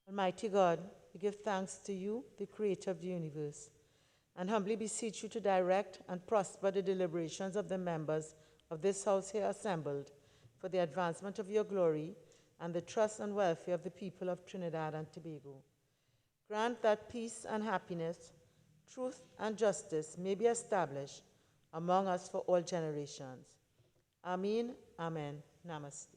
Almighty God, we give thanks to you, the creator of the universe, and humbly beseech you to direct and prosper the deliberations of the members of this house here assembled for the advancement of your glory and the trust and welfare of the people of Trinidad and Tobago. Grant that peace and happiness, truth and justice may be established among us for all generations. Amen, amen, namaste.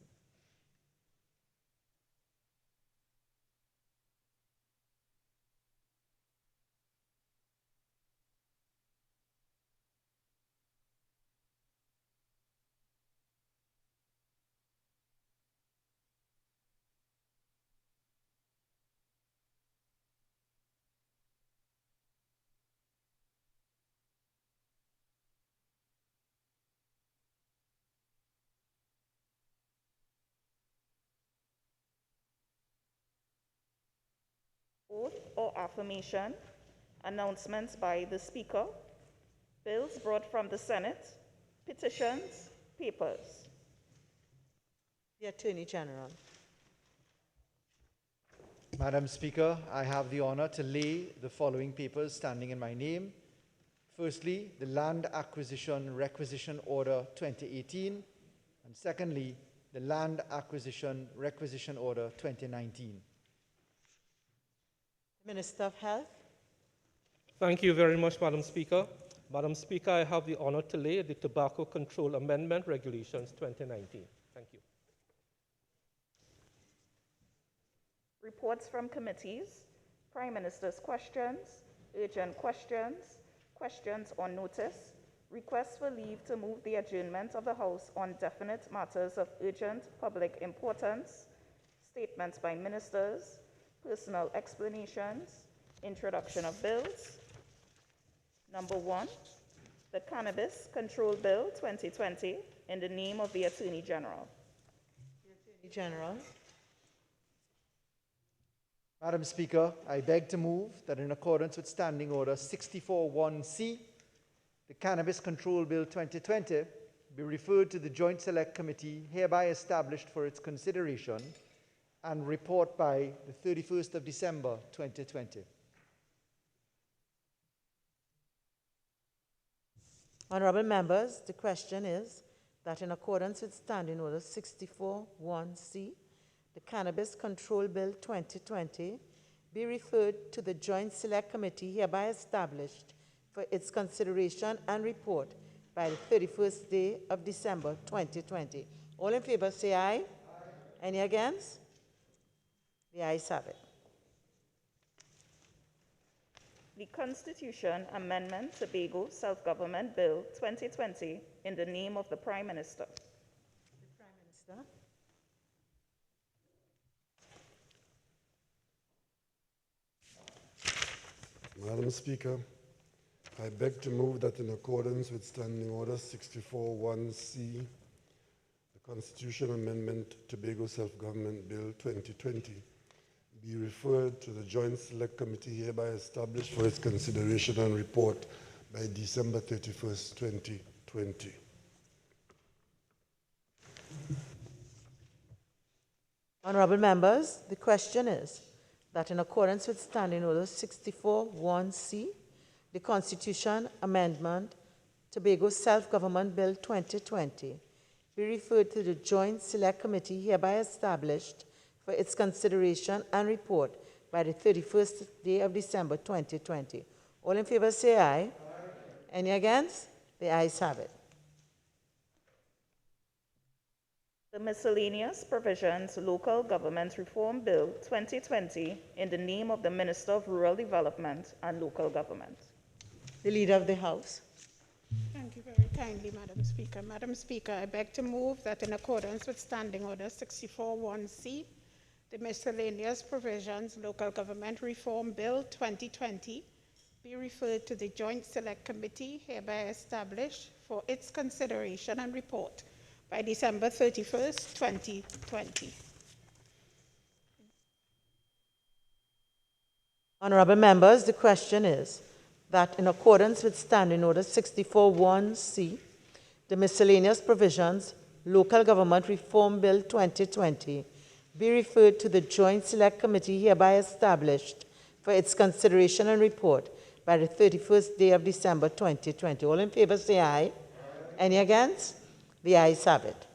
Oath or affirmation, announcements by the Speaker, bills brought from the Senate, petitions, papers. The Attorney General. Madam Speaker, I have the honor to lay the following papers standing in my name. Firstly, the Land Acquisition Requisition Order 2018, and secondly, the Land Acquisition Requisition Order 2019. Minister of Health. Thank you very much, Madam Speaker. Madam Speaker, I have the honor to lay the Tobacco Control Amendment Regulations 2019. Thank you. Reports from committees, Prime Minister's questions, urgent questions, questions on notice, requests for leave to move the adjournment of the House on definite matters of urgent public importance, statements by ministers, personal explanations, introduction of bills. Number 1, the Cannabis Control Bill 2020 in the name of the Attorney General. The Attorney General. Madam Speaker, I beg to move that in accordance with Standing Order 64-1C, the Cannabis Control Bill 2020 be referred to the Joint Select Committee hereby established for its consideration and report by the 31st of December 2020. Honorable members, the question is that in accordance with Standing Order 64-1C, the Cannabis Control Bill 2020 be referred to the Joint Select Committee hereby established for its consideration and report by the 31st day of December 2020. All in favor say aye. Aye. Any against? The ayes have it. The Constitution Amendment Tobago Self-Government Bill 2020 in the name of the Prime Minister. The Prime Minister. Madam Speaker, I beg to move that in accordance with Standing Order 64-1C, the Constitution Amendment Tobago Self-Government Bill 2020 be referred to the Joint Select Committee hereby established for its consideration and report by December 31st, 2020. Honorable members, the question is that in accordance with Standing Order 64-1C, the Constitution Amendment Tobago Self-Government Bill 2020 be referred to the Joint Select Committee hereby established for its consideration and report by the 31st day of December 2020. All in favor say aye. Aye. Any against? The ayes have it. The Miscellaneous Provisions Local Government Reform Bill 2020 in the name of the Minister of Rural Development and Local Government. The Leader of the House. Thank you very kindly, Madam Speaker. Madam Speaker, I beg to move that in accordance with Standing Order 64-1C, the Miscellaneous Provisions Local Government Reform Bill 2020 be referred to the Joint Select Committee hereby established for its consideration and report by December 31st, 2020. Honorable members, the question is that in accordance with Standing Order 64-1C, the Miscellaneous Provisions Local Government Reform Bill 2020 be referred to the Joint Select Committee hereby established for its consideration and report by the 31st day of December 2020. All in favor say aye. Any against? The ayes have it.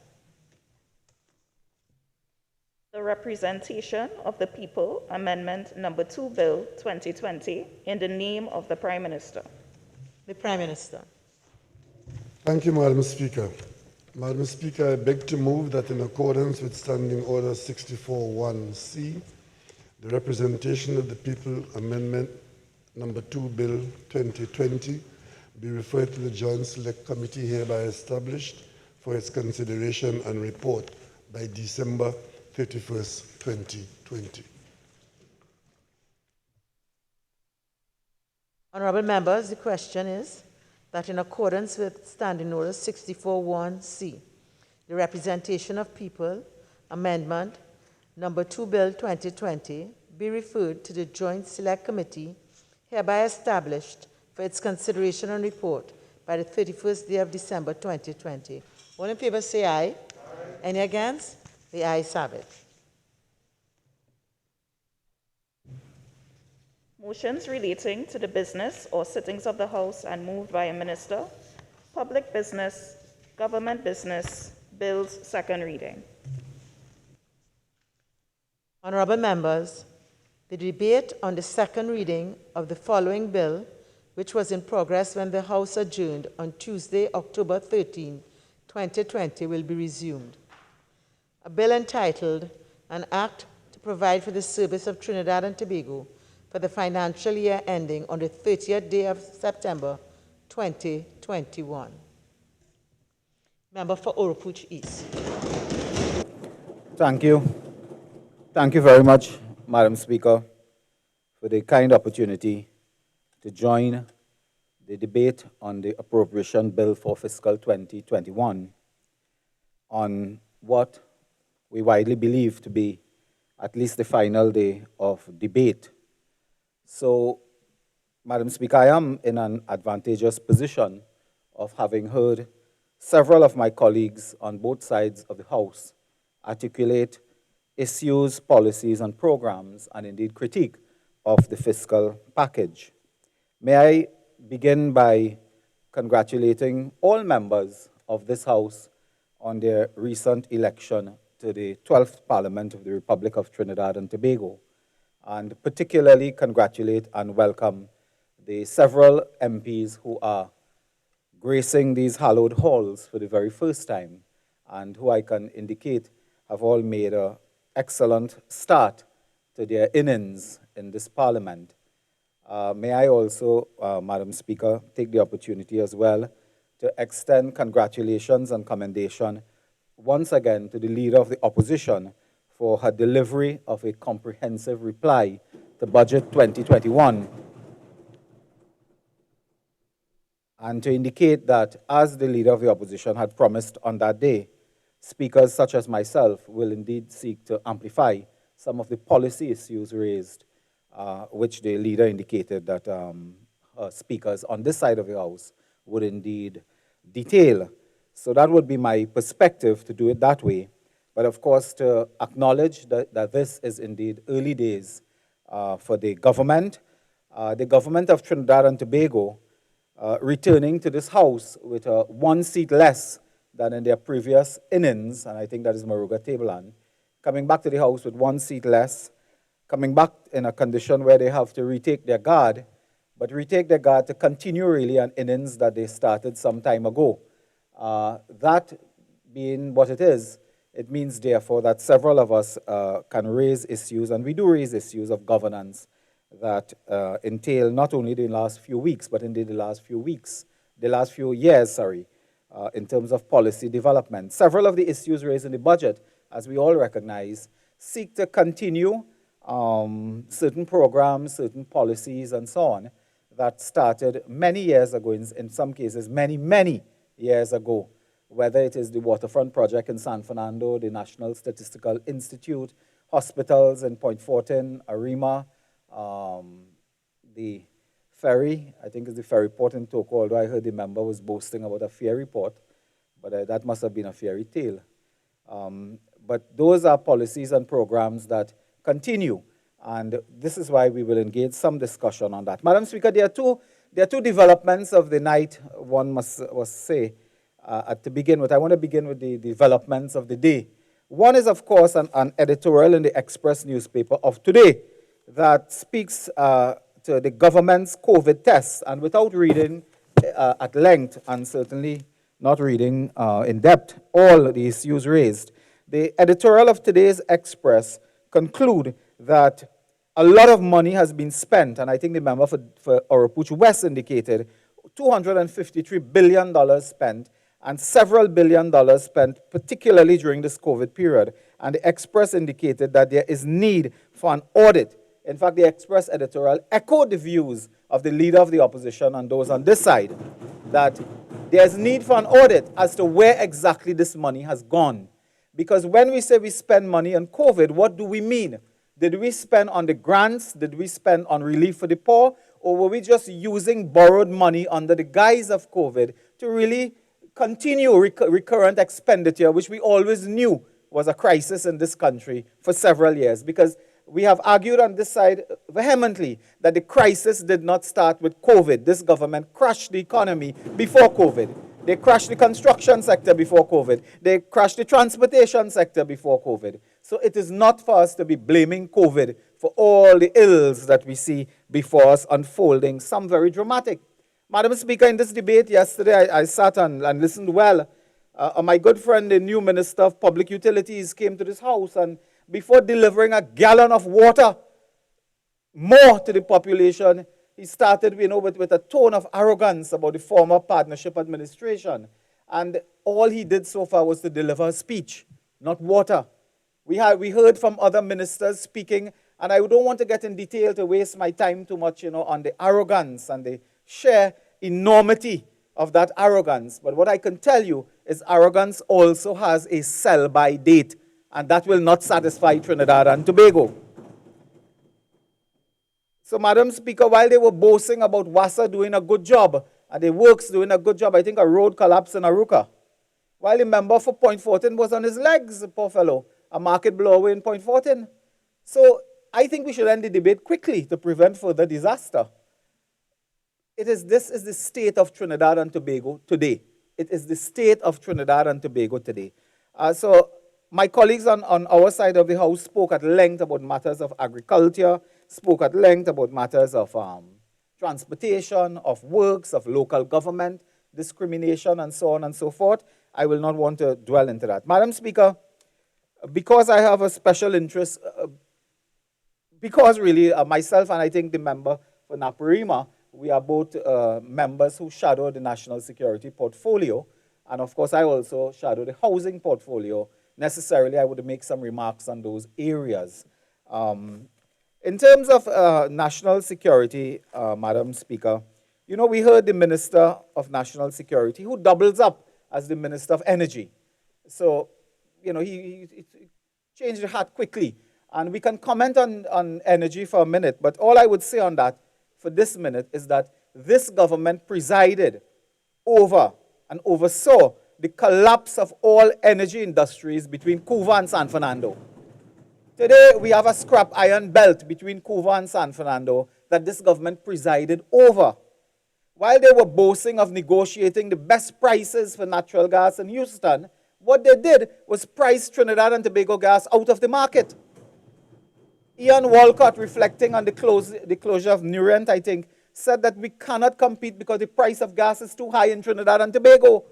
The Representation of the People, Amendment Number 2, Bill 2020, in the name of the Prime Minister. The Prime Minister. Thank you, Madam Speaker. Madam Speaker, I beg to move that in accordance with Standing Order 64.1c, the Representation of the People Amendment Number 2, Bill 2020, be referred to the Joint Select Committee hereby established for its consideration and report by December 31st, 2020. Honorable members, the question is that in accordance with Standing Order 64.1c, the Representation of People Amendment Number 2, Bill 2020, be referred to the Joint Select Committee hereby established for its consideration and report by the 31st day of December 2020. All in favor say aye. Aye. Any against? The ayes have it. Motions relating to the business or sittings of the House and moved by a minister. Public business, government business, bills, second reading. Honorable members, the debate on the second reading of the following bill, which was in progress when the House adjourned on Tuesday, October 13, 2020, will be resumed. A bill entitled, An Act to Provide for the Service of Trinidad and Tobago for the financial year ending on the 30th day of September 2021. Member for Oropouche East. Thank you. Thank you very much, Madam Speaker, for the kind opportunity to join the debate on the Appropriation Bill for Fiscal 2021 on what we widely believe to be at least the final day of debate. So, Madam Speaker, I am in an advantageous position of having heard several of my colleagues on both sides of the House articulate issues, policies, and programs, and indeed critique of the fiscal package. May I begin by congratulating all members of this House on their recent election to the 12th Parliament of the Republic of Trinidad and Tobago, and particularly congratulate and welcome the several MPs who are gracing these hallowed halls for the very first time, and who I can indicate have all made an excellent start to their innings in this Parliament. May I also, Madam Speaker, take the opportunity as well to extend congratulations and commendation once again to the Leader of the Opposition for her delivery of a comprehensive reply to Budget 2021, and to indicate that, as the Leader of the Opposition had promised on that day, speakers such as myself will indeed seek to amplify some of the policy issues raised, which the Leader indicated that speakers on this side of the House would indeed detail. So that would be my perspective, to do it that way. But of course, to acknowledge that this is indeed early days for the government of Trinidad and Tobago, returning to this House with one seat less than in their previous innings, and I think that is Maruga Tableland, coming back to the House with one seat less, coming back in a condition where they have to retake their guard, but retake their guard to continue really an innings that they started some time ago. That being what it is, it means, therefore, that several of us can raise issues, and we do raise issues of governance that entail not only the last few weeks, but indeed the last few years, in terms of policy development. Several of the issues raised in the budget, as we all recognize, seek to continue certain programs, certain policies, and so on, that started many years ago, in some cases many years ago, whether it is the waterfront project in San Fernando, the National Statistical Institute, hospitals in Point Fortin, Arima, the ferry, I think it's the ferry port in Toko, although I heard the member was boasting about a ferry port, but that must have been a fairy tale. But those are policies and programs that continue. And this is why we will engage some discussion on that. Madam Speaker, there are two developments of the night, one must say, to begin with. I want to begin with the developments of the day. One is, of course, an editorial in the Express newspaper of today that speaks to the government's COVID tests. And without reading at length, and certainly not reading in depth all the issues raised, the editorial of today's Express conclude that a lot of money has been spent, and I think the member for Oropouche West indicated $253 billion spent, and several $billion spent, particularly during this COVID period. And the Express indicated that there is need for an audit. In fact, the Express editorial echoed the views of the leader of the opposition and those on this side, that there's need for an audit as to where exactly this money has gone. Because when we say we spend money on COVID, what do we mean? Did we spend on the grants? Did we spend on relief for the poor? Or were we just using borrowed money under the guise of COVID to really continue recurrent expenditure, which we always knew was a crisis in this country for several years? Because we have argued on this side vehemently that the crisis did not start with COVID. This government crashed the economy before COVID. They crashed the construction sector before COVID. They crashed the transportation sector before COVID. So it is not for us to be blaming COVID for all the ills that we see before us unfolding, some very dramatic. Madam Speaker, in this debate yesterday, I sat and listened well. My good friend, the new Minister of Public Utilities, came to this house, and before delivering a gallon of water more to the population, he started with a tone of arrogance about the former partnership administration. And all he did so far was to deliver a speech, not water. We heard from other ministers speaking, and I don't want to get in detail to waste my time too much, on the arrogance and the sheer enormity of that arrogance. But what I can tell you is arrogance also has a sell-by date, and that will not satisfy Trinidad and Tobago. So, Madam Speaker, while they were boasting about WASA doing a good job, and the works doing a good job, I think a road collapsed in Aruka, while the member for Point Fortin was on his legs, poor fellow, a market blow in Point Fortin. So, I think we should end the debate quickly to prevent further disaster. This is the state of Trinidad and Tobago today. It is the state of Trinidad and Tobago today. So my colleagues on our side of the house spoke at length about matters of agriculture, spoke at length about matters of transportation, of works, of local government, discrimination, and so on and so forth. I will not want to dwell into that. Madam Speaker, because I have a special interest, because really myself and I think the member for Naparima, we are both members who shadow the national security portfolio. And of course, I also shadow the housing portfolio. Necessarily, I would make some remarks on those areas. In terms of national security, Madam Speaker, we heard the Minister of National Security, who doubles up as the Minister of Energy. So, he changed the hat quickly. And we can comment on energy for a minute, but all I would say on that for this minute is that this government presided over and oversaw the collapse of all energy industries between Cuba and San Fernando. Today, we have a scrap iron belt between Cuba and San Fernando that this government presided over. While they were boasting of negotiating the best prices for natural gas in Houston, what they did was price Trinidad and Tobago gas out of the market. Ian Walcott, reflecting on the closure of Nurent, I think, said that we cannot compete because the price of gas is too high in Trinidad and Tobago.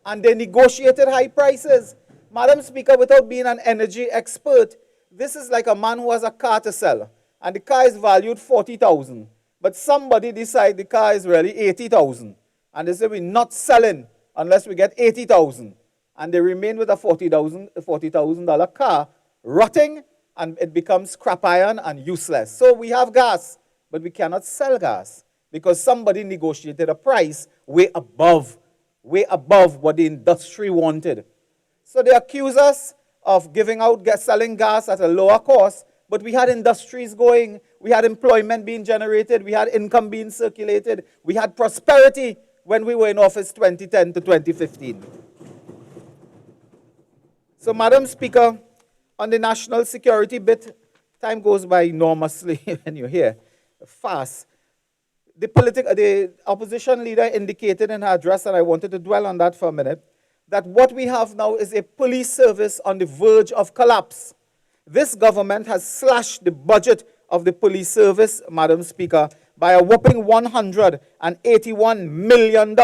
And they negotiated high prices. Madam Speaker, without being an energy expert, this is like a man who has a car to sell, and the car is valued $40,000. But somebody decides the car is really $80,000. And they say, we're not selling unless we get $80,000. And they remain with a $40,000 car, rotting, and it becomes scrap iron and useless. So we have gas, but we cannot sell gas because somebody negotiated a price way above what the industry wanted. So they accuse us of selling gas at a lower cost, but we had industries going, we had employment being generated, we had income being circulated, we had prosperity when we were in office 2010 to 2015. So, Madam Speaker, On the national security bit, time goes by enormously when you're here, fast. The opposition leader indicated in her address, and I wanted to dwell on that for a minute, that what we have now is a police service on the verge of collapse. This government has slashed the budget of the police service, Madam Speaker, by a whopping $181 million.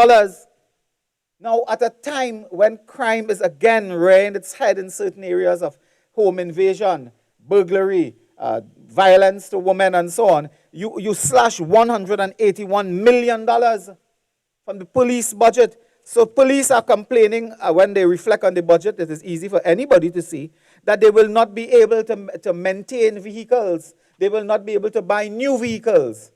Now, at a time when crime is again rearing its head in certain areas of home invasion, burglary, violence to women, and so on, you slash $181 million from the police budget. So police are complaining when they reflect on the budget. It is easy for anybody to see that they will not be able to maintain vehicles. They will not be able to buy new vehicles.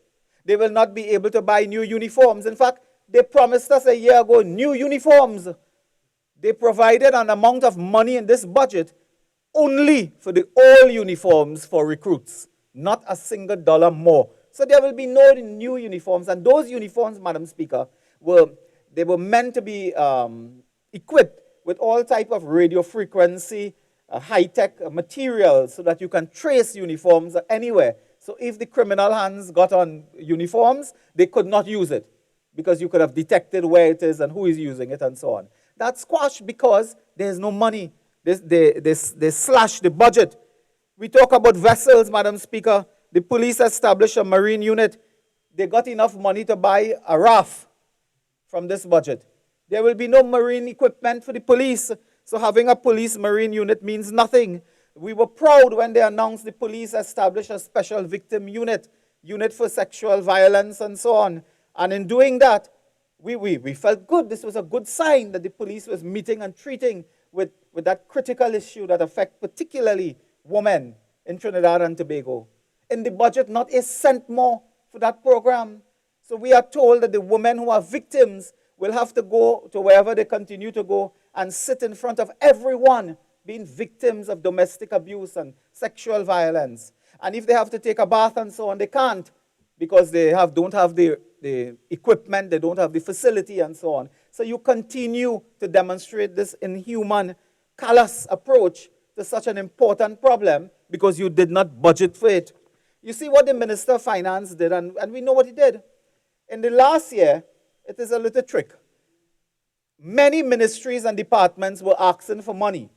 They will not be able to buy new uniforms. In fact, they promised us a year ago new uniforms. They provided an amount of money in this budget only for the old uniforms for recruits, not a single dollar more. So there will be no new uniforms. And those uniforms, Madam Speaker, were meant to be equipped with all type of radio frequency, high-tech materials so that you can trace uniforms anywhere. So if the criminal hands got on uniforms, they could not use it because you could have detected where it is and who is using it and so on. That's squashed because there's no money. They slash the budget. We talk about vessels, Madam Speaker. The police established a marine unit. They got enough money to buy a raft from this budget. There will be no marine equipment for the police. So having a police marine unit means nothing. We were proud when they announced the police established a special victim unit for sexual violence and so on. And in doing that, we felt good. This was a good sign that the police was meeting and treating with that critical issue that affects particularly women in Trinidad and Tobago. In the budget, not a cent more for that program. So we are told that the women who are victims will have to go to wherever they continue to go and sit in front of everyone being victims of domestic abuse and sexual violence. And if they have to take a bath and so on, they can't because they don't have the equipment, they don't have the facility and so on. So you continue to demonstrate this inhuman, callous approach to such an important problem because you did not budget for it. You see what the Minister of Finance did, and we know what he did. In the last year, it is a little trick. Many ministries and departments were asking for money,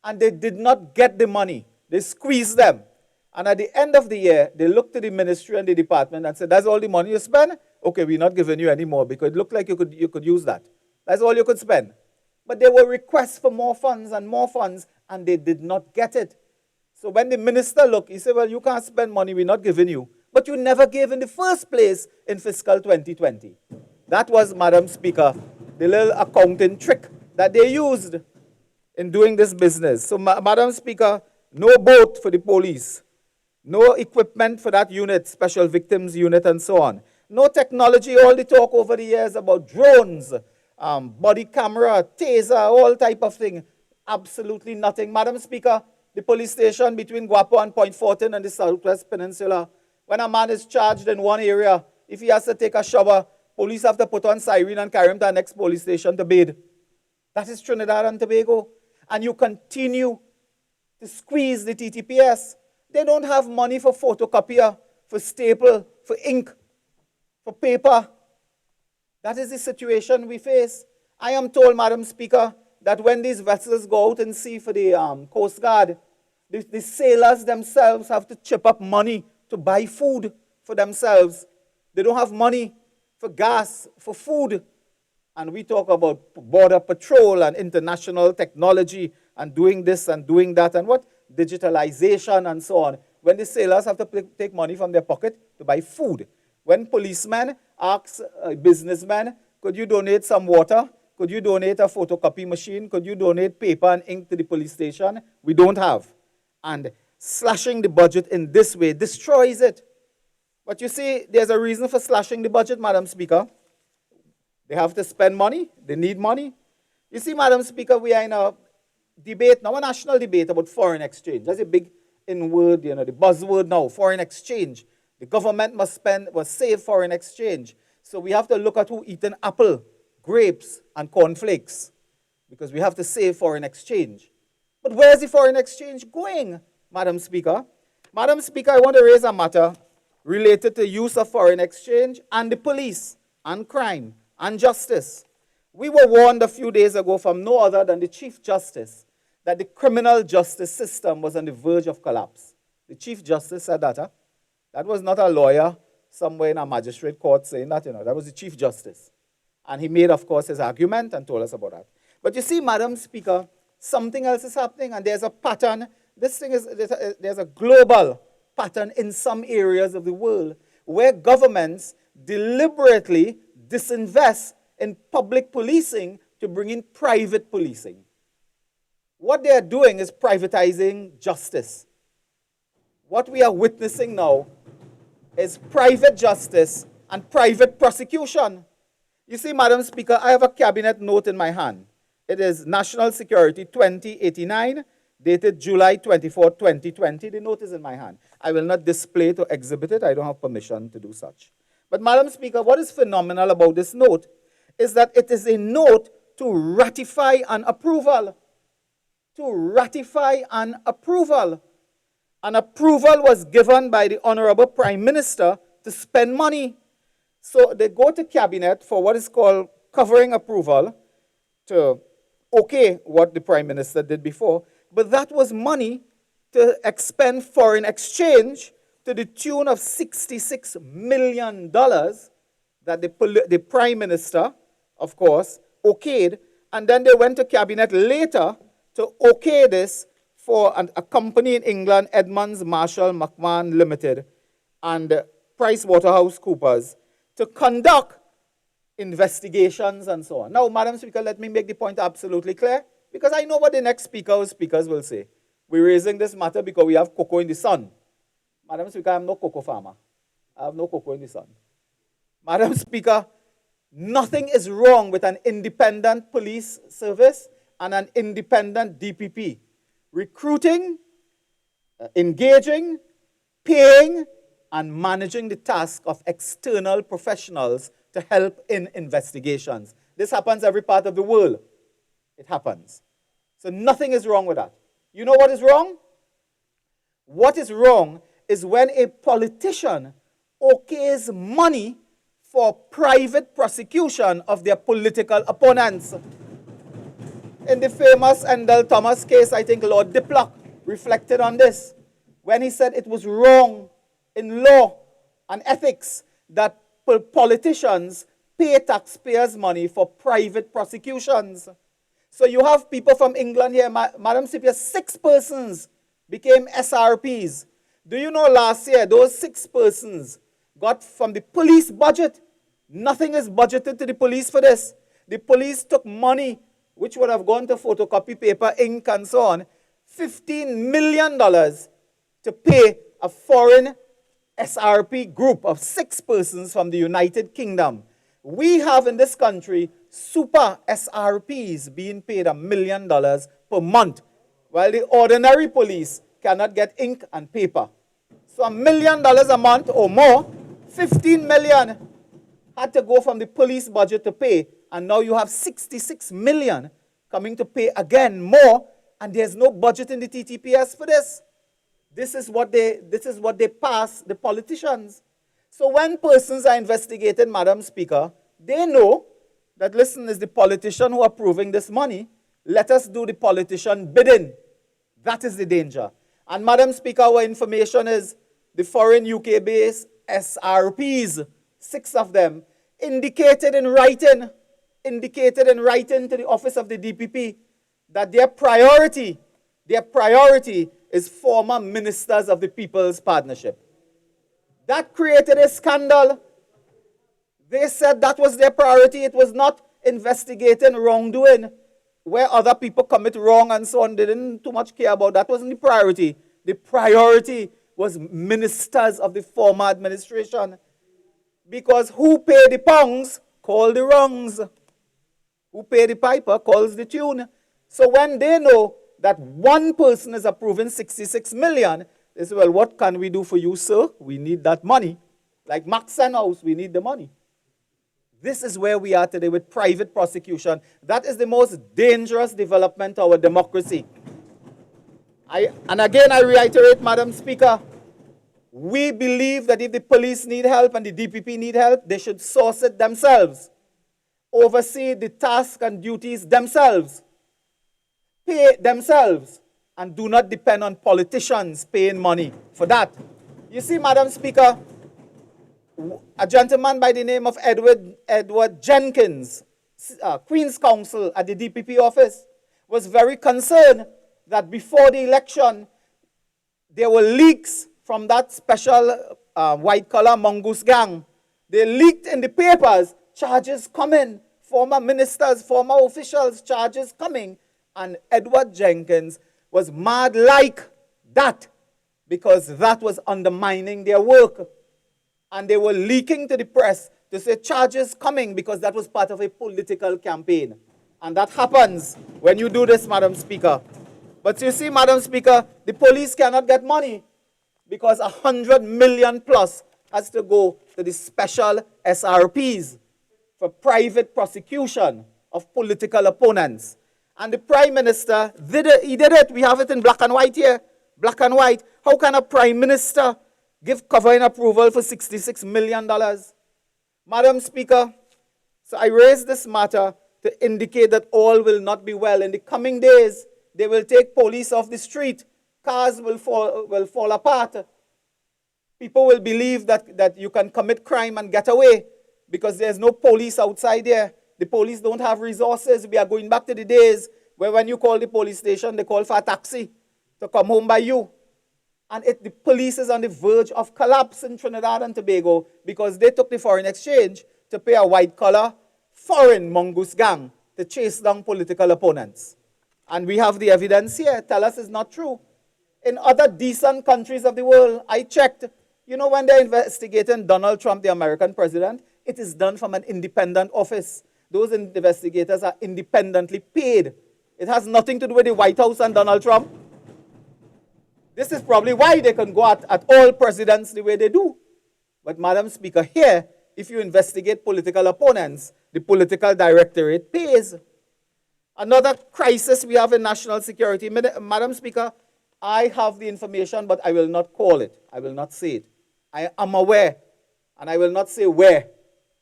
and they did not get the money. They squeezed them. And at the end of the year, they looked to the ministry and the department and said, that's all the money you spend? Okay, we're not giving you any more because it looked like you could use that. That's all you could spend. But there were requests for more funds, and they did not get it. So when the minister looked, he said, well, you can't spend money, we're not giving you. But you never gave in the first place in fiscal 2020. That was, Madam Speaker, the little accounting trick that they used in doing this business. So, Madam Speaker, no boat for the police, no equipment for that unit, special victims unit and so on. No technology, all the talk over the years about drones, body camera, taser, all type of thing. Absolutely nothing. Madam Speaker, the police station between Guapo and Point Fortin and the Southwest Peninsula, when a man is charged in one area, if he has to take a shower, police have to put on siren and carry him to the next police station to bathe. That is Trinidad and Tobago. And you continue to squeeze the TTPS. They don't have money for photocopier, for staple, for ink, for paper. That is the situation we face. I am told, Madam Speaker, that when these vessels go out and sea for the Coast Guard, the sailors themselves have to chip up money to buy food for themselves. They don't have money for gas, for food. And we talk about border patrol and international technology and doing this and doing that and what? Digitalization and so on. When the sailors have to take money from their pocket to buy food. When policemen ask businessmen, could you donate some water? Could you donate a photocopy machine? Could you donate paper and ink to the police station? We don't have. And slashing the budget in this way destroys it. But you see, there's a reason for slashing the budget, Madam Speaker. They have to spend money. They need money. You see, Madam Speaker, we are in a debate now, a national debate about foreign exchange. That's a big in-word, the buzzword now, foreign exchange. The government must save foreign exchange. So we have to look at who eats an apple, grapes, and cornflakes, because we have to save foreign exchange. But where is the foreign exchange going, Madam Speaker? Madam Speaker, I want to raise a matter related to use of foreign exchange and the police and crime and justice. We were warned a few days ago from no other than the Chief Justice that the criminal justice system was on the verge of collapse. The Chief Justice said that. Huh? That was not a lawyer somewhere in a magistrate court saying that, that was the Chief Justice. And he made, of course, his argument and told us about that. But you see, Madam Speaker, something else is happening, and there's a pattern. There's a global pattern in some areas of the world where governments deliberately disinvest in public policing to bring in private policing. What they are doing is privatizing justice. What we are witnessing now is private justice and private prosecution. You see, Madam Speaker, I have a cabinet note in my hand. It is National Security 2089, dated July 24, 2020. The note is in my hand. I will not display it or exhibit it. I don't have permission to do such. But, Madam Speaker, what is phenomenal about this note is that it is a note to ratify an approval. To ratify an approval. An approval was given by the Honorable Prime Minister to spend money. So they go to Cabinet for what is called covering approval to okay what the Prime Minister did before. But that was money to expend foreign exchange to the tune of $66 million that the Prime Minister, of course, okayed. And then they went to Cabinet later to okay this for a company in England, Edmonds, Marshall, McMahon Limited, and PricewaterhouseCoopers, to conduct investigations and so on. Now, Madam Speaker, let me make the point absolutely clear, because I know what the next speaker or speakers will say. We're raising this matter because we have cocoa in the sun. Madam Speaker, I'm no cocoa farmer. I have no cocoa in the sun. Madam Speaker, nothing is wrong with an independent police service and an independent DPP. Recruiting, engaging, paying, and managing the task of external professionals to help in investigations. This happens every part of the world. It happens. So nothing is wrong with that. You know what is wrong? What is wrong is when a politician okays money for private prosecution of their political opponents. In the famous Endell Thomas case, I think Lord Diplock reflected on this when he said it was wrong in law and ethics that politicians pay taxpayers' money for private prosecutions. So you have people from England here, Madam Speaker, 6 persons became SRPs. Do you know last year, those 6 persons got from the police budget? Nothing is budgeted to the police for this. The police took money which would have gone to photocopy paper, ink, and so on, $15 million to pay a foreign SRP group of 6 persons from the United Kingdom. We have in this country super SRPs being paid $1 million per month, while the ordinary police cannot get ink and paper. So $1 million a month or more, 15 million had to go from the police budget to pay, and now you have 66 million coming to pay again more, and there's no budget in the TTPS for this. This is what they pass the politicians. So when persons are investigated, Madam Speaker, they know that, listen, is the politician who approving this money. Let us do the politician bidding. That is the danger. And Madam Speaker, our information is the foreign UK-based SRPs, 6 of them, indicated in writing to the office of the DPP that their priority is former ministers of the People's Partnership. That created a scandal. They said that was their priority. It was not investigating wrongdoing where other people commit wrong and so on. They didn't too much care about that. Wasn't the priority. The priority was ministers of the former administration. Because who pay the pounds, call the wrongs. Who pay the piper, calls the tune. So when they know that one person is approving 66 million, they say, well, what can we do for you, sir? We need that money. Like Max House, we need the money. This is where we are today with private prosecution. That is the most dangerous development of our democracy. And again, I reiterate, Madam Speaker, we believe that if the police need help and the DPP need help, they should source it themselves, oversee the tasks and duties themselves, pay themselves, and do not depend on politicians paying money for that. You see, Madam Speaker, a gentleman by the name of Edward Jenkins, Queen's Counsel at the DPP office, was very concerned that before the election, there were leaks from that special white-collar mongoose gang. They leaked in the papers, charges coming, former ministers, former officials, charges coming, and Edward Jenkins was mad like that because that was undermining their work. And they were leaking to the press to say charges coming because that was part of a political campaign. And that happens when you do this, Madam Speaker. But you see, Madam Speaker, the police cannot get money because 100 million plus has to go to the special SRPs for private prosecution of political opponents. And the Prime Minister did it. He did it. We have it in black and white here. Black and white. How can a Prime Minister give covering approval for $66 million? Madam Speaker, so I raise this matter to indicate that all will not be well. In the coming days, they will take police off the street. Cars will fall apart. People will believe that you can commit crime and get away because there's no police outside there. The police don't have resources. We are going back to the days where when you call the police station, they call for a taxi to come home by you. And the police is on the verge of collapse in Trinidad and Tobago because they took the foreign exchange to pay a white-collar foreign mongoose gang to chase down political opponents. And we have the evidence here. Tell us it's not true. In other decent countries of the world, I checked, you know, when they're investigating Donald Trump, the American president, it is done from an independent office. Those investigators are independently paid. It has nothing to do with the White House and Donald Trump. This is probably why they can go at all presidents the way they do. But Madam Speaker, here, if you investigate political opponents, the political directorate pays. Another crisis we have in national security. Madam Speaker, I have the information, but I will not call it. I will not say it. I am aware, and I will not say where.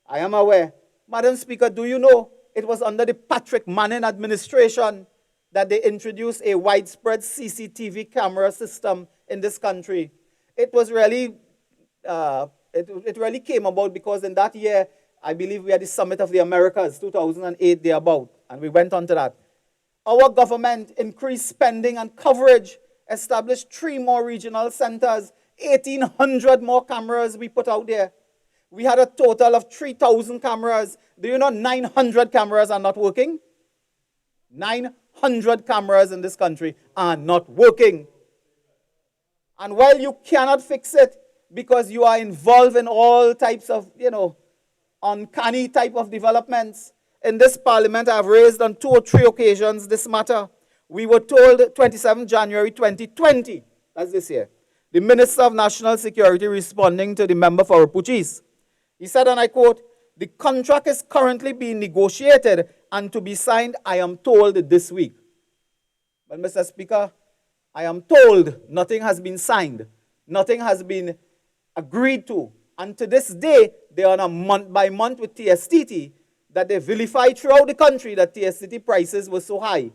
I am aware. Madam Speaker, do you know it was under the Patrick Manning administration that they introduced a widespread CCTV camera system in this country? It was really, it really came about because in that year, I believe we had the Summit of the Americas, 2008, thereabout, and we went on to that. Our government increased spending and coverage, established 3 more regional centers, 1,800 more cameras we put out there. We had a total of 3,000 cameras. Do you know 900 cameras are not working? 900 cameras in this country are not working. And while you cannot fix it because you are involved in all types of, uncanny type of developments, in this parliament I have raised on 2 or 3 occasions this matter. We were told 27 January 2020, that's this year, the Minister of National Security responding to the member for Appropriation, he said, and I quote, "The contract is currently being negotiated and to be signed, I am told, this week." But Mr. Speaker, I am told nothing has been signed. Nothing has been agreed to. And to this day, they are on a month by month with TSTT that they vilify throughout the country that TSTT prices were so high.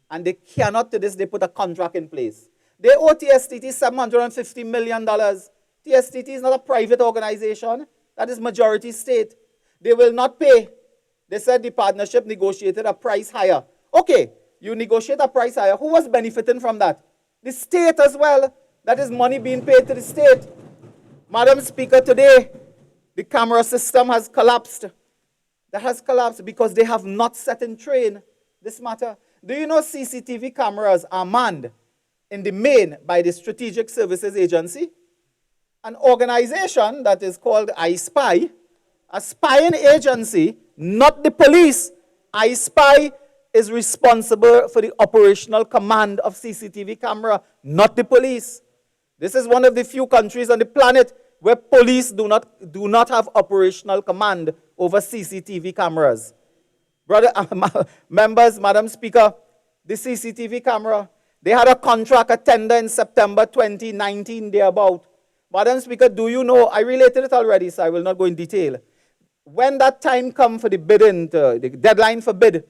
And they cannot to this day put a contract in place. They owe TSTT $750 million. TSTT is not a private organization. That is majority state. They will not pay. They said the partnership negotiated a price higher. Okay, you negotiate a price higher. Who was benefiting from that? The state as well. That is money being paid to the state. Madam Speaker, today, the camera system has collapsed. That has collapsed because they have not set in train this matter. Do you know CCTV cameras are manned in the main by the Strategic Services Agency? An organization that is called I-Spy, a spying agency, not the police. I-Spy is responsible for the operational command of CCTV camera, not the police. This is one of the few countries on the planet where police do not have operational command over CCTV cameras. Members, Madam Speaker, the CCTV camera, They had a contract, a tender in September 2019, thereabout. Madam Speaker, do you know, I related it already, so I will not go in detail. When that time come for the bidding, the deadline for bid,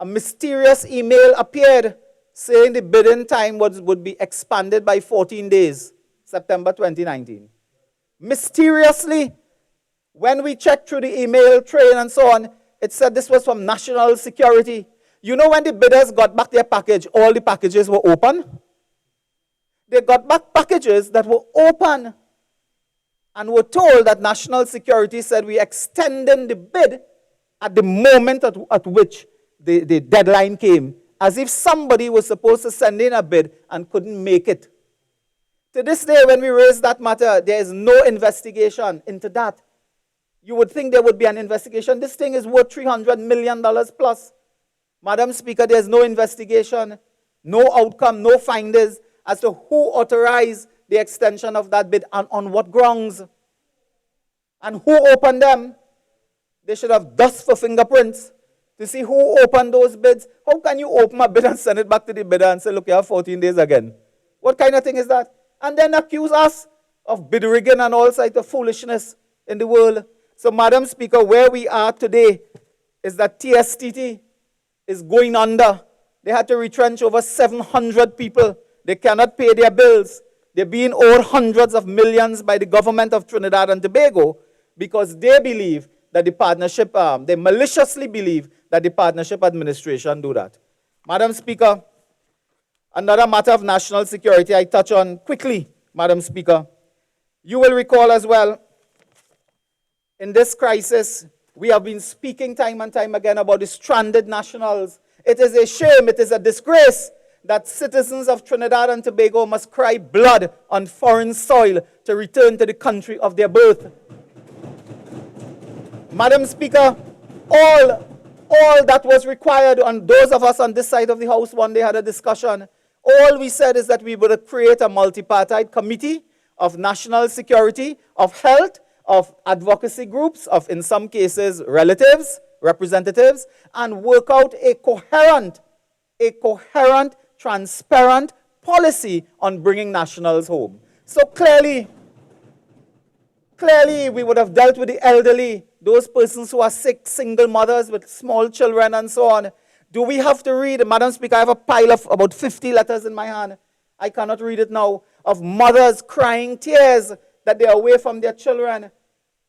a mysterious email appeared saying the bidding time would be expanded by 14 days, September 2019. Mysteriously, when we checked through the email trail and so on, it said this was from National Security. You know, when the bidders got back their package, all the packages were open? They got back packages that were open and were told that National Security said we extending the bid at the moment at which the deadline came, as if somebody was supposed to send in a bid and couldn't make it. To this day, when we raise that matter, there is no investigation into that. You would think there would be an investigation. This thing is worth $300 million plus. Madam Speaker, there's no investigation, no outcome, no findings as to who authorized the extension of that bid and on what grounds. And who opened them. They should have dust for fingerprints to see who opened those bids. How can you open a bid and send it back to the bidder and say, look, you have 14 days again? What kind of thing is that? And then accuse us of bid rigging and all sorts of foolishness in the world. So, Madam Speaker, where we are today is that TSTT is going under. They had to retrench over 700 people. They cannot pay their bills. They're being owed hundreds of millions by the government of Trinidad and Tobago because they believe that the partnership, they maliciously believe that the partnership administration do that. Madam Speaker, another matter of national security I touch on quickly, Madam Speaker. You will recall as well, in this crisis, we have been speaking time and time again about the stranded nationals. It is a shame, it is a disgrace that citizens of Trinidad and Tobago must cry blood on foreign soil to return to the country of their birth. Madam Speaker, all that was required on those of us on this side of the House one day had a discussion. All we said is that we would create a multipartite committee of national security, of health, of advocacy groups, of, in some cases, relatives, representatives, and work out a coherent, transparent policy on bringing nationals home. So clearly, we would have dealt with the elderly, those persons who are sick, single mothers with small children and so on. Do we have to read, Madam Speaker, I have a pile of about 50 letters in my hand. I cannot read it now, of mothers crying tears that they are away from their children,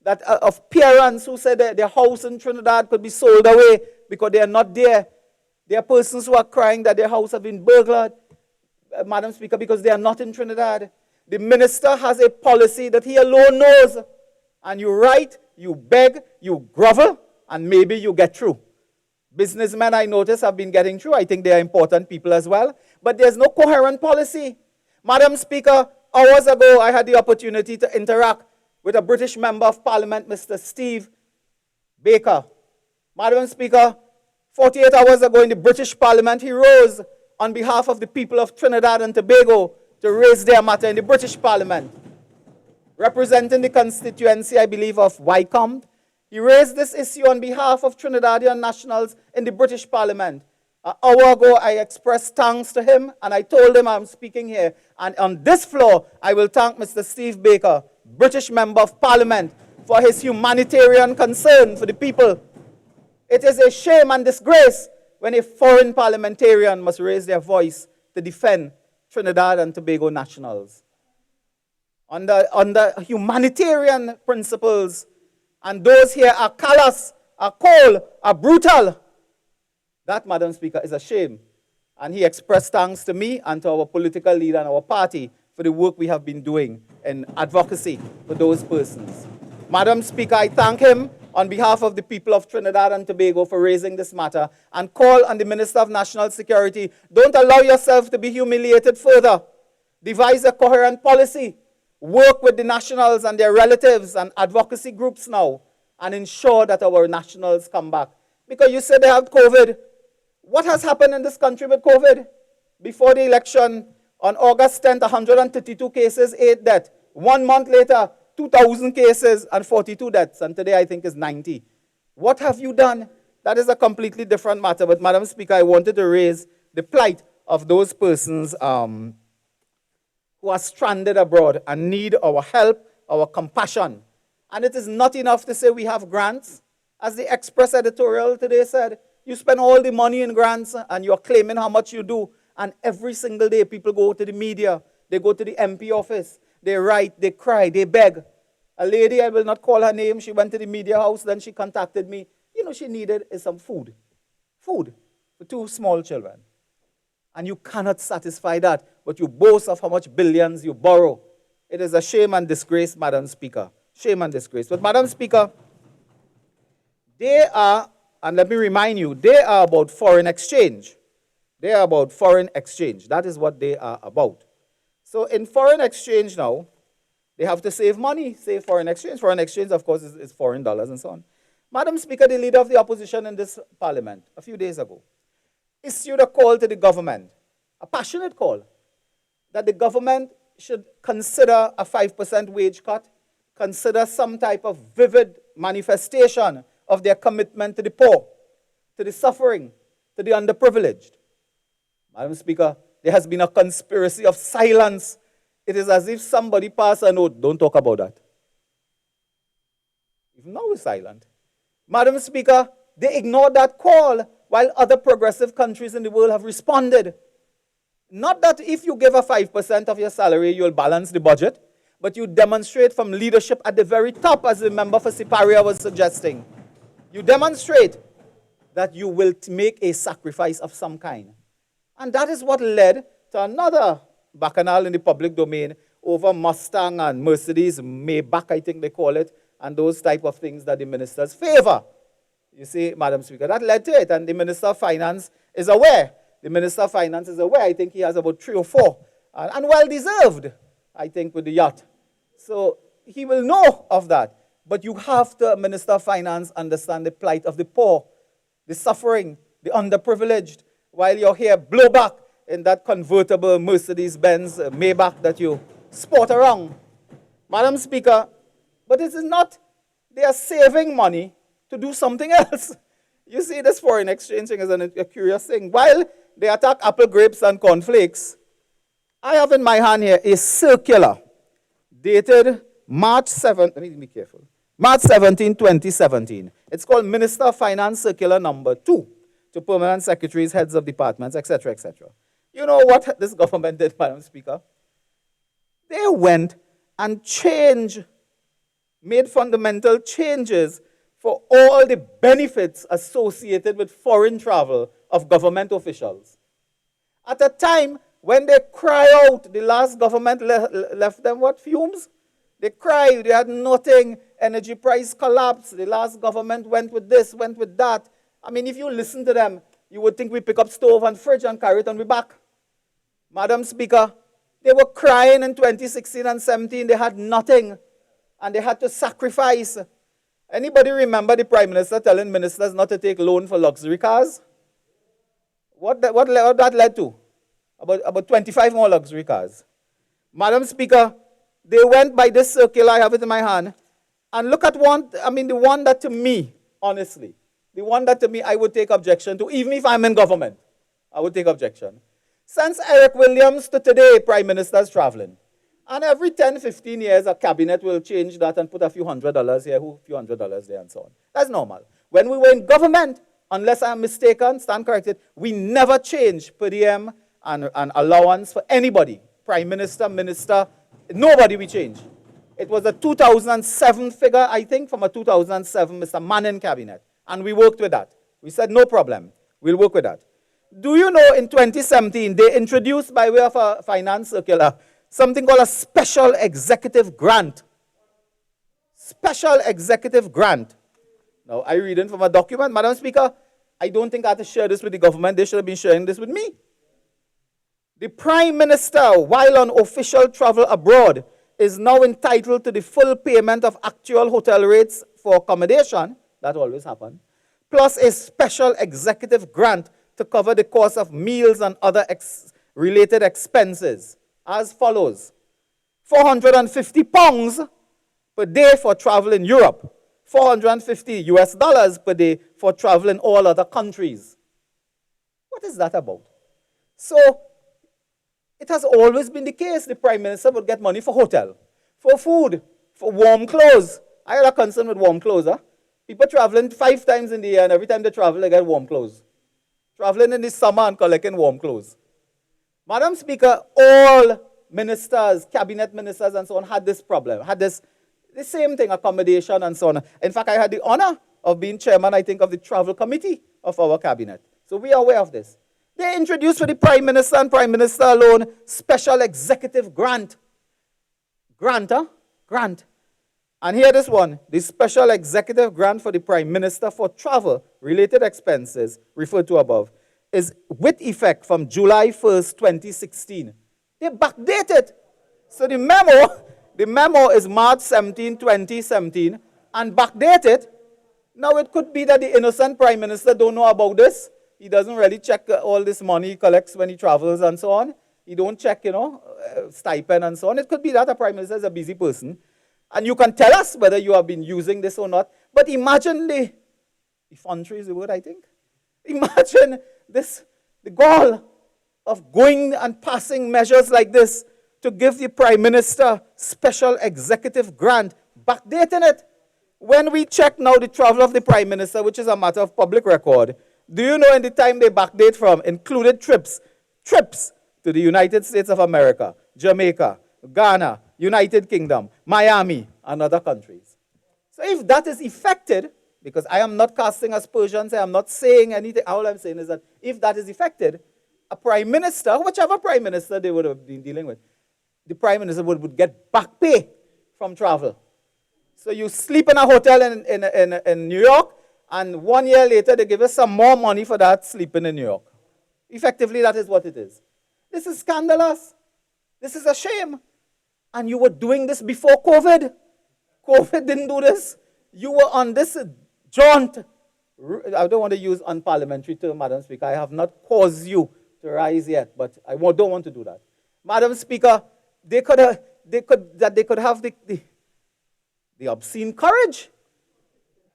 that of parents who said that their house in Trinidad could be sold away because they are not there. There are persons who are crying that their house have been burglared, Madam Speaker, because they are not in Trinidad. The minister has a policy that he alone knows. And you write, you beg, you grovel, and maybe you get through. Businessmen, I notice, have been getting through. I think they are important people as well. But there's no coherent policy. Madam Speaker, hours ago, I had the opportunity to interact with a British Member of Parliament, Mr. Steve Baker. Madam Speaker, 48 hours ago in the British Parliament, he rose on behalf of the people of Trinidad and Tobago to raise their matter in the British Parliament. Representing the constituency, I believe, of Wycombe, he raised this issue on behalf of Trinidadian nationals in the British Parliament. An hour ago, I expressed thanks to him, and I told him I'm speaking here. And on this floor, I will thank Mr. Steve Baker, British Member of Parliament, for his humanitarian concern for the people. It is a shame and disgrace when a foreign parliamentarian must raise their voice to defend Trinidad and Tobago nationals. Under humanitarian principles, and those here are callous, are cold, are brutal. That, Madam Speaker, is a shame. And he expressed thanks to me and to our political leader and our party for the work we have been doing in advocacy for those persons. Madam Speaker, I thank him on behalf of the people of Trinidad and Tobago for raising this matter and call on the Minister of National Security, don't allow yourself to be humiliated further. Devise a coherent policy. Work with the nationals and their relatives and advocacy groups now and ensure that our nationals come back. Because you said they have COVID. What has happened in this country with COVID? Before the election, on August 10th, 132 cases, 8 deaths. 1 month later, 2,000 cases and 42 deaths. And today I think is 90. What have you done? That is a completely different matter. But Madam Speaker, I wanted to raise the plight of those persons who are stranded abroad and need our help, our compassion. And it is not enough to say we have grants. As the Express editorial today said, you spend all the money in grants and you're claiming how much you do. And every single day people go to the media, they go to the MP office, they write, they cry, they beg. A lady, I will not call her name, she went to the media house, then she contacted me. You know, she needed is some food. Food for 2 small children. And you cannot satisfy that, but you boast of how much billions you borrow. It is a shame and disgrace, Madam Speaker. Shame and disgrace. But Madam Speaker, they are, and let me remind you, they are about foreign exchange. They are about foreign exchange. That is what they are about. So in foreign exchange now, they have to save money, save foreign exchange. Foreign exchange, of course, is foreign dollars and so on. Madam Speaker, the leader of the opposition in this parliament, a few days ago, issued a call to the government, a passionate call, that the government should consider a 5% wage cut, consider some type of vivid manifestation of their commitment to the poor, to the suffering, to the underprivileged. Madam Speaker, there has been a conspiracy of silence. It is as if somebody passed a note, don't talk about that. Even now we're silent. Madam Speaker, they ignored that call while other progressive countries in the world have responded. Not that if you give a 5% of your salary, you'll balance the budget, but you demonstrate from leadership at the very top, as the member for Siparia was suggesting. You demonstrate that you will make a sacrifice of some kind. And that is what led to another bacchanal in the public domain over Mustang and Mercedes, Maybach, I think they call it, and those type of things that the ministers favor. You see, Madam Speaker, that led to it, and the Minister of Finance is aware. The Minister of Finance is aware. I think he has about 3 or 4, and well-deserved, I think, with the yacht. So he will know of that. But you have to, Minister of Finance, understand the plight of the poor, the suffering, the underprivileged, while you're here, blow back in that convertible Mercedes-Benz Maybach that you sport around. Madam Speaker, but it is not, they are saving money to do something else. You see, this foreign exchange thing is a curious thing. While they attack apple, grapes, and cornflakes, I have in my hand here a circular dated March 7, let me be careful, March 17, 2017. It's called Minister of Finance Circular Number 2 to permanent secretaries, heads of departments, etc., etc. You know what this government did, Madam Speaker? They went and made fundamental changes for all the benefits associated with foreign travel of government officials. At a time when they cry out, the last government left them what, fumes? They cried, they had nothing, energy price collapsed, the last government went with this, went with that. I mean, if you listen to them, you would think we pick up stove and fridge and carry it on the back. Madam Speaker, they were crying in 2016 and 17, they had nothing, and they had to sacrifice. Anybody remember the Prime Minister telling ministers not to take loan for luxury cars? What that led to? About 25 more luxury cars. Madam Speaker, they went by this circular, I have it in my hand, and look at the one that to me, honestly, the one that to me I would take objection to, even if I'm in government, I would take objection. Since Eric Williams to today, Prime Minister's traveling. And every 10, 15 years, a cabinet will change that and put a few $100 here, a few $100 there, and so on. That's normal. When we were in government, unless I'm mistaken, stand corrected, we never changed per diem and allowance for anybody. Prime Minister, Minister, nobody we changed. It was a 2007 figure, I think, from a 2007 Mr. Manning cabinet. And we worked with that. We said, no problem. We'll work with that. Do you know in 2017, they introduced by way of a finance circular something called a special executive grant. Special executive grant. Now, I read it from a document. Madam Speaker, I don't think I have to share this with the government. They should have been sharing this with me. The Prime Minister, while on official travel abroad, is now entitled to the full payment of actual hotel rates for accommodation. That always happens. Plus a special executive grant to cover the cost of meals and other related expenses. As follows: £450 per day for travel in Europe, $450 per day for travel in all other countries. What is that about? So it has always been the case the Prime Minister would get money for hotel, for food, for warm clothes. I had a concern with warm clothes. Huh? People traveling 5 times in the year, and every time they travel, they get warm clothes. Traveling in the summer and collecting warm clothes. Madam Speaker, all ministers, cabinet ministers and so on had this problem, had the same thing, accommodation and so on. In fact, I had the honor of being chairman, I think, of the travel committee of our cabinet. So we are aware of this. They introduced for the Prime Minister and Prime Minister alone special executive grant. Grant, huh? Grant. And here this one, the special executive grant for the Prime Minister for travel-related expenses referred to above is with effect from July 1st, 2016. They backdated. So the memo is March 17, 2017, and backdated. Now it could be that the innocent Prime Minister don't know about this. He doesn't really check all this money he collects when he travels and so on. He don't check, stipend and so on. It could be that a Prime Minister is a busy person. And you can tell us whether you have been using this or not. But imagine the effrontery is the word, I think. Imagine this, the gall of going and passing measures like this to give the Prime Minister special executive grant, backdating it. When we check now the travel of the Prime Minister, which is a matter of public record, do you know in the time they backdate from included trips to the United States of America, Jamaica, Ghana, United Kingdom, Miami, and other countries. So if that is effected, because I am not casting aspersions, I am not saying anything, all I'm saying is that if that is effected, a Prime Minister, whichever Prime Minister they would have been dealing with, the Prime Minister would get back pay from travel. So you sleep in a hotel in New York, and 1 year later they give us some more money for that sleeping in New York. Effectively, that is what it is. This is scandalous. This is a shame. And you were doing this before COVID. COVID didn't do this. You were on this jaunt. I don't want to use unparliamentary term, Madam Speaker. I have not caused you to rise yet, but I don't want to do that. Madam Speaker, they could have the obscene courage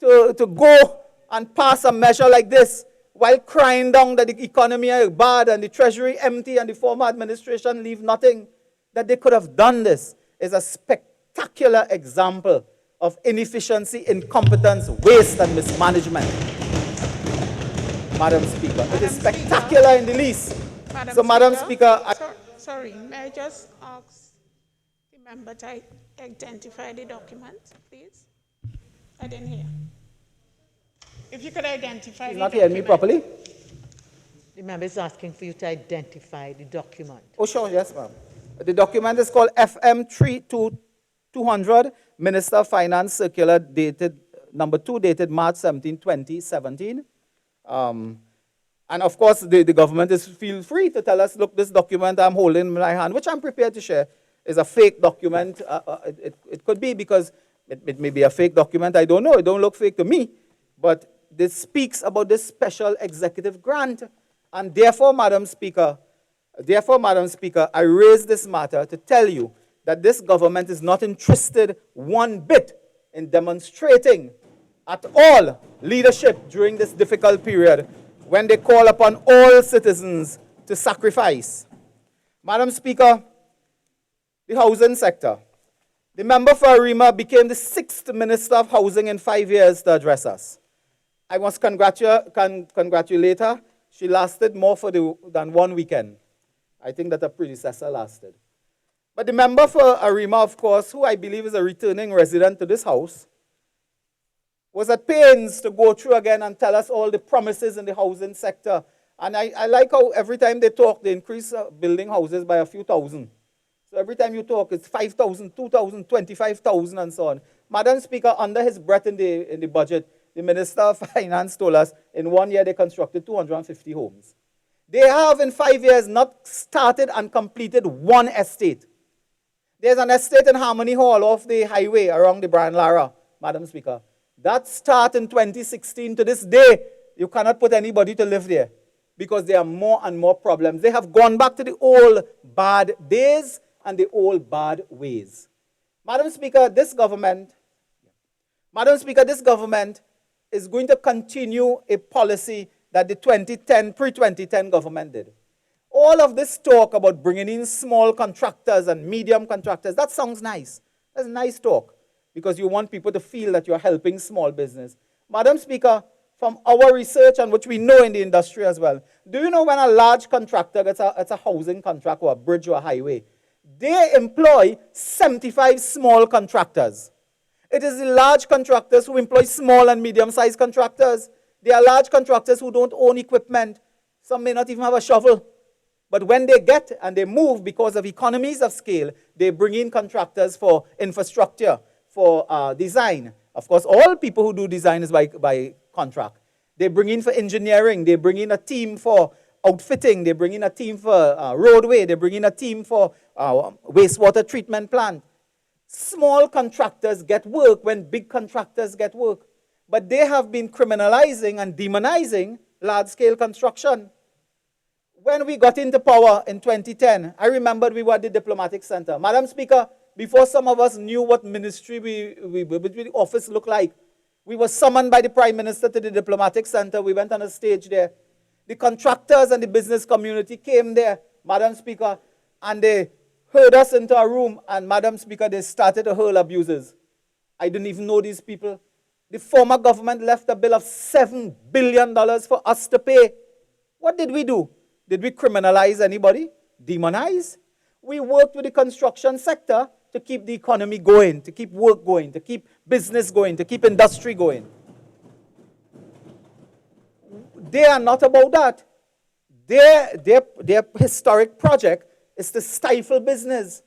to go and pass a measure like this while crying down that the economy is bad and the treasury empty and the former administration leave nothing. That they could have done this is a spectacular example of inefficiency, incompetence, waste, and mismanagement. Madam Speaker, it is spectacular in the least. Madam Speaker, sorry, may I just ask the member to identify the document, please? I didn't hear. If you could identify the document. Not hearing me properly? The member is asking for you to identify the document. Oh, sure, yes, ma'am. The document is called FM 200, Minister of Finance Circular, dated number 2, dated March 17, 2017. And of course, the government feel free to tell us, look, this document I'm holding in my hand, which I'm prepared to share, is a fake document. It could be because it may be a fake document. I don't know. It don't look fake to me. But this speaks about this special executive grant. And therefore, Madam Speaker, I raise this matter to tell you that this government is not interested one bit in demonstrating at all leadership during this difficult period when they call upon all citizens to sacrifice. Madam Speaker, the housing sector. The member for Arima became the 6th Minister of Housing in 5 years to address us. I must congratulate her. She lasted more than 1 weekend. I think that her predecessor lasted. But the member for Arima, of course, who I believe is a returning resident to this house, was at pains to go through again and tell us all the promises in the housing sector. And I like how every time they talk, they increase building houses by a few thousand. So every time you talk, it's 5,000, 2,000, 25,000 and so on. Madam Speaker, under his breath in the budget, the Minister of Finance told us in 1 year they constructed 250 homes. They have in 5 years not started and completed one estate. There's an estate in Harmony Hall off the highway around the Brian Lara, Madam Speaker. That started in 2016. To this day, you cannot put anybody to live there because there are more and more problems. They have gone back to the old bad days and the old bad ways. Madam Speaker, this government is going to continue a policy that the pre-2010 government did. All of this talk about bringing in small contractors and medium contractors, that sounds nice. That's nice talk because you want people to feel that you're helping small business. Madam Speaker, from our research and which we know in the industry as well, do you know when a large contractor gets a housing contract or a bridge or a highway, they employ 75 small contractors. It is the large contractors who employ small and medium-sized contractors. They are large contractors who don't own equipment. Some may not even have a shovel. But when they get and they move because of economies of scale, they bring in contractors for infrastructure, for design. Of course, all people who do design is by contract. They bring in for engineering. They bring in a team for outfitting. They bring in a team for roadway. They bring in a team for wastewater treatment plant. Small contractors get work when big contractors get work. But they have been criminalizing and demonizing large-scale construction. When we got into power in 2010, I remembered we were at the Diplomatic Center. Madam Speaker, before some of us knew what ministry the office looked like, we were summoned by the Prime Minister to the Diplomatic Center. We went on a stage there. The contractors and the business community came there, Madam Speaker, and they herd us into a room, and Madam Speaker, they started to hurl abuses. I didn't even know these people. The former government left a bill of $7 billion for us to pay. What did we do? Did we criminalize anybody? Demonize? We worked with the construction sector to keep the economy going, to keep work going, to keep business going, to keep industry going. They are not about that. Their historic project is to stifle business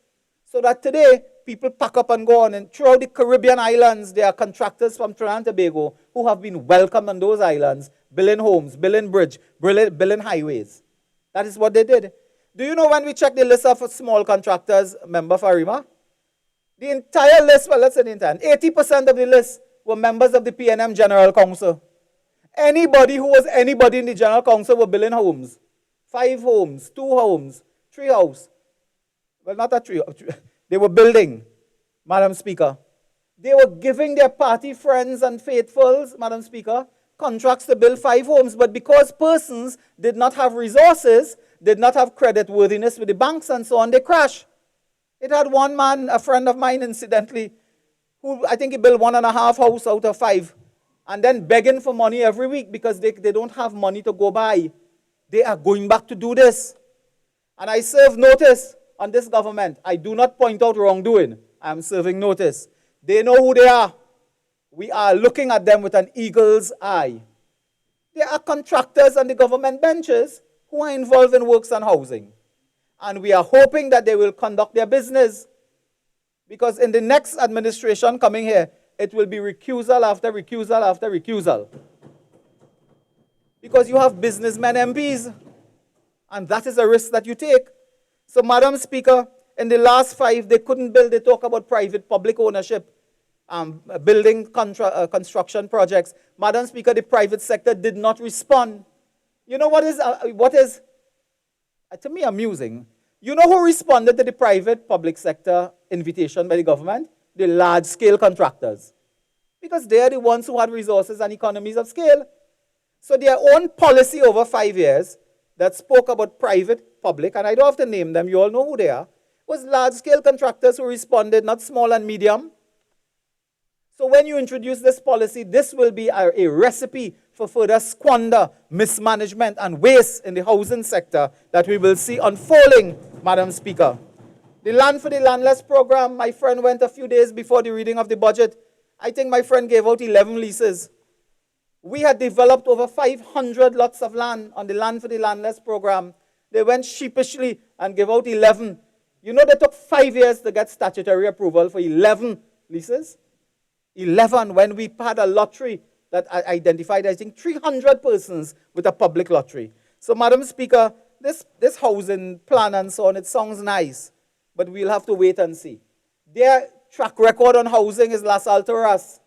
so that today people pack up and go on. And throughout the Caribbean islands, there are contractors from Trinidad and Tobago who have been welcomed on those islands, building homes, building bridge, building highways. That is what they did. Do you know when we checked the list of small contractors, Member Farima? The entire list, well, let's say the entire, 80% of the list were members of the PNM General Council. Anybody who was anybody in the General Council were building homes. 5 homes, 2 homes, 3 houses. Well, not a 3. They were building, Madam Speaker. They were giving their party friends and faithfuls, Madam Speaker, contracts to build 5 homes. But because persons did not have resources, did not have credit worthiness with the banks and so on, they crashed. It had one man, a friend of mine, incidentally, who I think he built 1.5 houses out of 5. And then begging for money every week because they don't have money to go buy. They are going back to do this. And I serve notice on this government. I do not point out wrongdoing. I am serving notice. They know who they are. We are looking at them with an eagle's eye. There are contractors on the government benches who are involved in works and housing. And we are hoping that they will conduct their business. Because in the next administration coming here, it will be recusal after recusal after recusal. Because you have businessmen MPs. And that is a risk that you take. So, Madam Speaker, in the last 5, they couldn't build. They talk about private-public ownership, building construction projects. Madam Speaker, the private sector did not respond. You know what is to me amusing? You know who responded to the private-public sector invitation by the government? The large-scale contractors. Because they are the ones who had resources and economies of scale. So their own policy over 5 years that spoke about private, public, and I don't have to name them, you all know who they are, was large-scale contractors who responded, not small and medium. So when you introduce this policy, this will be a recipe for further squander, mismanagement, and waste in the housing sector that we will see unfolding, Madam Speaker. The Land for the Landless program, my friend went a few days before the reading of the budget. I think my friend gave out 11 leases. We had developed over 500 lots of land on the Land for the Landless program. They went sheepishly and gave out 11. You know, they took 5 years to get statutory approval for 11 leases. 11, when we had a lottery that identified, I think, 300 persons with a public lottery. So, Madam Speaker, this housing plan and so on, it sounds nice, but we'll have to wait and see. Their track record on housing is Las Alturas.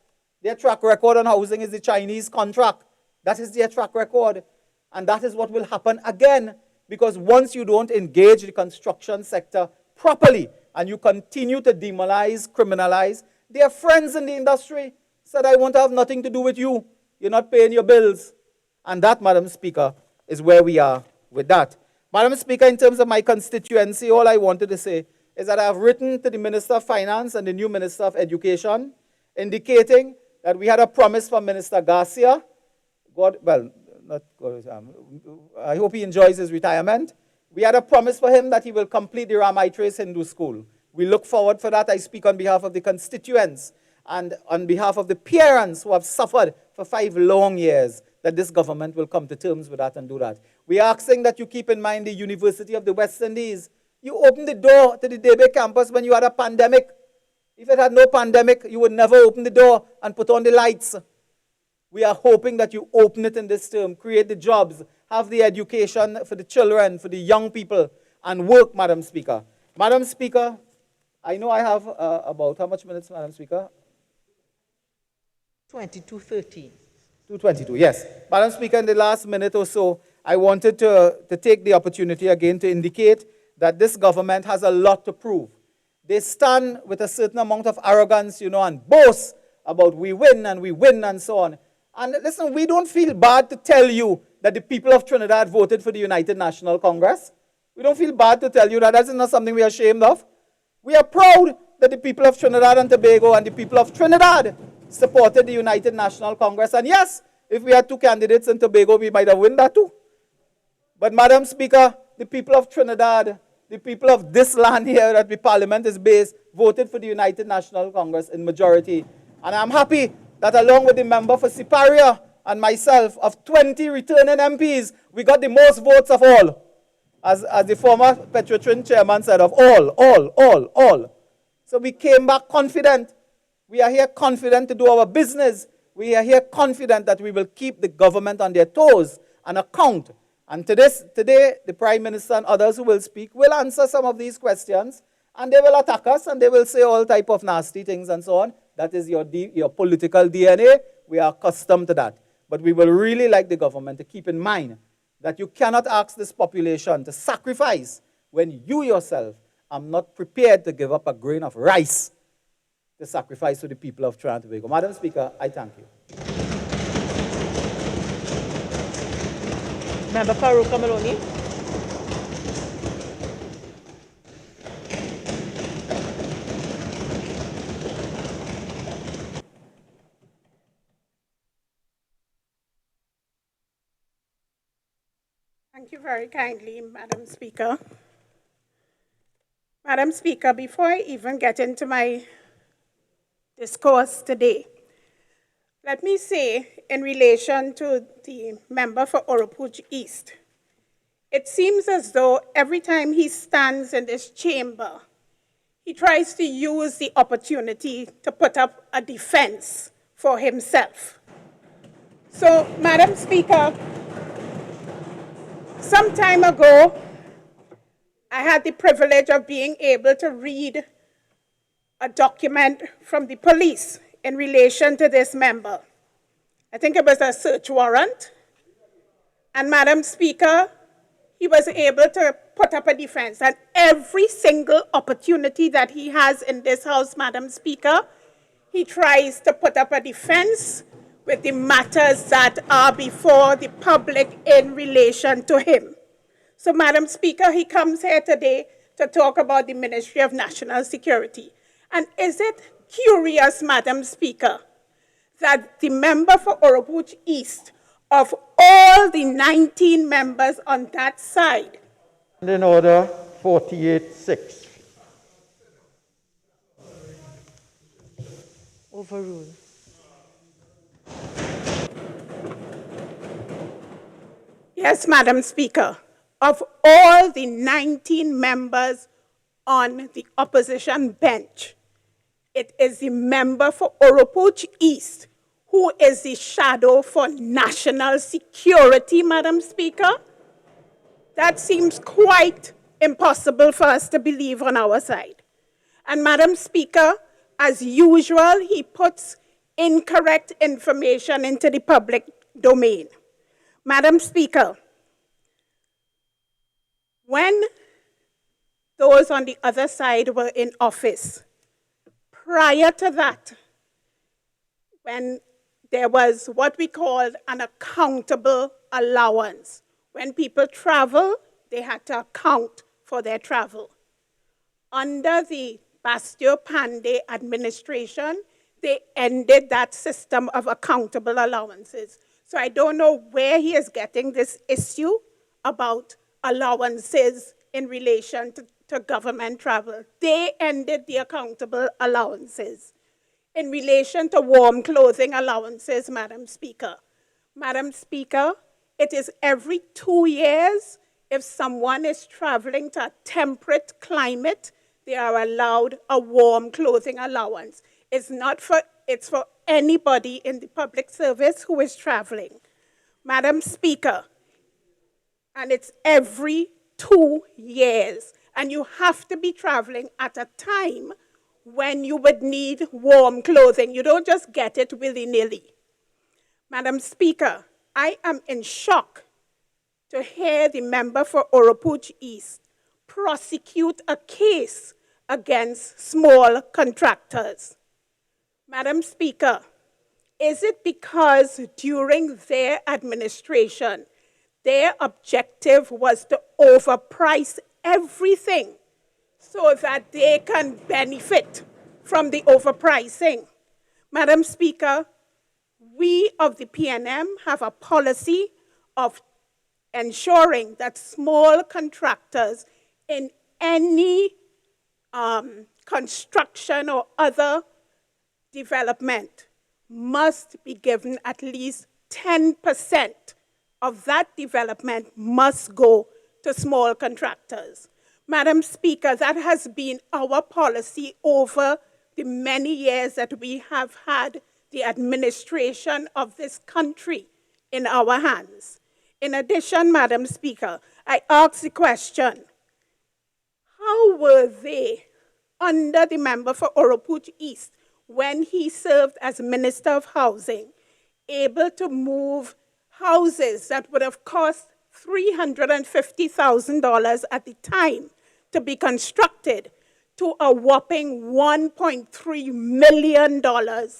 Their track record on housing is the Chinese contract. That is their track record. And that is what will happen again. Because once you don't engage the construction sector properly and you continue to demonize, criminalize, their friends in the industry said, I want to have nothing to do with you. You're not paying your bills. And that, Madam Speaker, is where we are with that. Madam Speaker, in terms of my constituency, all I wanted to say is that I have written to the Minister of Finance and the new Minister of Education, indicating that we had a promise from Minister Garcia. I hope he enjoys his retirement. We had a promise for him that he will complete the Ramaitres Hindu School. We look forward for that. I speak on behalf of the constituents and on behalf of the parents who have suffered for 5 long years, that this government will come to terms with that and do that. We are asking that you keep in mind the University of the West Indies. You opened the door to the Debe campus when you had a pandemic. If it had no pandemic, you would never open the door and put on the lights. We are hoping that you open it in this term, create the jobs, have the education for the children, for the young people, and work, Madam Speaker. Madam Speaker, I know I have about how much minutes, Madam Speaker? 22:30. 2:22, yes. Madam Speaker, in the last minute or so, I wanted to take the opportunity again to indicate that this government has a lot to prove. They stand with a certain amount of arrogance, and boast about we win and so on. And listen, we don't feel bad to tell you that the people of Trinidad voted for the United National Congress. We don't feel bad to tell you that. That's not something we are ashamed of. We are proud that the people of Trinidad and Tobago and the people of Trinidad supported the United National Congress. And yes, if we had 2 candidates in Tobago, we might have won that too. But Madam Speaker, the people of Trinidad, the people of this land here that the parliament is based, voted for the United National Congress in majority. And I'm happy that along with the member for Siparia and myself, of 20 returning MPs, we got the most votes of all. As the former Petrotrin chairman said, of all. So we came back confident. We are here confident to do our business. We are here confident that we will keep the government on their toes and account. And today, the Prime Minister and others who will speak will answer some of these questions, and they will attack us, and they will say all type of nasty things and so on. That is your political DNA. We are accustomed to that. But we will really like the government to keep in mind that you cannot ask this population to sacrifice when you yourself are not prepared to give up a grain of rice to sacrifice to the people of Trinidad and Tobago. Madam Speaker, I thank you. Member Farouk Maloney. Thank you very kindly, Madam Speaker. Madam Speaker, before I even get into my discourse today, let me say in relation to the member for Oropouche East, it seems as though every time he stands in this chamber, he tries to use the opportunity to put up a defense for himself. So, Madam Speaker, some time ago, I had the privilege of being able to read a document from the police in relation to this member. I think it was a search warrant. And Madam Speaker, he was able to put up a defense. And every single opportunity that he has in this House, Madam Speaker, he tries to put up a defense with the matters that are before the public in relation to him. So, Madam Speaker, he comes here today to talk about the Ministry of National Security. And is it curious, Madam Speaker, that the member for Oropouche East, of all the 19 members on that side, In order, 48-6. Overruled. yes, Madam Speaker, of all the 19 members on the opposition bench, it is the member for Oropouche East who is the shadow for national security, Madam Speaker. That seems quite impossible for us to believe on our side. And Madam Speaker, as usual, he puts incorrect information into the public domain. Madam Speaker, when those on the other side were in office, prior to that, when there was what we called an accountable allowance, when people travel, they had to account for their travel. Under the Bastio Pandey administration, they ended that system of accountable allowances. So I don't know where he is getting this issue about allowances in relation to government travel. They ended the accountable allowances. In relation to warm clothing allowances, Madam Speaker. Madam Speaker, it is every 2 years, if someone is traveling to a temperate climate, they are allowed a warm clothing allowance. It's for anybody in the public service who is traveling. Madam Speaker, and it's every 2 years. And you have to be traveling at a time when you would need warm clothing. You don't just get it willy-nilly. Madam Speaker, I am in shock to hear the member for Oropouche East prosecute a case against small contractors. Madam Speaker, is it because during their administration, their objective was to overprice everything so that they can benefit from the overpricing? Madam Speaker, we of the PNM have a policy of ensuring that small contractors in any construction or other development must be given at least 10% of that development must go to small contractors. Madam Speaker, that has been our policy over the many years that we have had the administration of this country in our hands. In addition, Madam Speaker, I ask the question, how were they, under the member for Oropouche East, when he served as Minister of Housing, able to move houses that would have cost $350,000 at the time to be constructed to a whopping $1.3 million,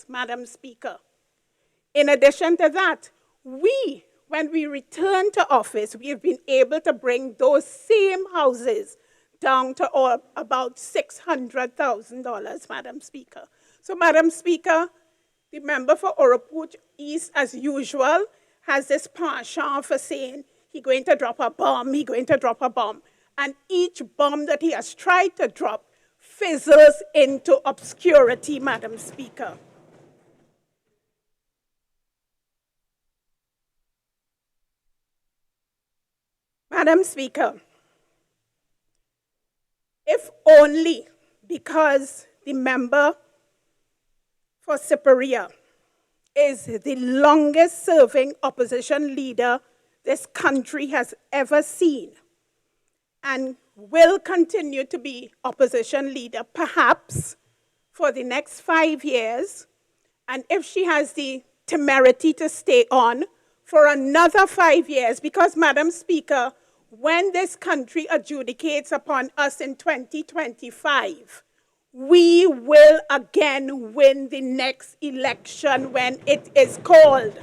Madam Speaker? In addition to that, when we return to office, we have been able to bring those same houses down to about $600,000, Madam Speaker. So, Madam Speaker, the member for Oropouche East, as usual, has this penchant for saying he's going to drop a bomb, he's going to drop a bomb. And each bomb that he has tried to drop fizzles into obscurity, Madam Speaker. Madam Speaker, if only because the member for Siparia is the longest serving opposition leader this country has ever seen and will continue to be opposition leader perhaps for the next 5 years, and if she has the temerity to stay on for another 5 years, because, Madam Speaker, when this country adjudicates upon us in 2025, we will again win the next election when it is called.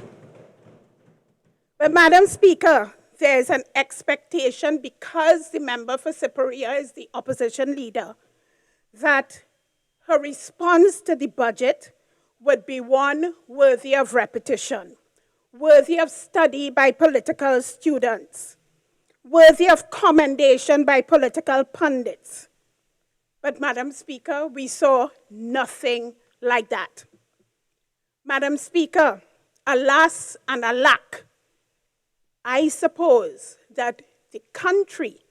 But, Madam Speaker, there's an expectation, because the member for Siparia is the opposition leader, that her response to the budget would be one worthy of repetition, worthy of study by political students, worthy of commendation by political pundits. But, Madam Speaker, we saw nothing like that. Madam Speaker, alas and alack, I suppose that the country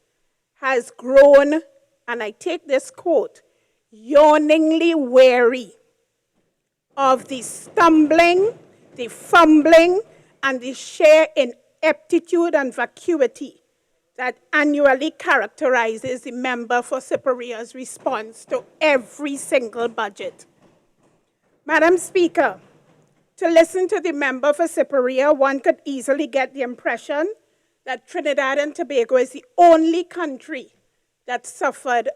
has grown, and I take this quote, yawningly weary of the stumbling, the fumbling, and the sheer ineptitude and vacuity that annually characterizes the member for Siparia's response to every single budget. Madam Speaker, to listen to the member for Siparia, one could easily get the impression that Trinidad and Tobago is the only country that suffered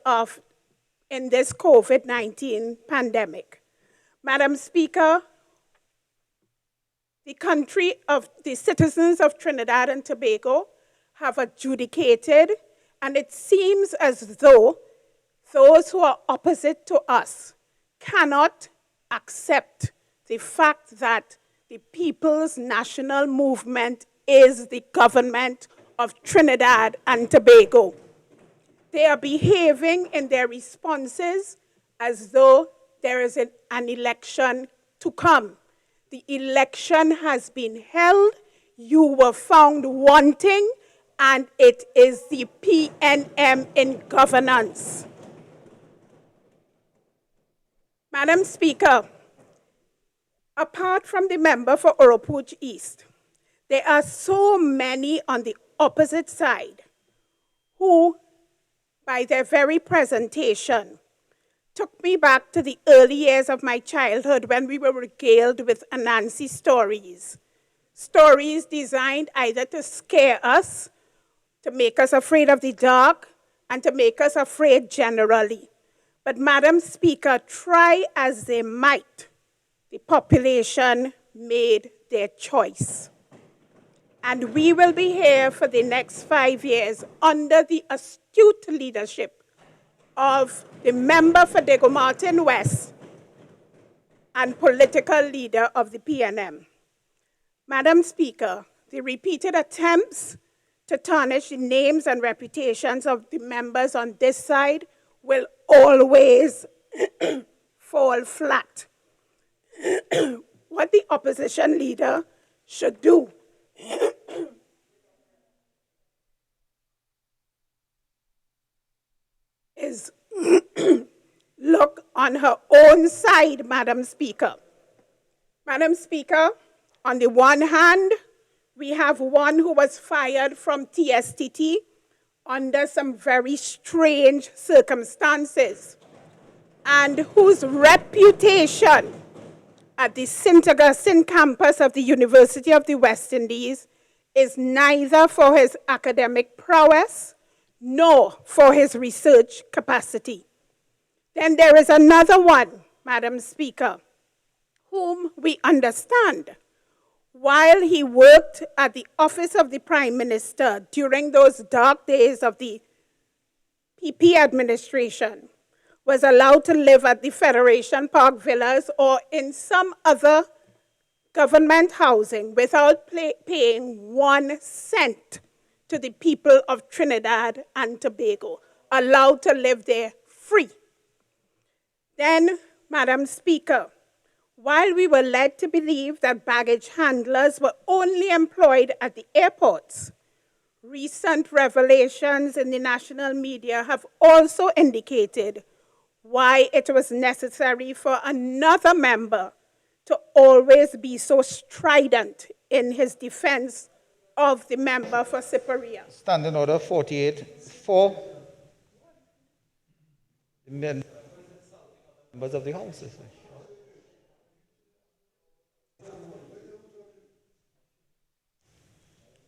in this COVID-19 pandemic. Madam Speaker, the citizens of Trinidad and Tobago have adjudicated And it seems as though those who are opposite to us cannot accept the fact that the People's National Movement is the government of Trinidad and Tobago. They are behaving in their responses as though there is an election to come. The election has been held, you were found wanting, and it is the PNM in governance. Madam Speaker, apart from the member for Oropouche East, there are so many on the opposite side who, by their very presentation, took me back to the early years of my childhood when we were regaled with Anansi stories. Stories designed either to scare us, to make us afraid of the dark, and to make us afraid generally. But Madam Speaker, try as they might, the population made their choice. And we will be here for the next 5 years under the astute leadership of the member for Diego Martin West and political leader of the PNM. Madam Speaker, the repeated attempts to tarnish the names and reputations of the members on this side will always fall flat. What the opposition leader should do is look on her own side, Madam Speaker. Madam Speaker, on the one hand, we have one who was fired from TSTT under some very strange circumstances, and whose reputation at the St. Augustine campus of the University of the West Indies is neither for his academic prowess nor for his research capacity. Then there is another one, Madam Speaker, whom we understand, while he worked at the office of the Prime Minister during those dark days of the PP administration, was allowed to live at the Federation Park Villas or in some other government housing without paying 1 cent to the people of Trinidad and Tobago, allowed to live there free. Then, Madam Speaker, while we were led to believe that baggage handlers were only employed at the airports, recent revelations in the national media have also indicated why it was necessary for another member to always be so strident in his defense of the member for Cyperia. Standing Order 48 for the members of the House.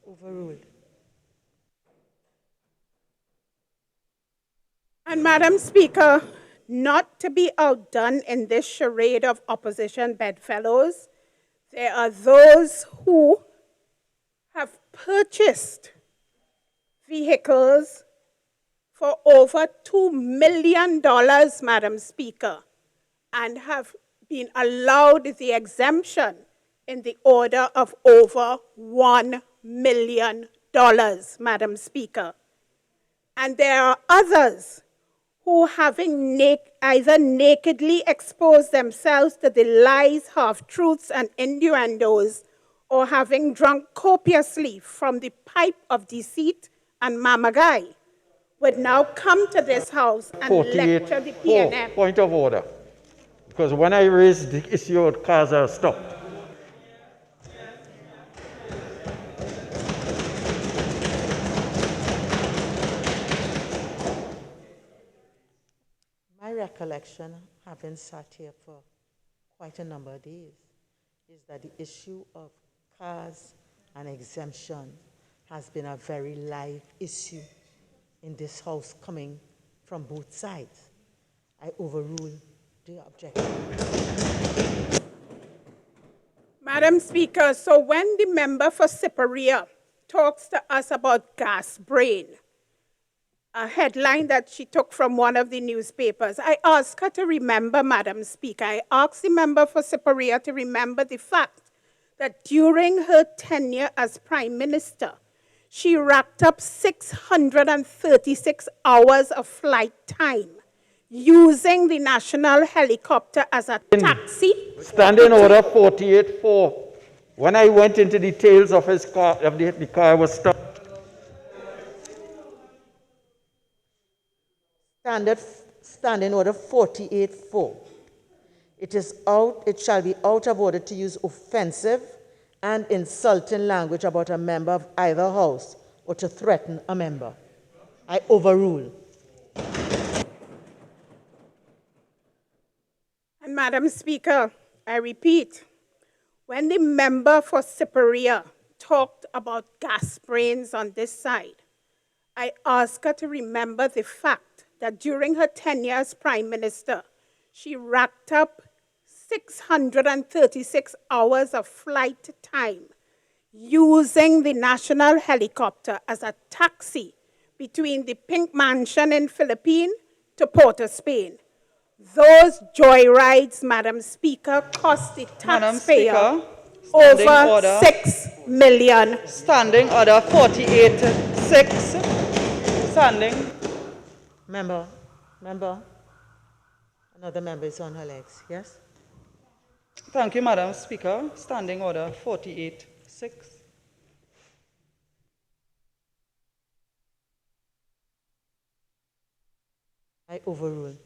Overruled. And Madam Speaker, not to be outdone in this charade of opposition bedfellows, there are those who have purchased vehicles for over $2 million, Madam Speaker, and have been allowed the exemption in the order of over $1 million, Madam Speaker. And there are others who, having either nakedly exposed themselves to the lies, half-truths, and innuendos, or having drunk copiously from the pipe of deceit and mamagai, would now come to this house and lecture the PNM. Point of order. Because when I raised the issue of cars are stopped. My recollection, having sat here for quite a number of days, is that the issue of cars and exemption has been a very live issue in this house coming from both sides. I overrule the objection. Madam Speaker, so when the member for Cyperia talks to us about gas brain, a headline that she took from one of the newspapers. I asked her to remember, Madam Speaker, I asked the member for Superior to remember the fact that during her tenure as Prime Minister, she racked up 636 hours of flight time using the national helicopter as a taxi. Standing Order 48-4. When I went into details of his car, the car was stopped. Standing Order 48-4. It shall be out of order to use offensive and insulting language about a member of either house or to threaten a member. I overrule. And Madam Speaker, I repeat, when the member for Superior talked about gas brains on this side, I asked her to remember the fact that during her tenure as Prime Minister, she racked up 636 hours of flight time using the national helicopter as a taxi between the Pink Mansion in Philippines to Port of Spain. Those joyrides, Madam Speaker, cost the taxpayer over 6 million. Standing Order 48-6. Standing. Member. Another member is on her legs, yes? Thank you, Madam Speaker. Standing Order 48-6. I overrule.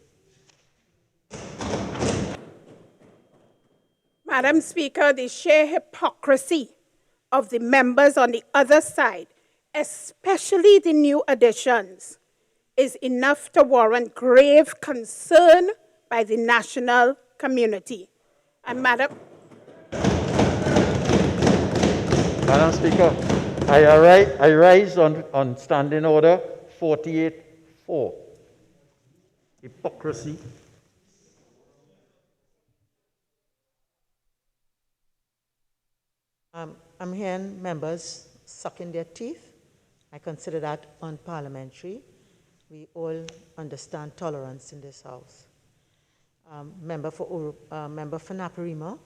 Madam Speaker, the sheer hypocrisy of the members on the other side, especially the new additions, is enough to warrant grave concern by the national community. And Madam Speaker, I rise on Standing Order 48-4. Hypocrisy. I'm hearing members sucking their teeth. I consider that unparliamentary. We all understand tolerance in this House. Member for Naparima,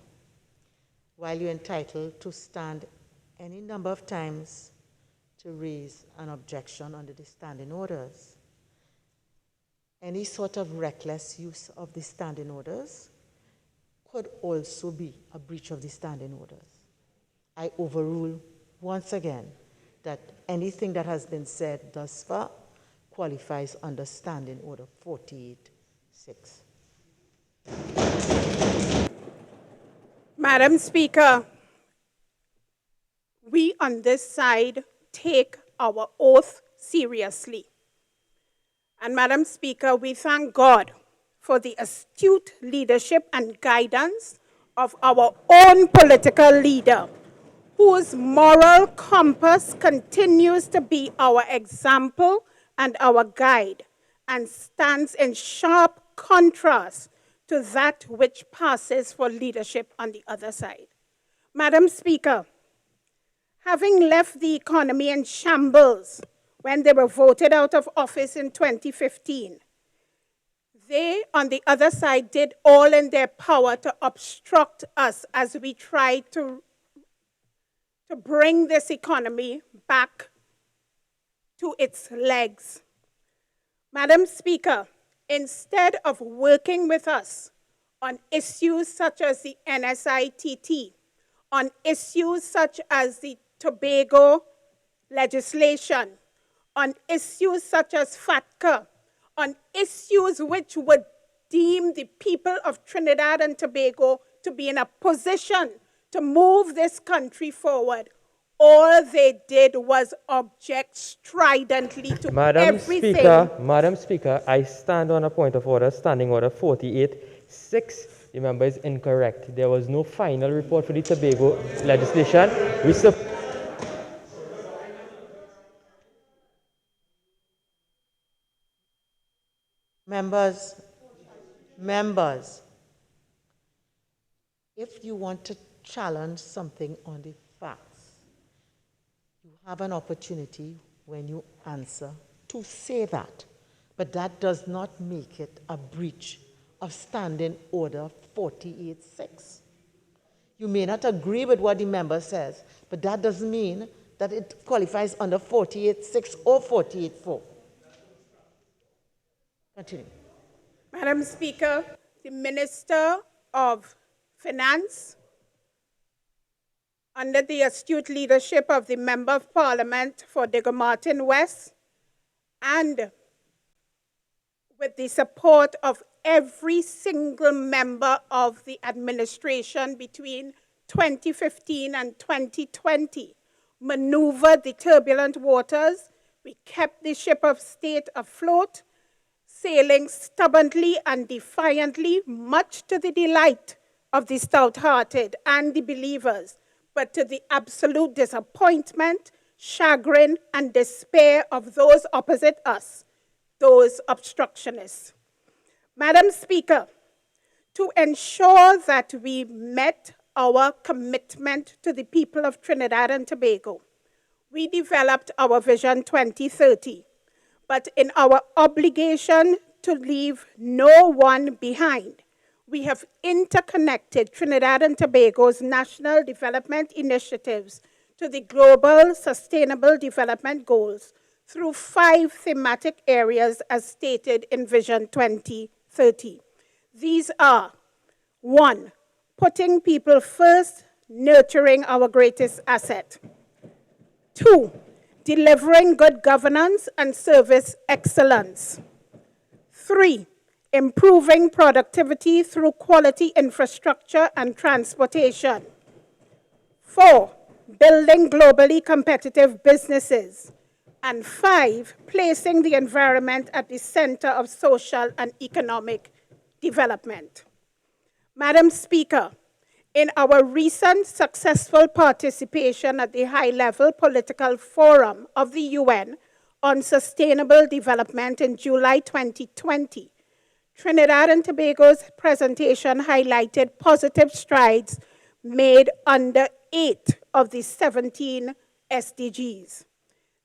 while you're entitled to stand any number of times to raise an objection under the standing orders, any sort of reckless use of the standing orders could also be a breach of the standing orders. I overrule once again that anything that has been said thus far qualifies under Standing Order 48-6. Madam Speaker, we on this side take our oath seriously. And Madam Speaker, we thank God for the astute leadership and guidance of our own political leader, whose moral compass continues to be our example and our guide, and stands in sharp contrast to that which passes for leadership on the other side. Madam Speaker, having left the economy in shambles when they were voted out of office in 2015, they, on the other side, did all in their power to obstruct us as we tried to bring this economy back to its legs. Madam Speaker, instead of working with us on issues such as the NSITT, on issues such as the Tobago legislation, on issues such as FATCA, on issues which would deem the people of Trinidad and Tobago to be in a position to move this country forward, all they did was object stridently to everything. Madam Speaker, I stand on a point of order, Standing Order 48-6. The member is incorrect. There was no final report for the Tobago legislation. Members, if you want to challenge something on the facts, you have an opportunity when you answer to say that, but that does not make it a breach of Standing Order 48.6. You may not agree with what the member says, but that doesn't mean that it qualifies under 48.6 or 48.4. Continue. Madam Speaker, the Minister of Finance, under the astute leadership of the Member of Parliament for Digger Martin West, and with the support of every single member of the administration between 2015 and 2020, maneuvered the turbulent waters. We kept the ship of state afloat, sailing stubbornly and defiantly, much to the delight of the stout-hearted and the believers, but to the absolute disappointment, chagrin, and despair of those opposite us, those obstructionists. Madam Speaker, to ensure that we met our commitment to the people of Trinidad and Tobago, we developed our Vision 2030. But in our obligation to leave no one behind, we have interconnected Trinidad and Tobago's national development initiatives to the Global Sustainable Development Goals through 5 thematic areas as stated in Vision 2030. These are: 1, putting people first, nurturing our greatest asset. 2, delivering good governance and service excellence. 3, improving productivity through quality infrastructure and transportation. 4, building globally competitive businesses. And 5, placing the environment at the center of social and economic development. Madam Speaker, in our recent successful participation at the high-level political forum of the UN on sustainable development in July 2020, Trinidad and Tobago's presentation highlighted positive strides made under 8 of the 17 SDGs.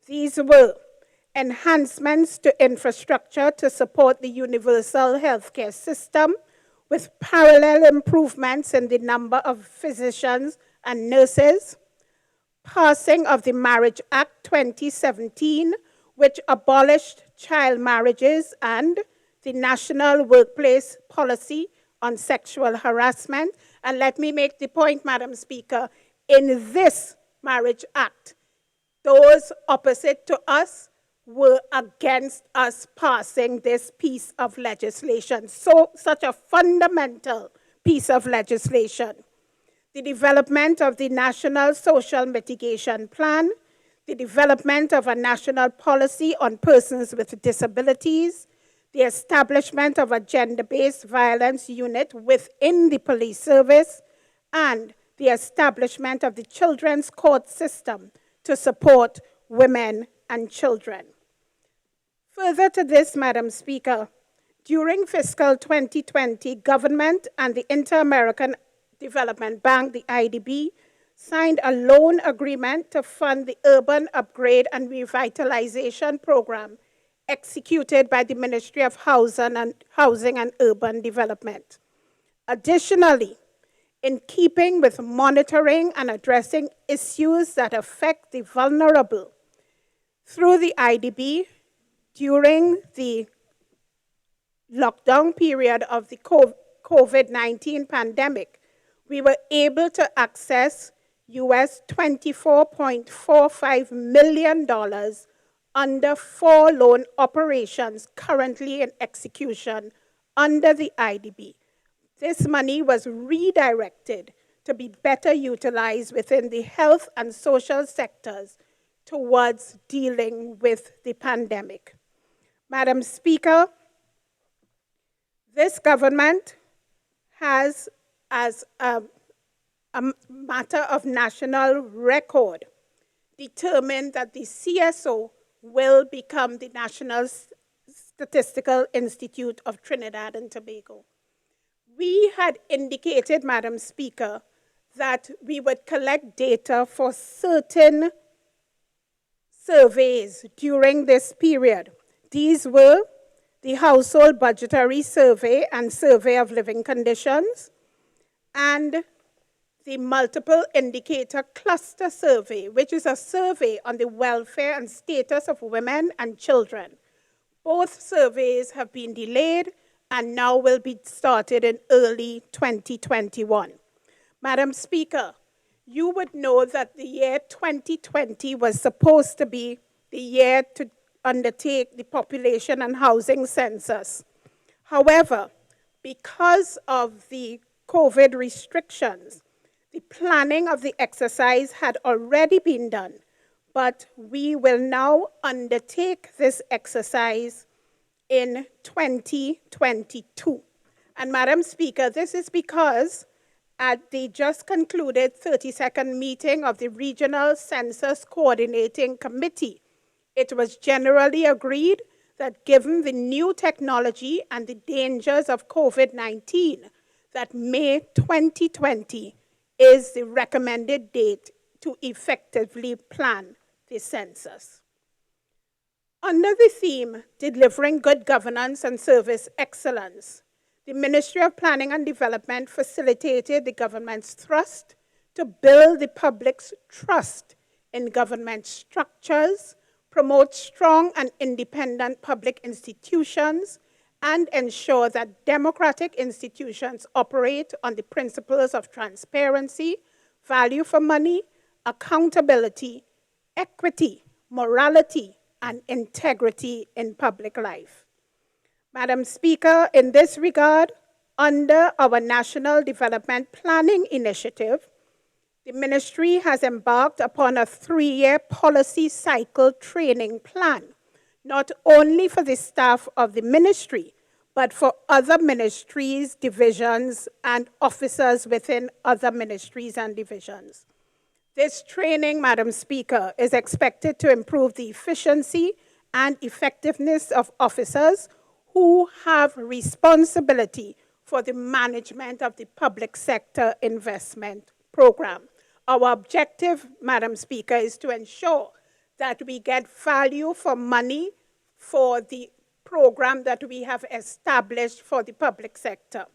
These were enhancements to infrastructure to support the universal healthcare system, with parallel improvements in the number of physicians and nurses, passing of the Marriage Act 2017, which abolished child marriages, and the National Workplace Policy on Sexual Harassment. And let me make the point, Madam Speaker, in this Marriage Act, those opposite to us were against us passing this piece of legislation. So, such a fundamental piece of legislation. The development of the National Social Mitigation Plan, the development of a national policy on persons with disabilities, the establishment of a gender-based violence unit within the police service, and the establishment of the children's court system to support women and children. Further to this, Madam Speaker, during fiscal 2020, government and the Inter-American Development Bank, the IDB, signed a loan agreement to fund the Urban Upgrade and Revitalization Program executed by the Ministry of Housing and Urban Development. Additionally, in keeping with monitoring and addressing issues that affect the vulnerable, through the IDB, during the lockdown period of the COVID-19 pandemic, we were able to access US $24.45 million under 4 loan operations currently in execution under the IDB. This money was redirected to be better utilized within the health and social sectors towards dealing with the pandemic. Madam Speaker, this government has, as a matter of national record, determined that the CSO will become the National Statistical Institute of Trinidad and Tobago. We had indicated, Madam Speaker, that we would collect data for certain surveys during this period. These were the Household Budgetary Survey and Survey of Living Conditions, and the Multiple Indicator Cluster Survey, which is a survey on the welfare and status of women and children. Both surveys have been delayed and now will be started in early 2021. Madam Speaker, you would know that the year 2020 was supposed to be the year to undertake the population and housing census. However, because of the COVID restrictions, the planning of the exercise had already been done, but we will now undertake this exercise in 2022. And Madam Speaker, this is because at the just concluded 32nd meeting of the Regional Census Coordinating Committee, it was generally agreed that given the new technology and the dangers of COVID-19, that May 2020 is the recommended date to effectively plan the census. Under the theme, Delivering Good Governance and Service Excellence, the Ministry of Planning and Development facilitated the government's thrust to build the public's trust in government structures, promote strong and independent public institutions, and ensure that democratic institutions operate on the principles of transparency, value for money, accountability, equity, morality, and integrity in public life. Madam Speaker, in this regard, under our National Development Planning Initiative, the Ministry has embarked upon a 3-year policy cycle training plan, not only for the staff of the Ministry, but for other ministries, divisions, and officers within other ministries and divisions. This training, Madam Speaker, is expected to improve the efficiency and effectiveness of officers who have responsibility for the management of the public sector investment program. Our objective, Madam Speaker, is to ensure that we get value for money for the program that we have established for the public sector.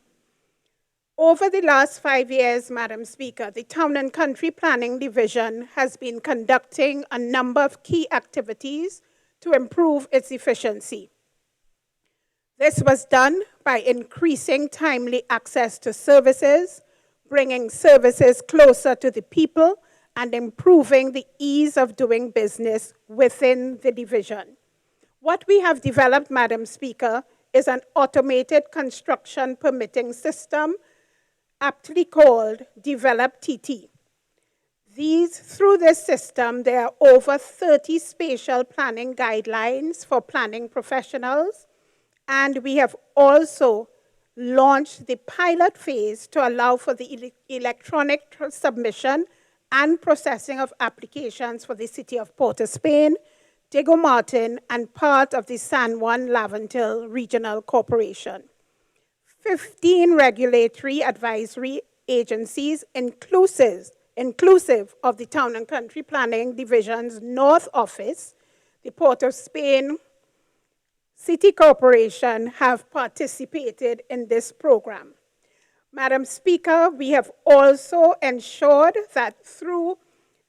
Over the last 5 years, Madam Speaker, the Town and Country Planning Division has been conducting a number of key activities to improve its efficiency. This was done by increasing timely access to services, bringing services closer to the people, and improving the ease of doing business within the division. What we have developed, Madam Speaker, is an automated construction permitting system, aptly called Develop TT. Through this system, there are over 30 spatial planning guidelines for planning professionals, and we have also launched the pilot phase to allow for the electronic submission and processing of applications for the City of Port of Spain, Diego Martin, and part of the San Juan Laventille Regional Corporation. 15 regulatory advisory agencies, inclusive of the Town and Country Planning Division's North Office, the Port of Spain City Corporation, have participated in this program. Madam Speaker, we have also ensured that through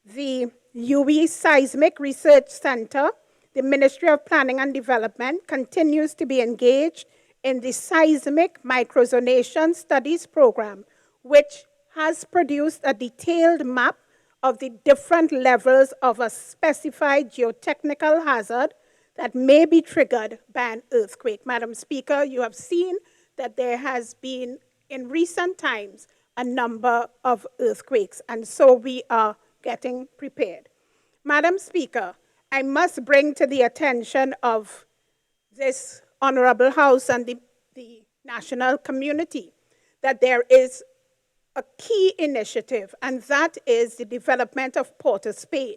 the UE Seismic Research Center, the Ministry of Planning and Development continues to be engaged in the Seismic Microzonation Studies Program, which has produced a detailed map of the different levels of a specified geotechnical hazard that may be triggered by an earthquake. Madam Speaker, you have seen that there has been, in recent times, a number of earthquakes, and so we are getting prepared. Madam Speaker, I must bring to the attention of this Honorable House and the national community that there is a key initiative, and that is the development of Port of Spain.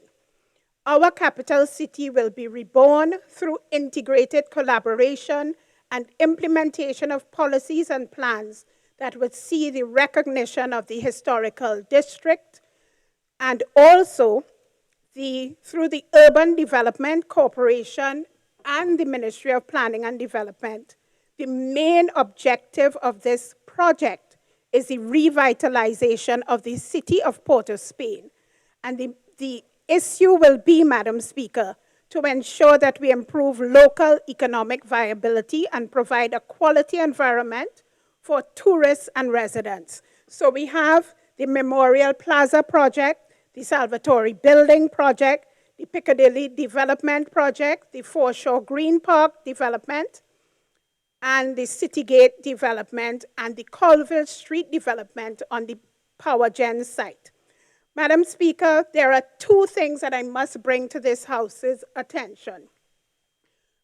Our capital city will be reborn through integrated collaboration and implementation of policies and plans that would see the recognition of the historical district, and also through the Urban Development Corporation and the Ministry of Planning and Development. The main objective of this project is the revitalization of the city of Port of Spain. And the issue will be, Madam Speaker, to ensure that we improve local economic viability and provide a quality environment for tourists and residents. So we have the Memorial Plaza project, the Salvatore Building project, the Piccadilly Development project, the Foreshore Green Park development, and the Citygate development, and the Colville Street development on the Power Gen site. Madam Speaker, there are two things that I must bring to this House's attention.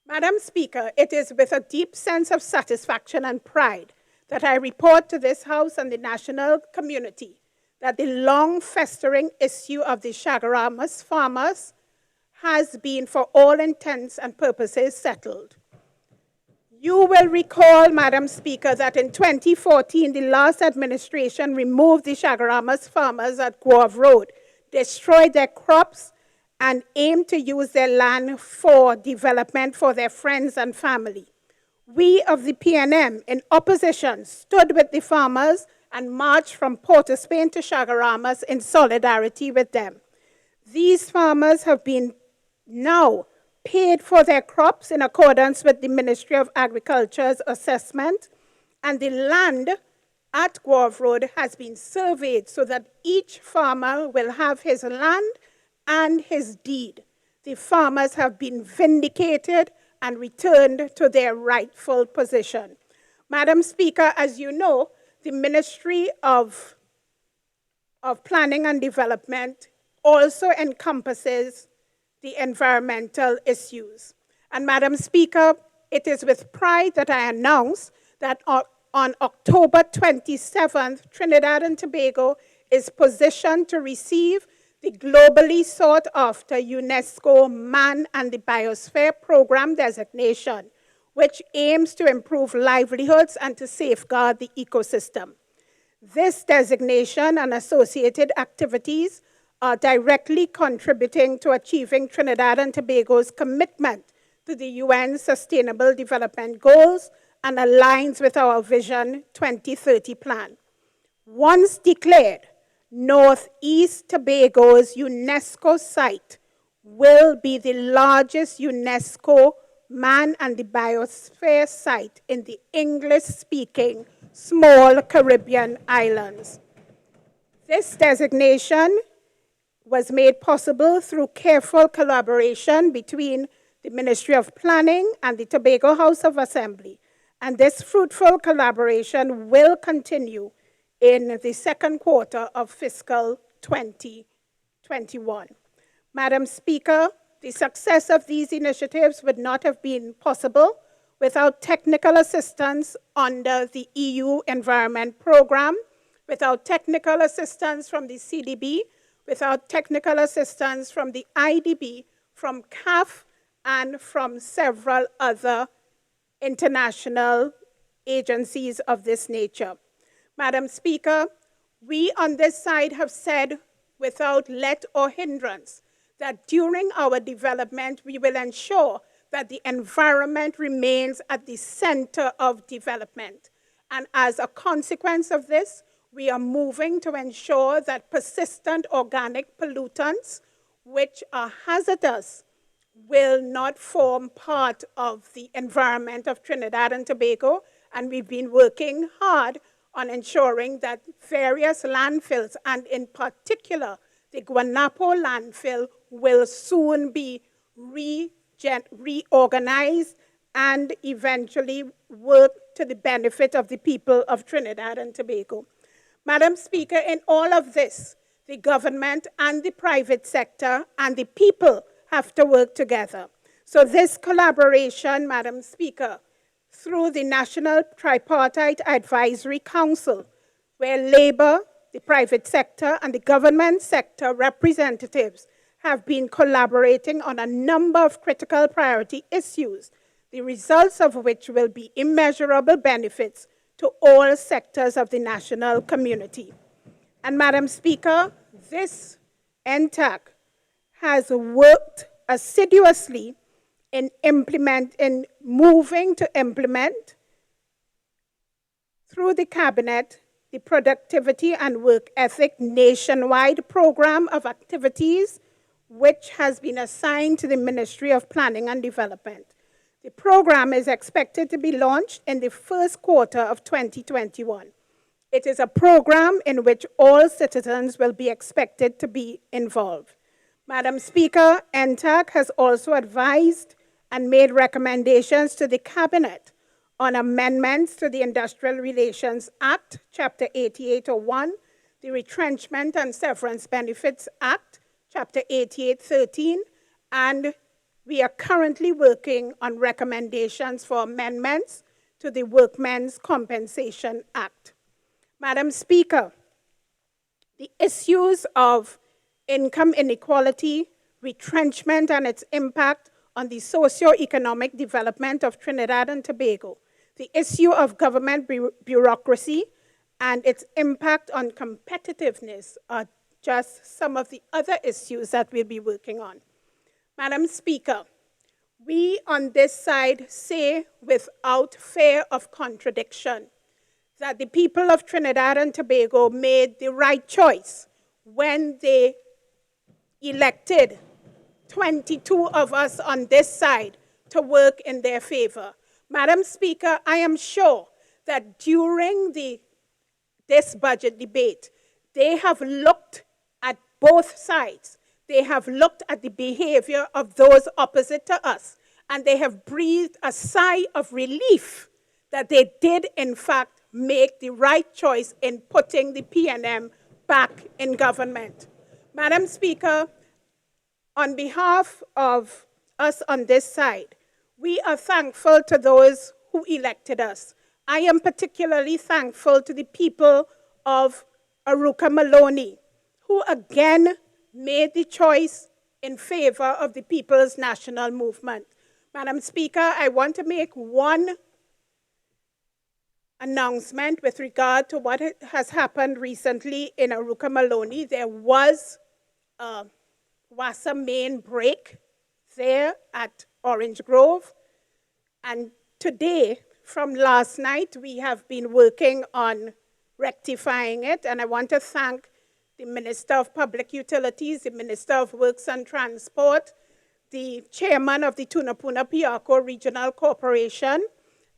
Madam Speaker, it is with a deep sense of satisfaction and pride that I report to this House and the national community that the long festering issue of the Chaguaramas farmers has been, for all intents and purposes, settled. You will recall, Madam Speaker, that in 2014, the last administration removed the Chaguaramas farmers at Grove Road, destroyed their crops, and aimed to use their land for development for their friends and family. We of the PNM, in opposition, stood with the farmers and marched from Port of Spain to Chaguaramas in solidarity with them. These farmers have been now paid for their crops in accordance with the Ministry of Agriculture's assessment, and the land at Grove Road has been surveyed so that each farmer will have his land and his deed. The farmers have been vindicated and returned to their rightful position. Madam Speaker, as you know, the Ministry of Planning and Development also encompasses the environmental issues. And Madam Speaker, it is with pride that I announce that on October 27th, Trinidad and Tobago is positioned to receive the globally sought after UNESCO Man and the Biosphere Program designation, which aims to improve livelihoods and to safeguard the ecosystem. This designation and associated activities are directly contributing to achieving Trinidad and Tobago's commitment to the UN Sustainable Development Goals and aligns with our Vision 2030 plan. Once declared, Northeast Tobago's UNESCO site will be the largest UNESCO Man and the Biosphere site in the English-speaking small Caribbean islands. This designation was made possible through careful collaboration between the Ministry of Planning and the Tobago House of Assembly. And this fruitful collaboration will continue in the second quarter of fiscal 2021. Madam Speaker, the success of these initiatives would not have been possible without technical assistance under the EU Environment Programme, without technical assistance from the CDB, without technical assistance from the IDB, from CAF, and from several other international agencies of this nature. Madam Speaker, we on this side have said without let or hindrance that during our development, we will ensure that the environment remains at the center of development. And as a consequence of this, we are moving to ensure that persistent organic pollutants, which are hazardous, will not form part of the environment of Trinidad and Tobago. And we've been working hard on ensuring that various landfills, and in particular, the Guanapo landfill, will soon be reorganized and eventually work to the benefit of the people of Trinidad and Tobago. Madam Speaker, in all of this, the government and the private sector and the people have to work together. So this collaboration, Madam Speaker, through the National Tripartite Advisory Council, where labor, the private sector, and the government sector representatives have been collaborating on a number of critical priority issues, the results of which will be immeasurable benefits to all sectors of the national community. And Madam Speaker, this NTAC has worked assiduously in moving to implement through the Cabinet the Productivity and Work Ethic nationwide program of activities which has been assigned to the Ministry of Planning and Development. The program is expected to be launched in the first quarter of 2021. It is a program in which all citizens will be expected to be involved. Madam Speaker, NTAC has also advised and made recommendations to the Cabinet on amendments to the Industrial Relations Act, Chapter 8801, the Retrenchment and Severance Benefits Act, Chapter 8813, and we are currently working on recommendations for amendments to the Workmen's Compensation Act. Madam Speaker, the issues of income inequality, retrenchment, and its impact on the socio-economic development of Trinidad and Tobago, the issue of government bureaucracy and its impact on competitiveness are just some of the other issues that we'll be working on. Madam Speaker, we on this side say without fear of contradiction that the people of Trinidad and Tobago made the right choice when they elected 22 of us on this side to work in their favor. Madam Speaker, I am sure that during this budget debate, they have looked at both sides. They have looked at the behavior of those opposite to us, and they have breathed a sigh of relief that they did, in fact, make the right choice in putting the PNM back in government. Madam Speaker, on behalf of us on this side, we are thankful to those who elected us. I am particularly thankful to the people of Aruka Maloney, who again made the choice in favor of the People's National Movement. Madam Speaker, I want to make one announcement with regard to what has happened recently in Aruka Maloney. There was a WASA main break there at Orange Grove. And today, from last night, we have been working on rectifying it. And I want to thank the Minister of Public Utilities, the Minister of Works and Transport, the chairman of the Tunapuna Piarco Regional Corporation.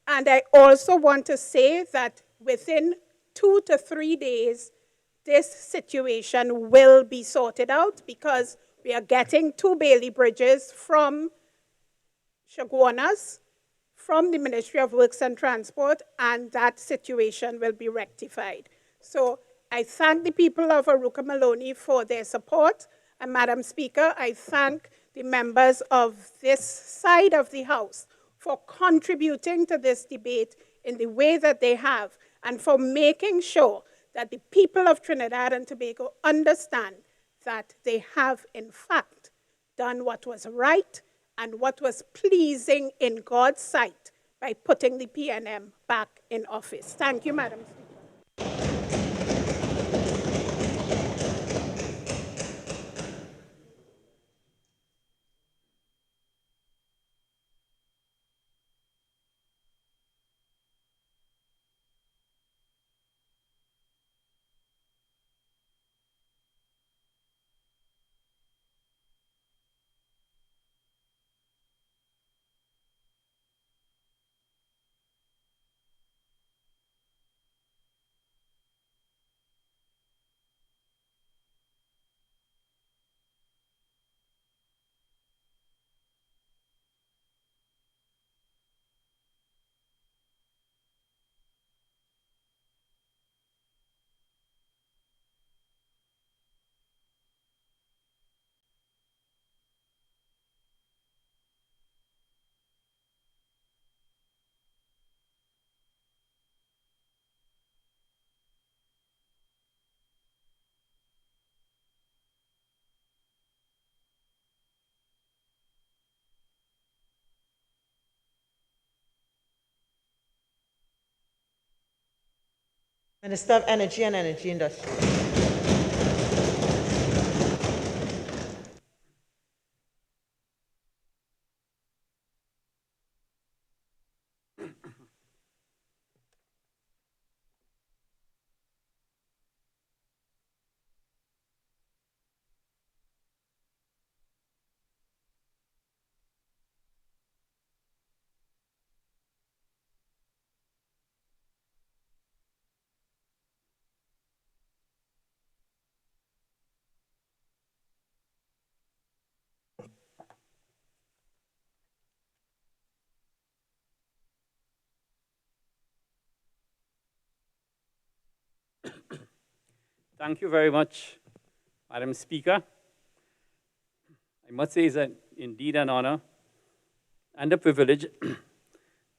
And I also want to say that within 2 to 3 days, this situation will be sorted out because we are getting 2 Bailey bridges from Chaguanas, from the Ministry of Works and Transport, and that situation will be rectified. So I thank the people of Aruka Maloney for their support. And Madam Speaker, I thank the members of this side of the House for contributing to this debate in the way that they have, and for making sure that the people of Trinidad and Tobago understand that they have, in fact, done what was right and what was pleasing in God's sight by putting the PNM back in office. Thank you, Madam Speaker. Minister of Energy and Energy Industry. Thank you very much, Madam Speaker. I must say it's indeed an honor and a privilege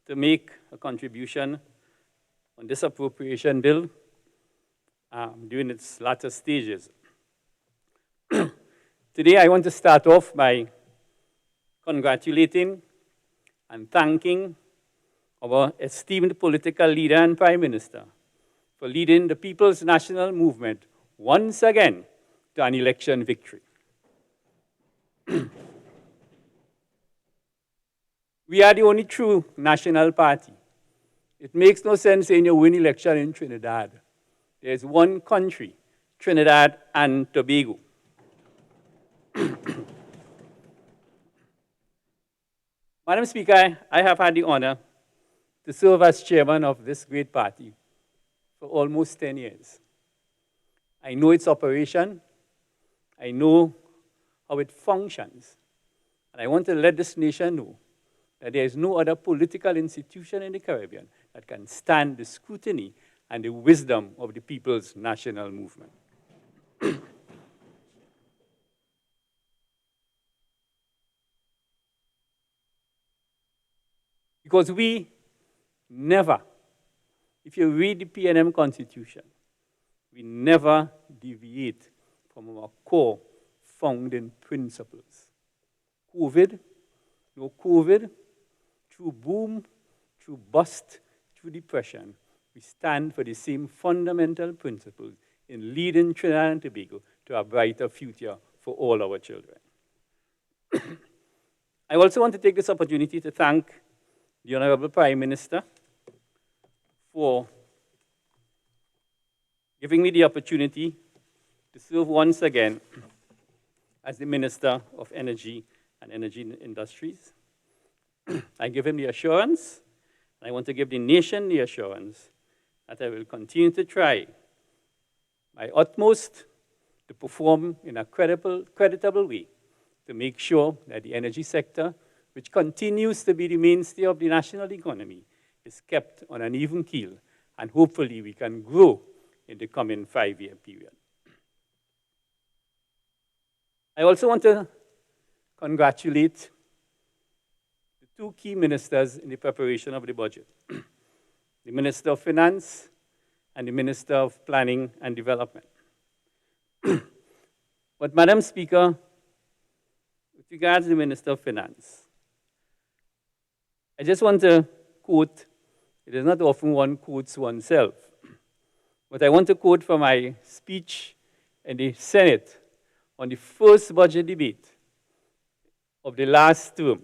to make a contribution on this appropriation bill during its latter stages. Today, I want to start off by congratulating and thanking our esteemed political leader and Prime Minister for leading the People's National Movement once again to an election victory. We are the only true national party. It makes no sense saying you win election in Trinidad. There's one country, Trinidad and Tobago. Madam Speaker, I have had the honor to serve as chairman of this great party for almost 10 years. I know its operation. I know how it functions. And I want to let this nation know that there is no other political institution in the Caribbean that can stand the scrutiny and the wisdom of the People's National Movement. Because we never, if you read the PNM Constitution, we never deviate from our core founding principles. COVID, no COVID, through boom, through bust, through depression, we stand for the same fundamental principles in leading Trinidad and Tobago to a brighter future for all our children. I also want to take this opportunity to thank the Honorable Prime Minister for giving me the opportunity to serve once again as the Minister of Energy and Energy Industries. I give him the assurance, and I want to give the nation the assurance that I will continue to try my utmost to perform in a creditable way to make sure that the energy sector, which continues to be the mainstay of the national economy, is kept on an even keel, and hopefully we can grow in the coming 5-year period. I also want to congratulate the two key ministers in the preparation of the budget, the Minister of Finance and the Minister of Planning and Development. But, Madam Speaker, with regards to the Minister of Finance, I just want to quote, it is not often one quotes oneself, but I want to quote from my speech in the Senate on the first budget debate of the last term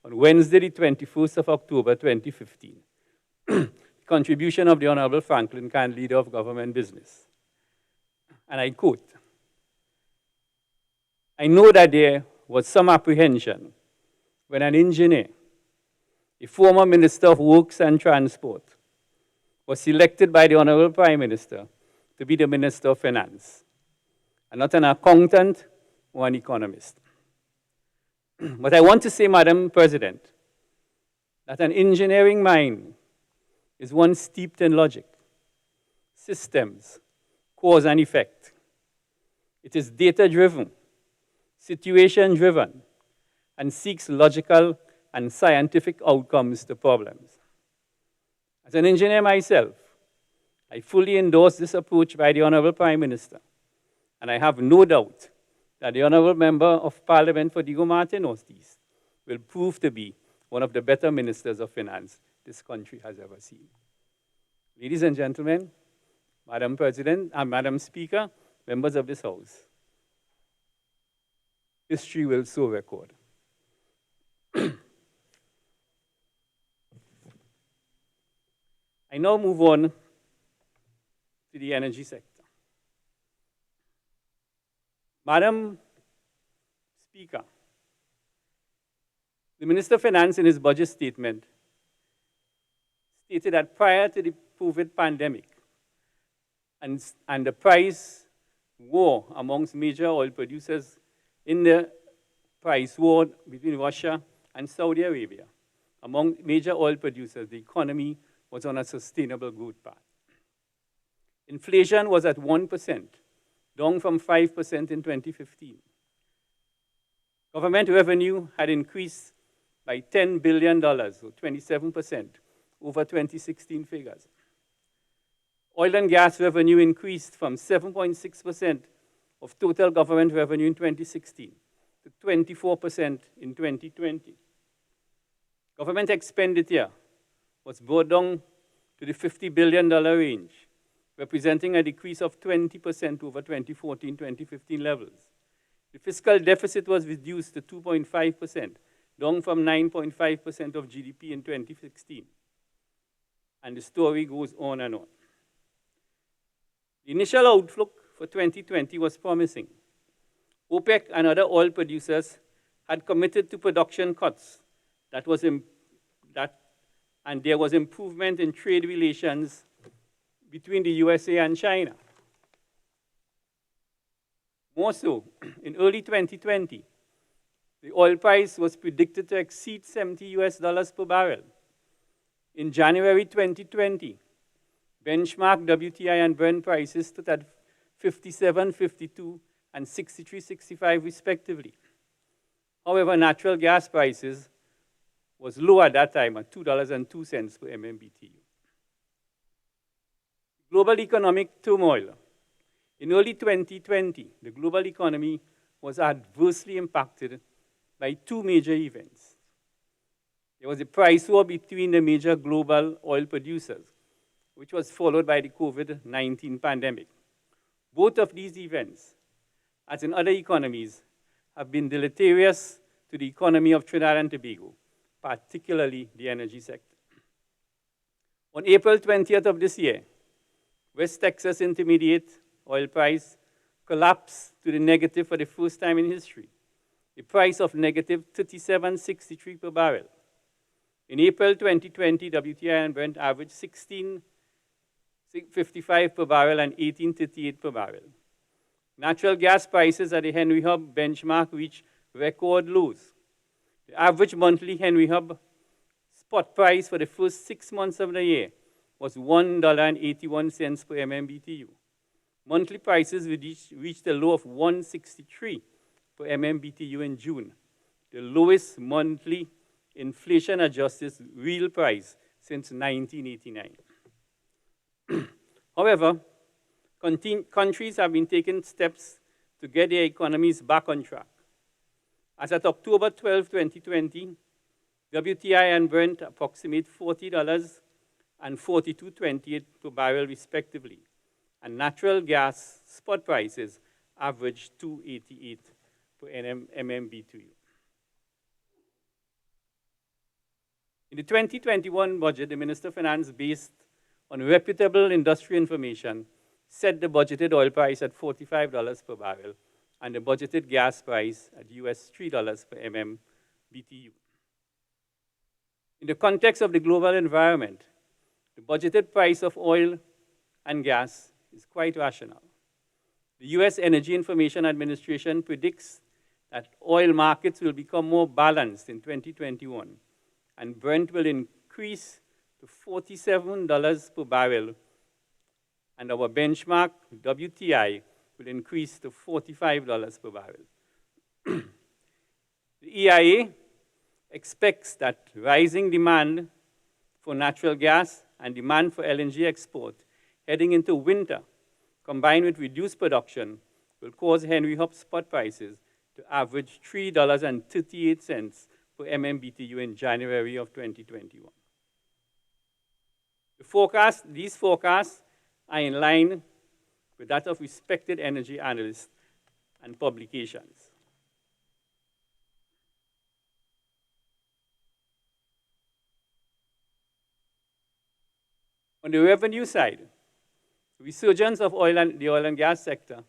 on Wednesday, the 21st of October, 2015. The contribution of the Honorable Franklin Khan, Leader of Government Business. And I quote, "I know that there was some apprehension when an engineer, a former Minister of Works and Transport, was selected by the Honorable Prime Minister to be the Minister of Finance, and not an accountant or an economist. But I want to say, Madam President, that an engineering mind is one steeped in logic, systems, cause and effect. It is data-driven, situation-driven, and seeks logical and scientific outcomes to problems. As an engineer myself, I fully endorse this approach by the Honorable Prime Minister, and I have no doubt that the Honorable Member of Parliament for Diego Martin Northeast will prove to be one of the better ministers of finance this country has ever seen. Ladies and gentlemen, Madam President and Madam Speaker, members of this House, history will so record. I now move on to the energy sector. Madam Speaker, the Minister of Finance in his budget statement stated that prior to the COVID pandemic and the price war amongst major oil producers in the price war between Russia and Saudi Arabia, among major oil producers, the economy was on a sustainable growth path. Inflation was at 1% down from 5% in 2015. Government revenue had increased by $10 billion, or 27%, over 2016 figures. Oil and gas revenue increased from 7.6% of total government revenue in 2016 to 24% in 2020. Government expenditure was brought down to the $50 billion range, representing a decrease of 20% over 2014-2015 levels. The fiscal deficit was reduced to 2.5%, down from 9.5% of GDP in 2016. And the story goes on and on. The initial outlook for 2020 was promising. OPEC and other oil producers had committed to production cuts and there was improvement in trade relations between the USA and China. More so, in early 2020, the oil price was predicted to exceed $70 per barrel. In January 2020, benchmark WTI and Brent prices stood at 57, 52, and 63, 65 respectively. However, natural gas prices was low at that time at $2.02 per MMBTU. Global economic turmoil. In early 2020, the global economy was adversely impacted by two major events. There was a price war between the major global oil producers, which was followed by the COVID-19 pandemic. Both of these events, as in other economies, have been deleterious to the economy of Trinidad and Tobago, particularly the energy sector. On April 20th of this year, West Texas Intermediate oil price collapsed to the negative for the first time in history, a price of negative $37.63 per barrel. In April 2020, WTI and Brent averaged $16.55 per barrel and $18.38 per barrel. Natural gas prices at the Henry Hub benchmark reached record lows. The average monthly Henry Hub spot price for the first 6 months of the year was $1.81 per MMBTU. Monthly prices reached a low of $1.63 per MMBTU in June, the lowest monthly inflation-adjusted real price since 1989. However, countries have been taking steps to get their economies back on track. As at October 12, 2020, WTI and Brent approximate $40 and $42.28 per barrel respectively, and natural gas spot prices average $2.88 per MMBTU. In the 2021 budget, the Minister of Finance, based on reputable industry information, set the budgeted oil price at $45 per barrel and the budgeted gas price at US $3 per MMBTU. In the context of the global environment, the budgeted price of oil and gas is quite rational. The US Energy Information Administration predicts that oil markets will become more balanced in 2021, and Brent will increase to $47 per barrel, and our benchmark WTI will increase to $45 per barrel. The EIA expects that rising demand for natural gas and demand for LNG export heading into winter, combined with reduced production, will cause Henry Hub spot prices to average $3.38 per MMBTU in January of 2021. These forecasts are in line with that of respected energy analysts and publications. On the revenue side, the resurgence of the oil and gas sector,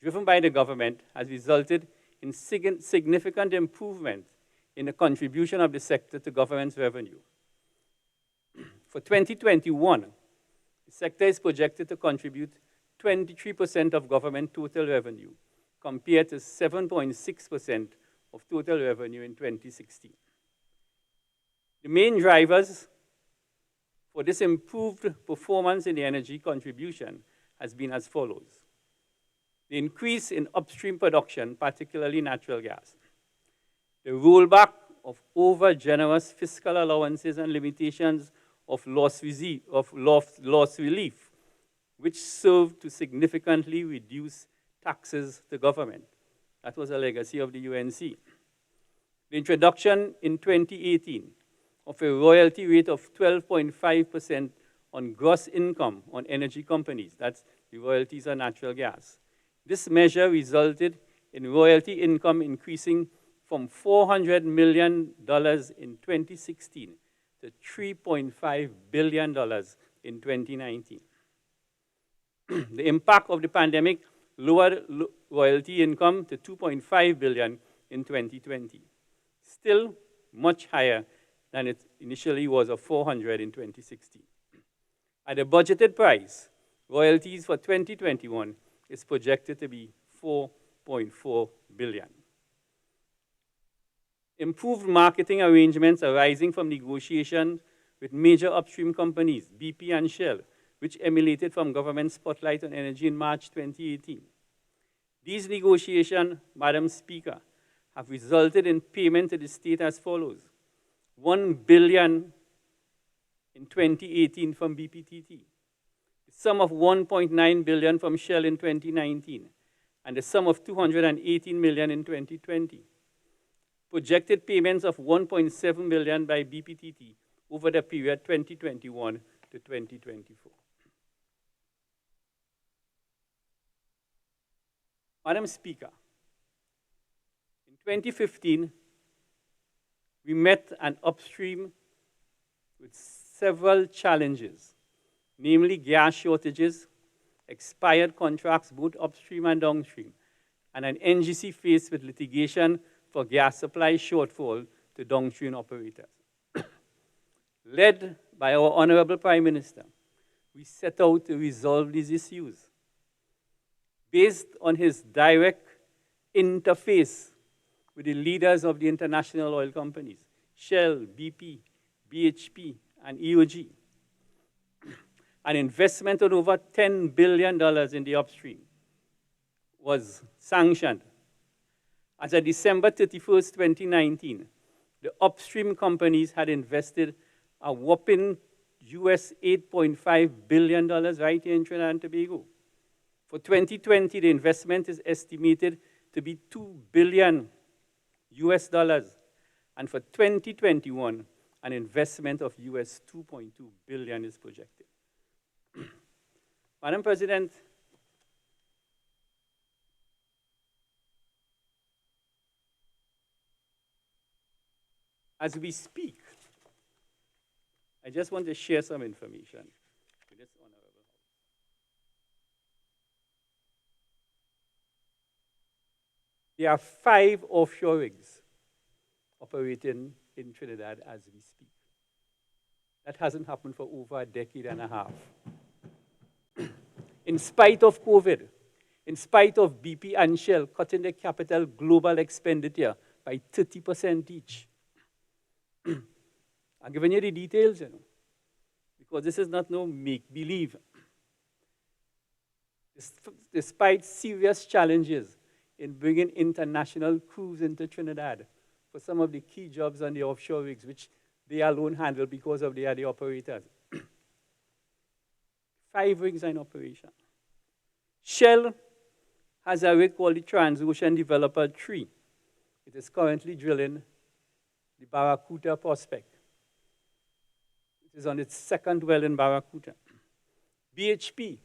driven by the government, has resulted in significant improvement in the contribution of the sector to government's revenue. For 2021, the sector is projected to contribute 23% of government total revenue, compared to 7.6% of total revenue in 2016. The main drivers for this improved performance in the energy contribution has been as follows. the increase in upstream production, particularly natural gas, the rollback of over-generous fiscal allowances and limitations of loss relief, which served to significantly reduce taxes to government. That was a legacy of the UNC. The introduction in 2018 of a royalty rate of 12.5% on gross income on energy companies, that's the royalties on natural gas. This measure resulted in royalty income increasing from $400 million in 2016 to $3.5 billion in 2019. The impact of the pandemic lowered royalty income to $2.5 billion in 2020, still much higher than it initially was of $400 in 2016. At a budgeted price, royalties for 2021 is projected to be $4.4 billion. Improved marketing arrangements arising from negotiations with major upstream companies, BP and Shell, which emanated from government spotlight on energy in March 2018. These negotiations, Madam Speaker, have resulted in payment to the state as follows: $1 billion in 2018 from BPTT, the sum of $1.9 billion from Shell in 2019, and the sum of $218 million in 2020. Projected payments of $1.7 billion by BPTT over the period 2021 to 2024. Madam Speaker, in 2015, we met an upstream with several challenges, namely gas shortages, expired contracts, both upstream and downstream, and an NGC faced with litigation for gas supply shortfall to downstream operators. Led by our Honorable Prime Minister, we set out to resolve these issues. Based on his direct interface with the leaders of the international oil companies, Shell, BP, BHP, and EOG, an investment of over $10 billion in the upstream was sanctioned. As of December 31st, 2019, the upstream companies had invested a whopping US $8.5 billion right here in Trinidad and Tobago. For 2020, the investment is estimated to be $2 billion US dollars, and for 2021, an investment of US $2.2 billion is projected. Madam President, as we speak, I just want to share some information with this honorable House. There are 5 offshore rigs operating in Trinidad as we speak. That hasn't happened for over a decade and a half. In spite of COVID, in spite of BP and Shell cutting their capital global expenditure by 30% each. I'm giving you the details, because this is not no make-believe. Despite serious challenges in bringing international crews into Trinidad for some of the key jobs on the offshore rigs, which they alone handle because of they are the operators. 5 rigs are in operation. Shell has a rig called the Transocean Developer 3. It is currently drilling the Barracuda prospect. It is on its 2nd well in Barracuda. BHP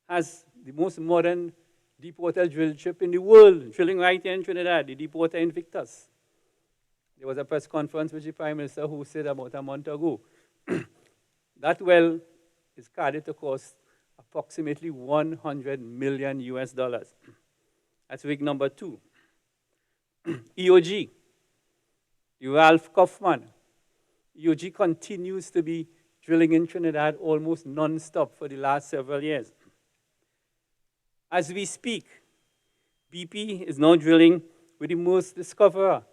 has the most modern deepwater drill ship in the world, drilling right here in Trinidad, the Deepwater Invictus. There was a press conference which the Prime Minister hosted about a month ago. That well is carried to cost approximately $100 million US dollars. That's rig number 2. EOG, the Ralph Kaufman. EOG continues to be drilling in Trinidad almost non-stop for the last several years. As we speak, BP is now drilling with the Moose Discoverer.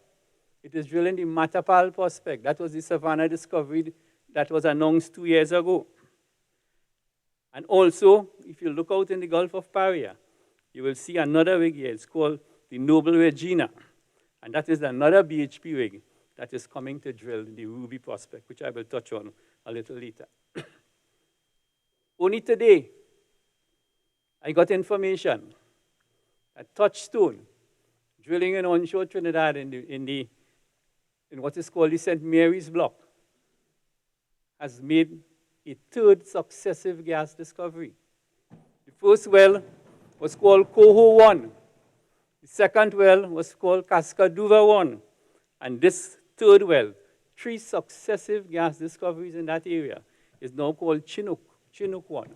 It is drilling the Matapal prospect. That was the Savannah discovery that was announced 2 years ago. And also, if you look out in the Gulf of Paria, you will see another rig here. It's called the Noble Regina. And that is another BHP rig that is coming to drill the Ruby prospect, which I will touch on a little later. Only today, I got information that Touchstone, drilling in onshore Trinidad in what is called the St. Mary's Block, has made a third successive gas discovery. The first well was called Coho 1. The second well was called Cascaduva 1. And this third well, 3 successive gas discoveries in that area, is now called Chinook 1.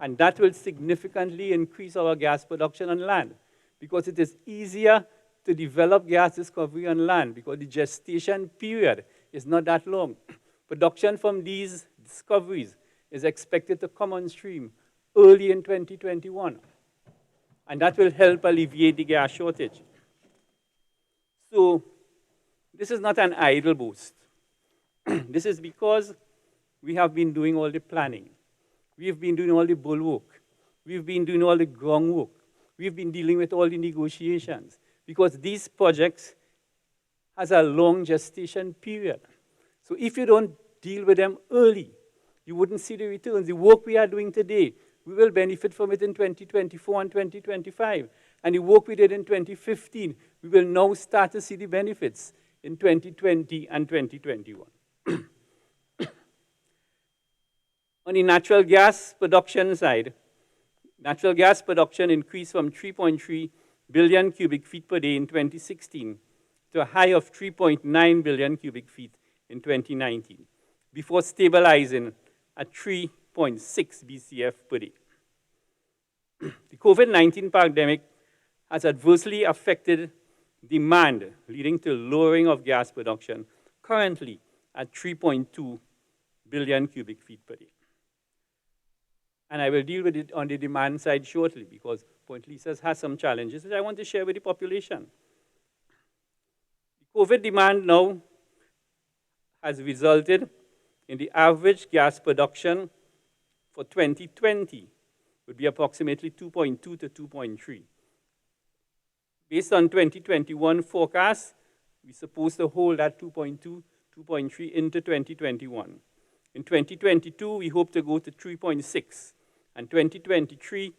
And that will significantly increase our gas production on land because it is easier to develop gas discovery on land because the gestation period is not that long. Production from these discoveries is expected to come on stream early in 2021. And that will help alleviate the gas shortage. So this is not an idle boast. This is because we have been doing all the planning. We have been doing all the bulwark. We've been doing all the groundwork. We've been dealing with all the negotiations because these projects has a long gestation period. So if you don't deal with them early, you wouldn't see the returns. The work we are doing today, we will benefit from it in 2024 and 2025. And the work we did in 2015, we will now start to see the benefits in 2020 and 2021. On the natural gas production side, natural gas production increased from 3.3 billion cubic feet per day in 2016 to a high of 3.9 billion cubic feet in 2019, before stabilizing at 3.6 BCF per day. The COVID-19 pandemic has adversely affected demand, leading to lowering of gas production, currently at 3.2 billion cubic feet per day. And I will deal with it on the demand side shortly because Point Lisas has some challenges which I want to share with the population. The COVID demand now has resulted in the average gas production for 2020 would be approximately 2.2 to 2.3. Based on 2021 forecast, we're supposed to hold that 2.2, 2.3 into 2021. In 2022, we hope to go to 3.6, and 2023,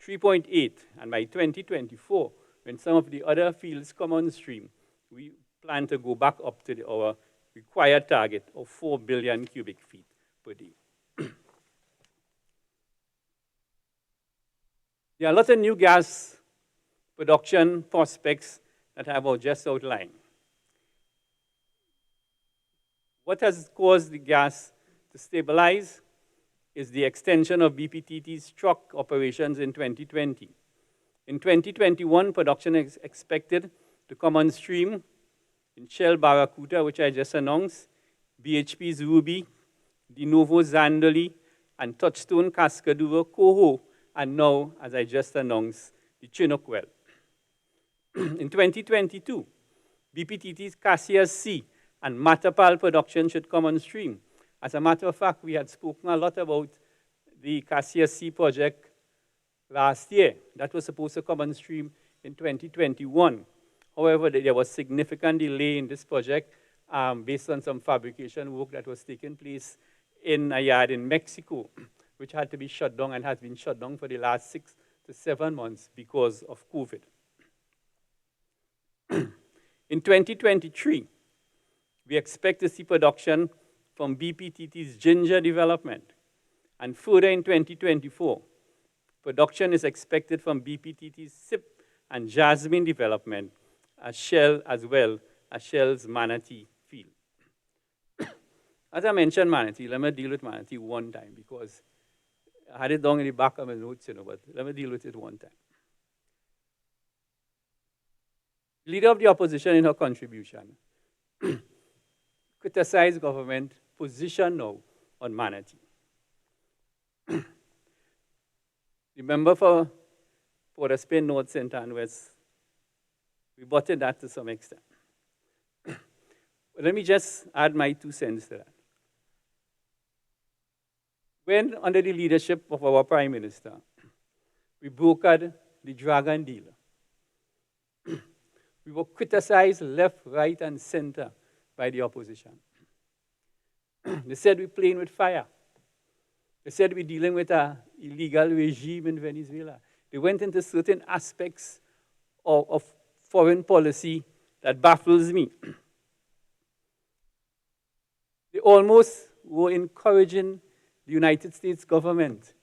3.8, and by 2024, when some of the other fields come on stream, we plan to go back up to our required target of 4 billion cubic feet per day. There are a lot of new gas production prospects that I have just outlined. What has caused the gas to stabilize is the extension of BPTT's truck operations in 2020. In 2021, production is expected to come on stream in Shell Barracuda, which I just announced, BHP's Ruby, De Novo Zandali, and Touchstone Cascaduva Coho, and now, as I just announced, the Chinook well. In 2022, BPTT's Cassius C and Matapal production should come on stream. As a matter of fact, we had spoken a lot about the Cassius C project last year. That was supposed to come on stream in 2021. However, there was significant delay in this project based on some fabrication work that was taking place in a yard in Mexico, which had to be shut down and has been shut down for the last 6 to 7 months because of COVID. In 2023, we expect to see production from BPTT's Ginger development. And further in 2024, production is expected from BPTT's SIP and Jasmine development, as well as Shell's Manatee field. As I mentioned Manatee, let me deal with Manatee one time because I had it down in the back of my notes, but let me deal with it one time. Leader of the opposition in her contribution criticized government position now on Manatee. The member for Port of Spain North, St. Ann West, rebutted that to some extent. Let me just add my 2 cents to that. When, under the leadership of our Prime Minister, we brokered the Dragon deal. We were criticized left, right, and center by the opposition. They said we're playing with fire. They said we're dealing with an illegal regime in Venezuela. They went into certain aspects of foreign policy that baffles me. They almost were encouraging the United States government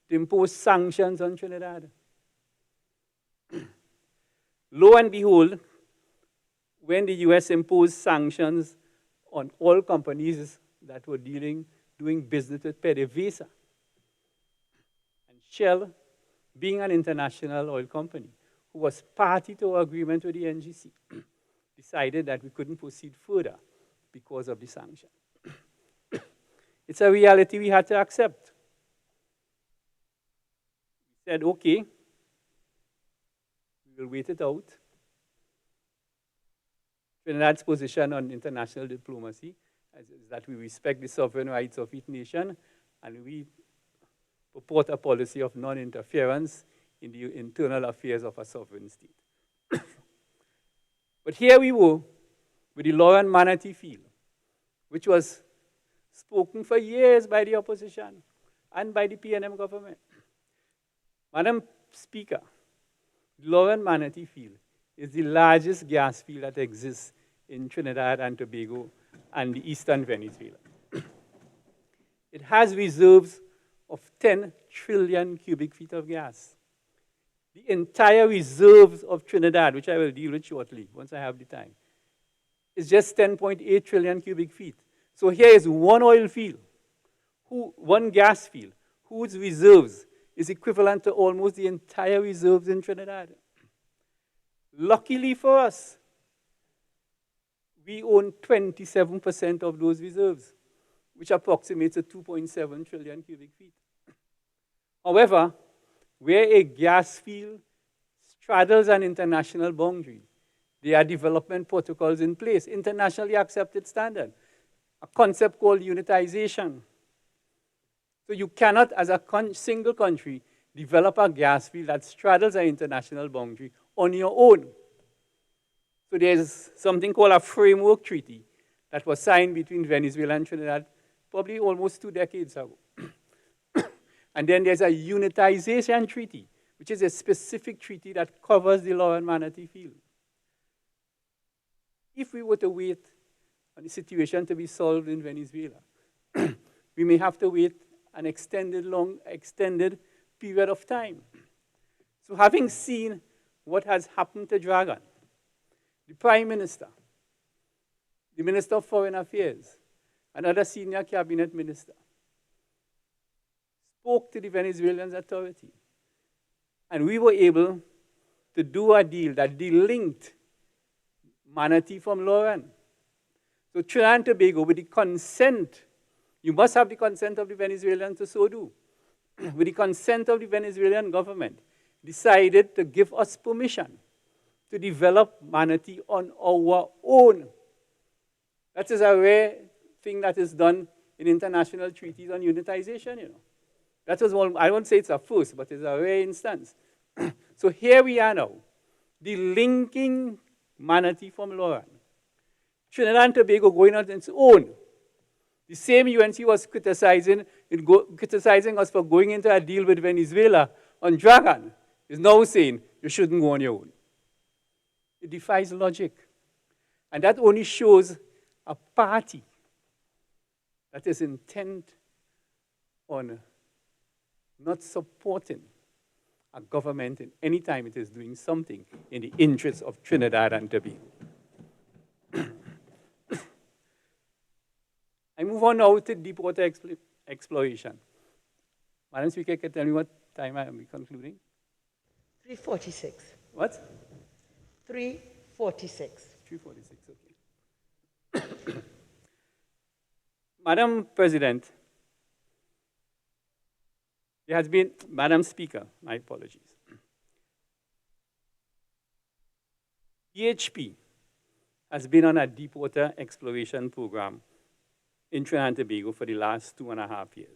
to impose sanctions on Trinidad. Lo and behold, when the US imposed sanctions on all companies that were doing business with PDVSA, and Shell, being an international oil company, who was party to our agreement with the NGC, decided that we couldn't proceed further because of the sanction. It's a reality we had to accept. We said, okay, we will wait it out. Trinidad's position on international diplomacy is that we respect the sovereign rights of each nation, and we purport a policy of non-interference in the internal affairs of a sovereign state. But here we were with the Law and Manatee Field, which was spoken for years by the opposition and by the PNM government. Madam Speaker, the Law and Manatee Field is the largest gas field that exists in Trinidad and Tobago and the eastern Venezuela. It has reserves of 10 trillion cubic feet of gas. The entire reserves of Trinidad, which I will deal with shortly once I have the time, is just 10.8 trillion cubic feet. So here is one oil field, one gas field, whose reserves is equivalent to almost the entire reserves in Trinidad. Luckily for us, we own 27% of those reserves, which approximates to 2.7 trillion cubic feet. However, where a gas field straddles an international boundary, there are development protocols in place, internationally accepted standard, a concept called unitization. So you cannot, as a single country, develop a gas field that straddles an international boundary on your own. So there's something called a framework treaty that was signed between Venezuela and Trinidad probably almost 2 decades ago. And then there's a unitization treaty, which is a specific treaty that covers the Law and Manatee Field. If we were to wait on the situation to be solved in Venezuela, we may have to wait an extended period of time. So having seen what has happened to Dragon, the Prime Minister, the Minister of Foreign Affairs, and other senior cabinet minister spoke to the Venezuelan authority. And we were able to do a deal that delinked Manatee from Lauren. So Trinidad and Tobago, with the consent, you must have the consent of the Venezuelans to so do, with the consent of the Venezuelan government, decided to give us permission to develop Manatee on our own. That is a rare thing that is done in international treaties on unitization, you know. That was one, I won't say it's a first, but it's a rare instance. So here we are now, delinking Manatee from Lauren. Trinidad and Tobago going on its own. The same UNC was criticizing us for going into a deal with Venezuela on Dragon, is now saying you shouldn't go on your own. It defies logic. And that only shows a party that is intent on not supporting a government in any time it is doing something in the interests of Trinidad and Tobago. I move on now to deep water exploration. Madam Speaker, can you tell me what time I am concluding? 3:46. What? 3:46. 3:46, okay. Madam President, there has been, Madam Speaker, my apologies. EHP has been on a deep water exploration program in Trinidad and Tobago for the last 2.5 years.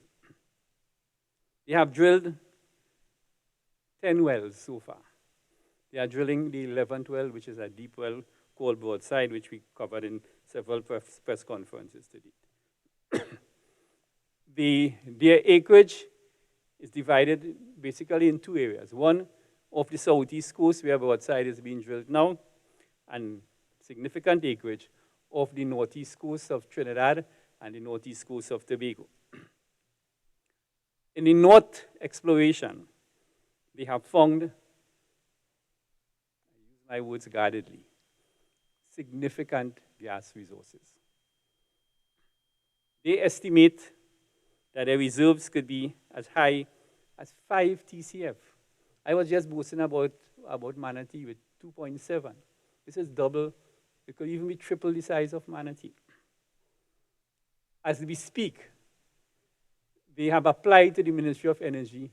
They have drilled 10 wells so far. They are drilling the 11th well, which is a deep well called Broadside, which we covered in several press conferences today. Their acreage is divided basically in two areas. One off the southeast coast, where Broadside is being drilled now, and significant acreage off the northeast coast of Trinidad and the northeast coast of Tobago. In the north exploration, they have found, I use my words guardedly, significant gas resources. They estimate that their reserves could be as high as 5 TCF. I was just boasting about Manatee with 2.7. This is double. It could even be triple the size of Manatee. As we speak, they have applied to the Ministry of Energy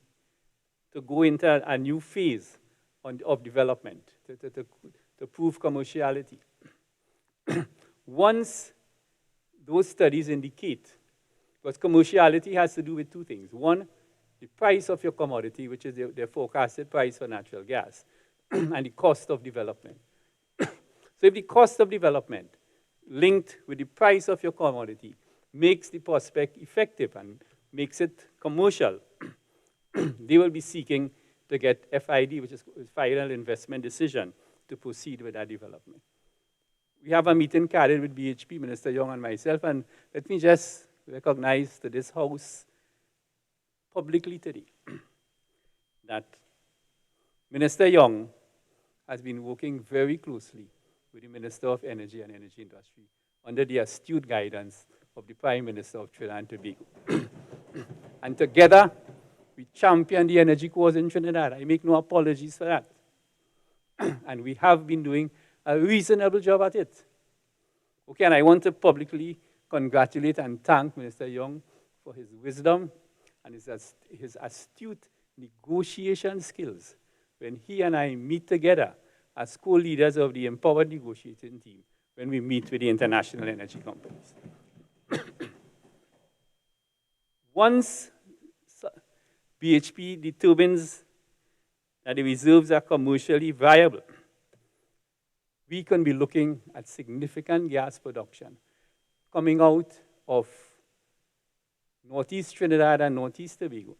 to go into a new phase of development, to prove commerciality. Once those studies indicate, because commerciality has to do with two things. One, the price of your commodity, which is their forecasted price for natural gas, and the cost of development. So if the cost of development linked with the price of your commodity makes the prospect effective and makes it commercial, they will be seeking to get FID, which is Final Investment Decision, to proceed with that development. We have a meeting carried with BHP, Minister Young and myself, and let me just recognize to this House publicly today that Minister Young has been working very closely with the Minister of Energy and Energy Industry under the astute guidance of the Prime Minister of Trinidad and Tobago. And together, we champion the energy cause in Trinidad. I make no apologies for that. And we have been doing a reasonable job at it. Okay, and I want to publicly congratulate and thank Minister Young for his wisdom and his astute negotiation skills when he and I meet together as co-leaders of the empowered negotiating team when we meet with the international energy companies. Once BHP determines that the reserves are commercially viable, we can be looking at significant gas production coming out of Northeast Trinidad and Northeast Tobago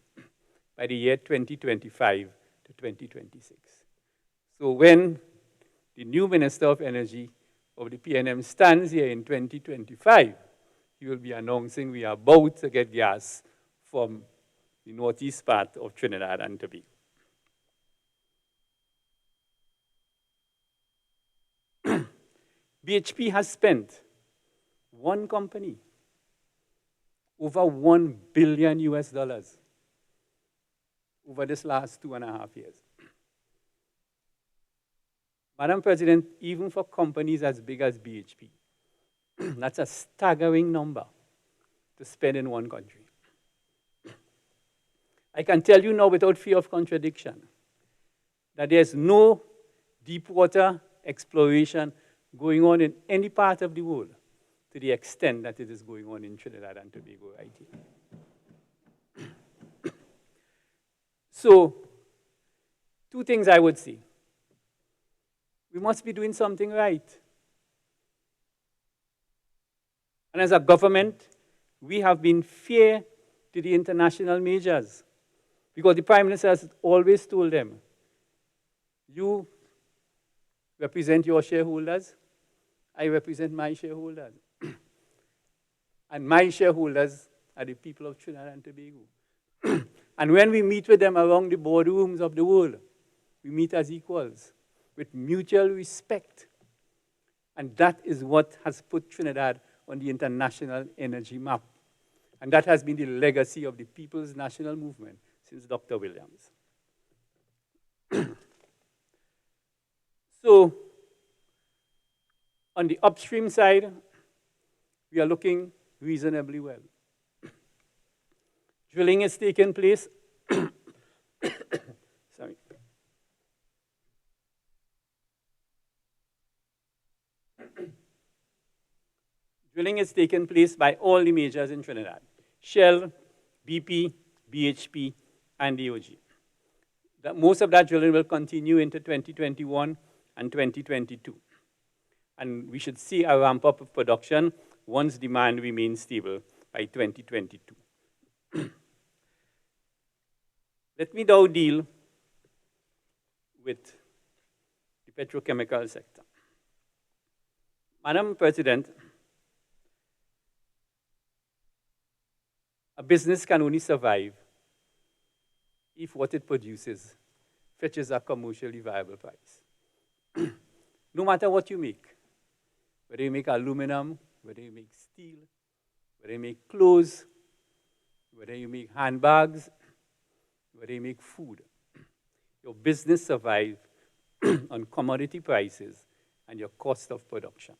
by the year 2025 to 2026. So when the new Minister of Energy of the PNM stands here in 2025, he will be announcing we are about to get gas from the northeast part of Trinidad and Tobago. BHP has spent, one company, over $1 billion over this last 2.5 years. Madam President, even for companies as big as BHP, that's a staggering number to spend in one country. I can tell you now without fear of contradiction that there's no deep water exploration going on in any part of the world to the extent that it is going on in Trinidad and Tobago right here. So, two things I would say. We must be doing something right. And as a government, we have been fair to the international majors because the Prime Minister has always told them, you represent your shareholders, I represent my shareholders. And my shareholders are the people of Trinidad and Tobago. And when we meet with them around the boardrooms of the world, we meet as equals with mutual respect. And that is what has put Trinidad on the international energy map. And that has been the legacy of the People's National Movement since Dr. Williams. So, on the upstream side, we are looking reasonably well. Drilling is taking place. Sorry. Drilling is taking place by all the majors in Trinidad: Shell, BP, BHP, and DOG. that most of that drilling will continue into 2021 and 2022. And we should see a ramp up of production once demand remains stable by 2022. Let me now deal with the petrochemical sector. Madam President, a business can only survive if what it produces fetches a commercially viable price. No matter what you make, whether you make aluminum, whether you make steel, whether you make clothes, whether you make handbags, whether you make food, your business survives on commodity prices and your cost of production.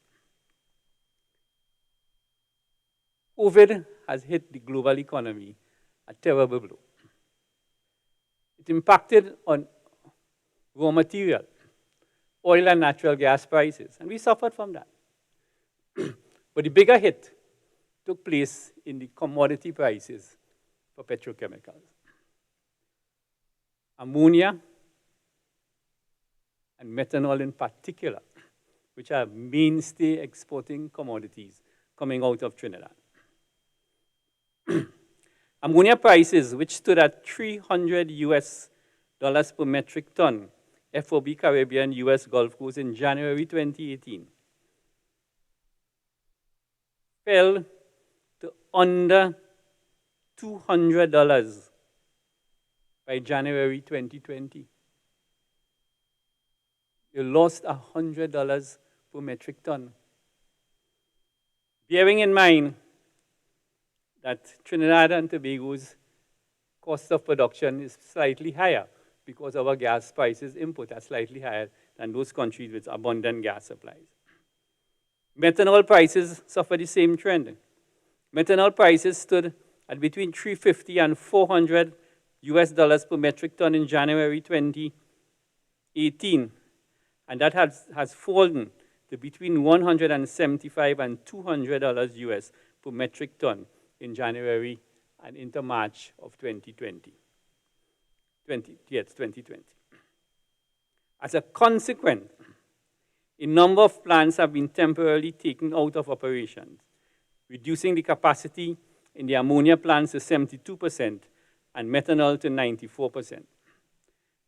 COVID has hit the global economy a terrible blow. It impacted on raw material, oil and natural gas prices, and we suffered from that. But the bigger hit took place in the commodity prices for petrochemicals. Ammonia and methanol in particular, which are mainstay exporting commodities coming out of Trinidad. Ammonia prices, which stood at $300 per metric ton, FOB Caribbean US Gulf Coast in January 2018, fell to under $200 by January 2020. You lost $100 per metric ton. Bearing in mind that Trinidad and Tobago's cost of production is slightly higher because our gas prices input are slightly higher than those countries with abundant gas supplies. Methanol prices suffer the same trend. Methanol prices stood at between $350 and $400 per metric ton in January 2018, and that has fallen to between $175 and $200 per metric ton in January and into March of 2020. As a consequence, a number of plants have been temporarily taken out of operations, reducing the capacity in the ammonia plants to 72% and methanol to 94%.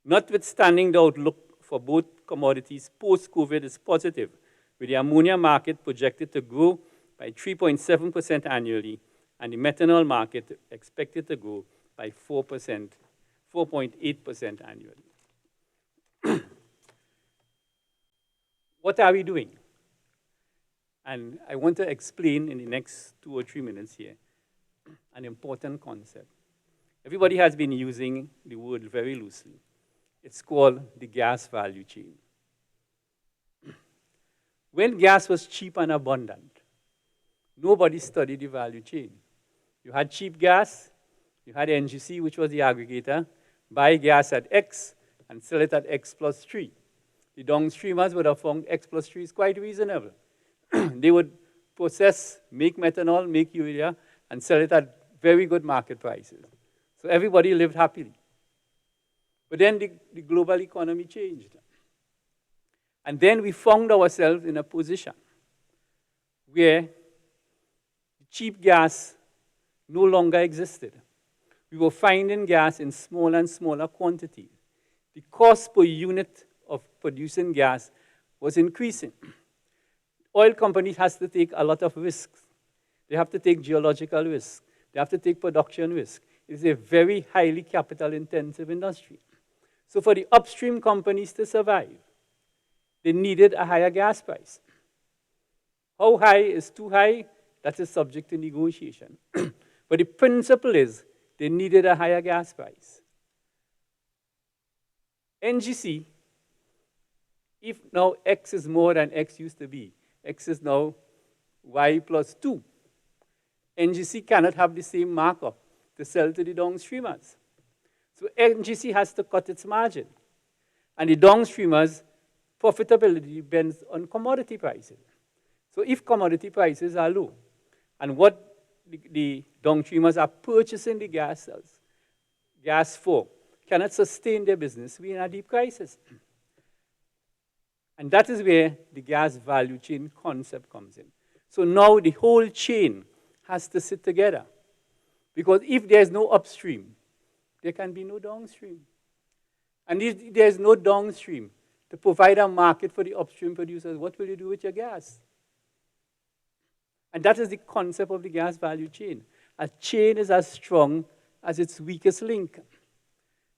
Notwithstanding the outlook for both commodities post-COVID is positive, with the ammonia market projected to grow by 3.7% annually and the methanol market expected to grow by 4.8% annually. What are we doing? And I want to explain in the next 2 or 3 minutes here an important concept. Everybody has been using the word very loosely. It's called the gas value chain. When gas was cheap and abundant, nobody studied the value chain. You had cheap gas, you had NGC, which was the aggregator, buy gas at X and sell it at X plus 3. The downstreamers would have found X plus 3 is quite reasonable. They would process, make methanol, make urea, and sell it at very good market prices. So everybody lived happily. But then the global economy changed. And then we found ourselves in a position where cheap gas no longer existed. We were finding gas in smaller and smaller quantities. The cost per unit of producing gas was increasing. Oil companies have to take a lot of risks. They have to take geological risks. They have to take production risks. It's a very highly capital-intensive industry. So for the upstream companies to survive, they needed a higher gas price. How high is too high? That is subject to negotiation. But the principle is they needed a higher gas price. NGC, if now X is more than X used to be, X is now Y plus 2, NGC cannot have the same markup to sell to the downstreamers. So NGC has to cut its margin. And the downstreamers' profitability depends on commodity prices. So if commodity prices are low, and what the downstreamers are purchasing the gas for cannot sustain their business, we're in a deep crisis. And that is where the gas value chain concept comes in. So now the whole chain has to sit together. Because if there's no upstream, there can be no downstream. And if there's no downstream to provide a market for the upstream producers, what will you do with your gas? And that is the concept of the gas value chain. A chain is as strong as its weakest link.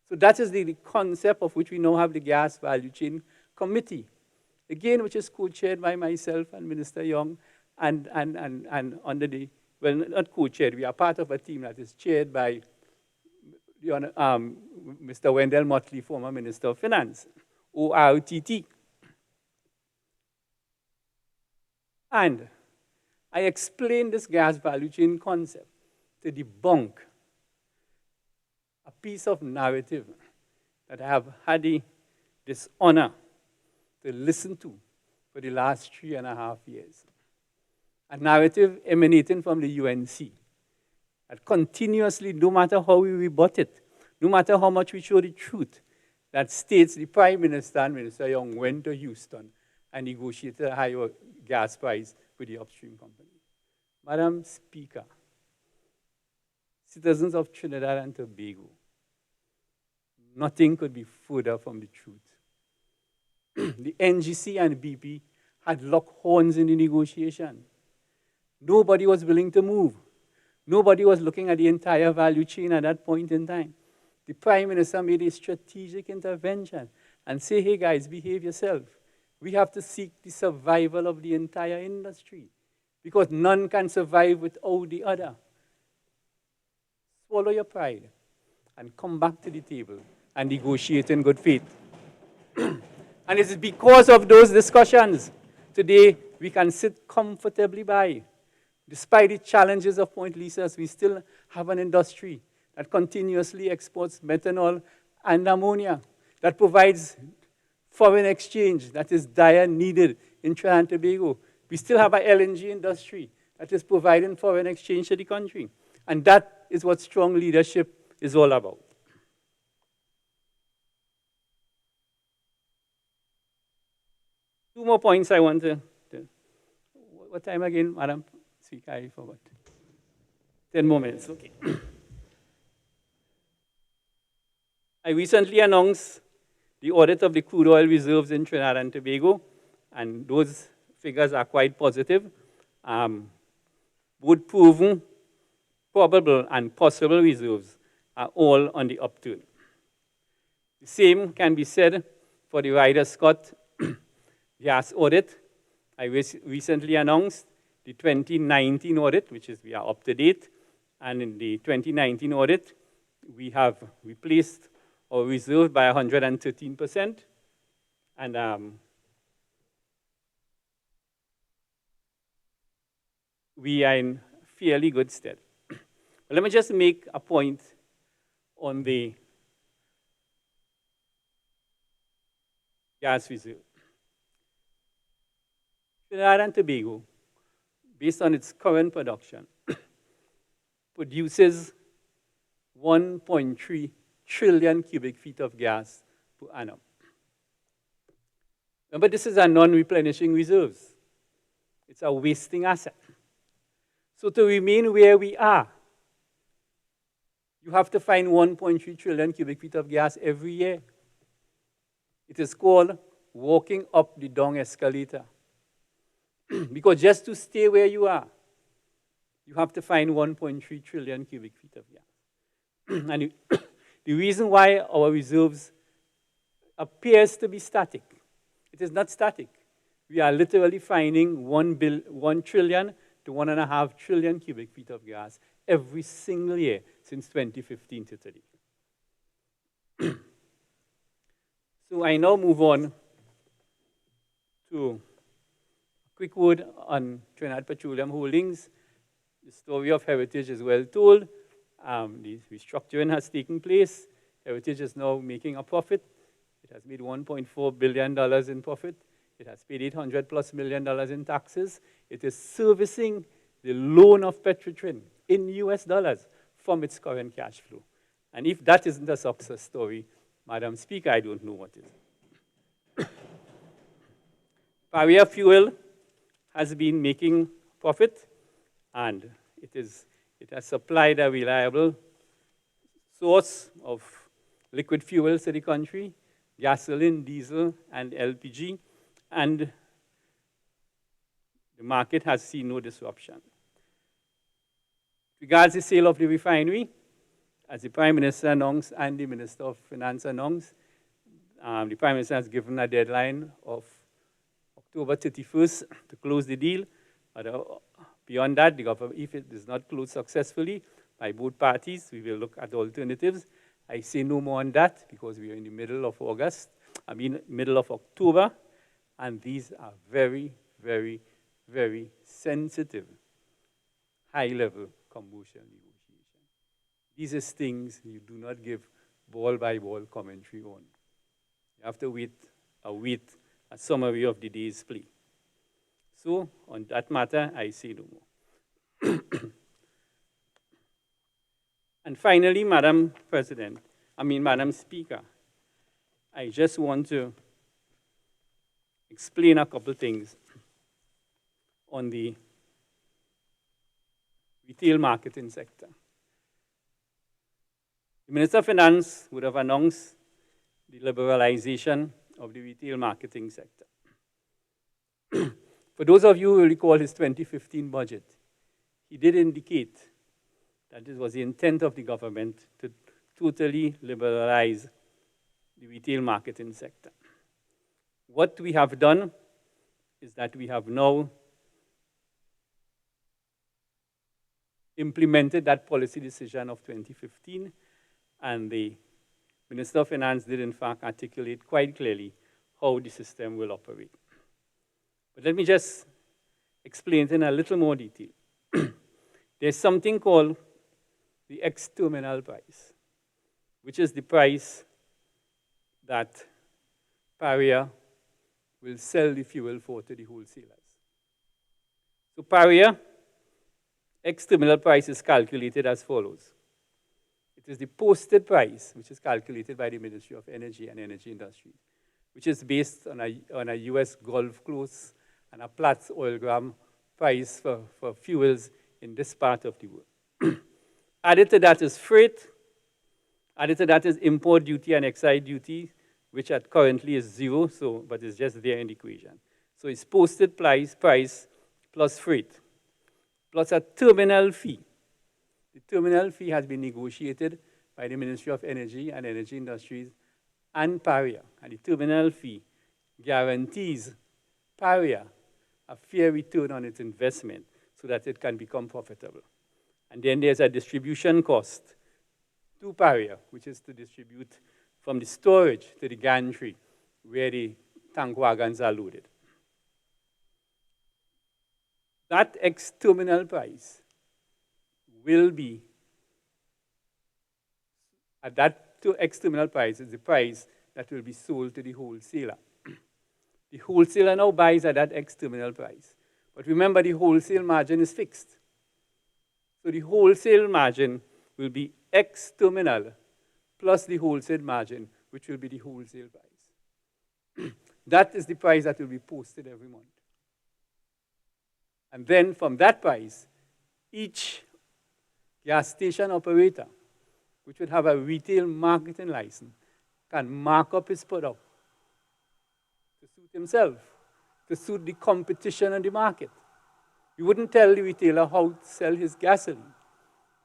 So that is the concept of which we now have the gas value chain committee. Again, which is co-chaired by myself and Minister Young, and under the, well, not co-chaired, we are part of a team that is chaired by Mr. Wendell Motley, former Minister of Finance, ORTT. And I explained this gas value chain concept to debunk a piece of narrative that I have had the dishonor to listen to for the last 3.5 years. A narrative emanating from the UNC that continuously, no matter how we rebut it, no matter how much we show the truth, that states the Prime Minister and Minister Young went to Houston and negotiated a higher gas price with the upstream company. Madam Speaker, citizens of Trinidad and Tobago, nothing could be further from the truth. The NGC and BP had locked horns in the negotiation. Nobody was willing to move. Nobody was looking at the entire value chain at that point in time. The Prime Minister made a strategic intervention and say, hey guys, behave yourself. We have to seek the survival of the entire industry because none can survive without the other. Swallow your pride and come back to the table and negotiate in good faith. And it is because of those discussions today we can sit comfortably by. Despite the challenges of Point Lisas, we still have an industry that continuously exports methanol and ammonia, that provides foreign exchange that is dire needed in Trinidad and Tobago. We still have an LNG industry that is providing foreign exchange to the country. And that is what strong leadership is all about. Two more points I want to what time again, Madam Speaker? I forgot. 10 more minutes, okay. I recently announced the audit of the crude oil reserves in Trinidad and Tobago, and those figures are quite positive. Both proven, probable, and possible reserves are all on the upturn. The same can be said for the Ryder Scott gas audit. I recently announced the 2019 audit, which is we are up to date. And in the 2019 audit, we have replaced our reserve by 113%. And we are in fairly good stead. But let me just make a point on the gas reserve. Trinidad and Tobago, based on its current production, produces 1.3 trillion cubic feet of gas per annum. Remember, this is a non-replenishing reserves. It's a wasting asset. So to remain where we are, you have to find 1.3 trillion cubic feet of gas every year. It is called walking up the down escalator. Because just to stay where you are, you have to find 1.3 trillion cubic feet of gas. And the reason why our reserves appears to be static, it is not static. We are literally finding 1 trillion to 1.5 trillion cubic feet of gas every single year since 2015 to today. So I now move on to a quick word on Trinidad Petroleum Holdings. The story of Heritage is well told. The restructuring has taken place. Heritage is now making a profit. It has made $1.4 billion in profit. It has paid $800+ million in taxes. It is servicing the loan of Petrotrin in US dollars from its current cash flow. And if that isn't a success story, Madam Speaker, I don't know what is. Paria Fuel has been making profit, and it has supplied a reliable source of liquid fuels to the country, gasoline, diesel, and LPG, and the market has seen no disruption. Regards the sale of the refinery, as the Prime Minister announced and the Minister of Finance announced, the Prime Minister has given a deadline of October 31st to close the deal. But beyond that, the government, if it is not closed successfully by both parties, we will look at alternatives. I say no more on that because we are in the middle of middle of October, and these are very, very, very sensitive, high-level commercial negotiations. These are things you do not give ball-by-ball commentary on. You have to wait a summary of the day's play. So, on that matter, I say no more. And finally, Madam Speaker, I just want to explain a couple things on the retail marketing sector. The Minister of Finance would have announced the liberalization of the retail marketing sector. For those of you who recall his 2015 budget, he did indicate that it was the intent of the government to totally liberalize the retail marketing sector. What we have done is that we have now implemented that policy decision of 2015, and the Minister of Finance did in fact articulate quite clearly how the system will operate. But let me just explain it in a little more detail. There's something called the ex-terminal price, which is the price that Paria will sell the fuel for to the wholesalers. So Paria ex-terminal price is calculated as follows. It is the posted price, which is calculated by the Ministry of Energy and Energy Industries, which is based on a US Gulf close and a Platts oil gram price for fuels in this part of the world. Added to that is freight. Added to that is import duty and excise duty, which currently is zero, but it's just there in the equation. So it's posted price plus freight, plus a terminal fee. The terminal fee has been negotiated by the Ministry of Energy and Energy Industries and Paria. And the terminal fee guarantees Paria a fair return on its investment so that it can become profitable. And then there's a distribution cost to Paria, which is to distribute from the storage to the gantry where the tank wagons are loaded. That ex-terminal price will be, at that ex-terminal price is the price that will be sold to the wholesaler. The wholesaler now buys at that ex-terminal price. But remember, the wholesale margin is fixed. So the wholesale margin will be ex-terminal plus the wholesale margin, which will be the wholesale price. That is the price that will be posted every month. And then from that price, each gas station operator, which would have a retail marketing license, can mark up his product to suit himself, to suit the competition on the market. We wouldn't tell the retailer how to sell his gasoline,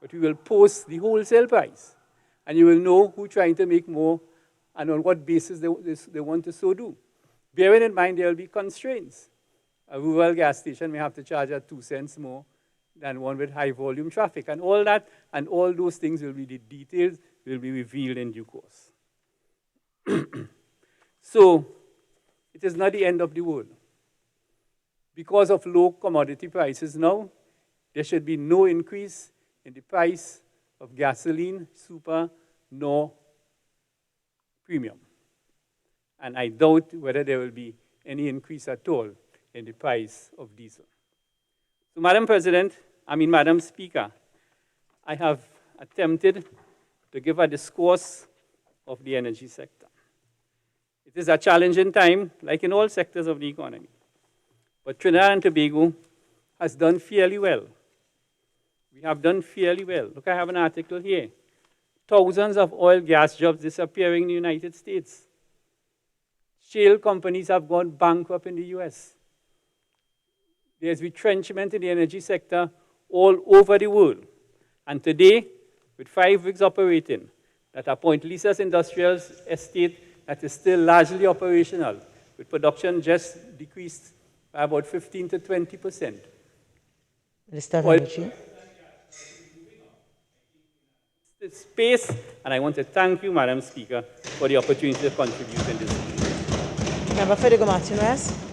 but we will post the wholesale price, and you will know who's trying to make more and on what basis they want to so do. Bearing in mind there will be constraints. A rural gas station may have to charge at 2 cents more than one with high volume traffic. And all that, and all those things will be, the details will be revealed in due course. So, it is not the end of the world. Because of low commodity prices now, there should be no increase in the price of gasoline, super, nor premium. And I doubt whether there will be any increase at all in the price of diesel. So, Madam Speaker, I have attempted to give a discourse of the energy sector. It is a challenging time, like in all sectors of the economy. But Trinidad and Tobago has done fairly well. We have done fairly well. Look, I have an article here. Thousands of oil gas jobs disappearing in the United States. Shale companies have gone bankrupt in the US. There's retrenchment in the energy sector all over the world. And today, with 5 rigs operating, that are Point Lisa's industrial estate that is still largely operational, with production just decreased by about 15 to 20%. Minister of Energy. Space, and I want to thank you, Madam Speaker, for the opportunity to contribute in this. Member Federico Martinez.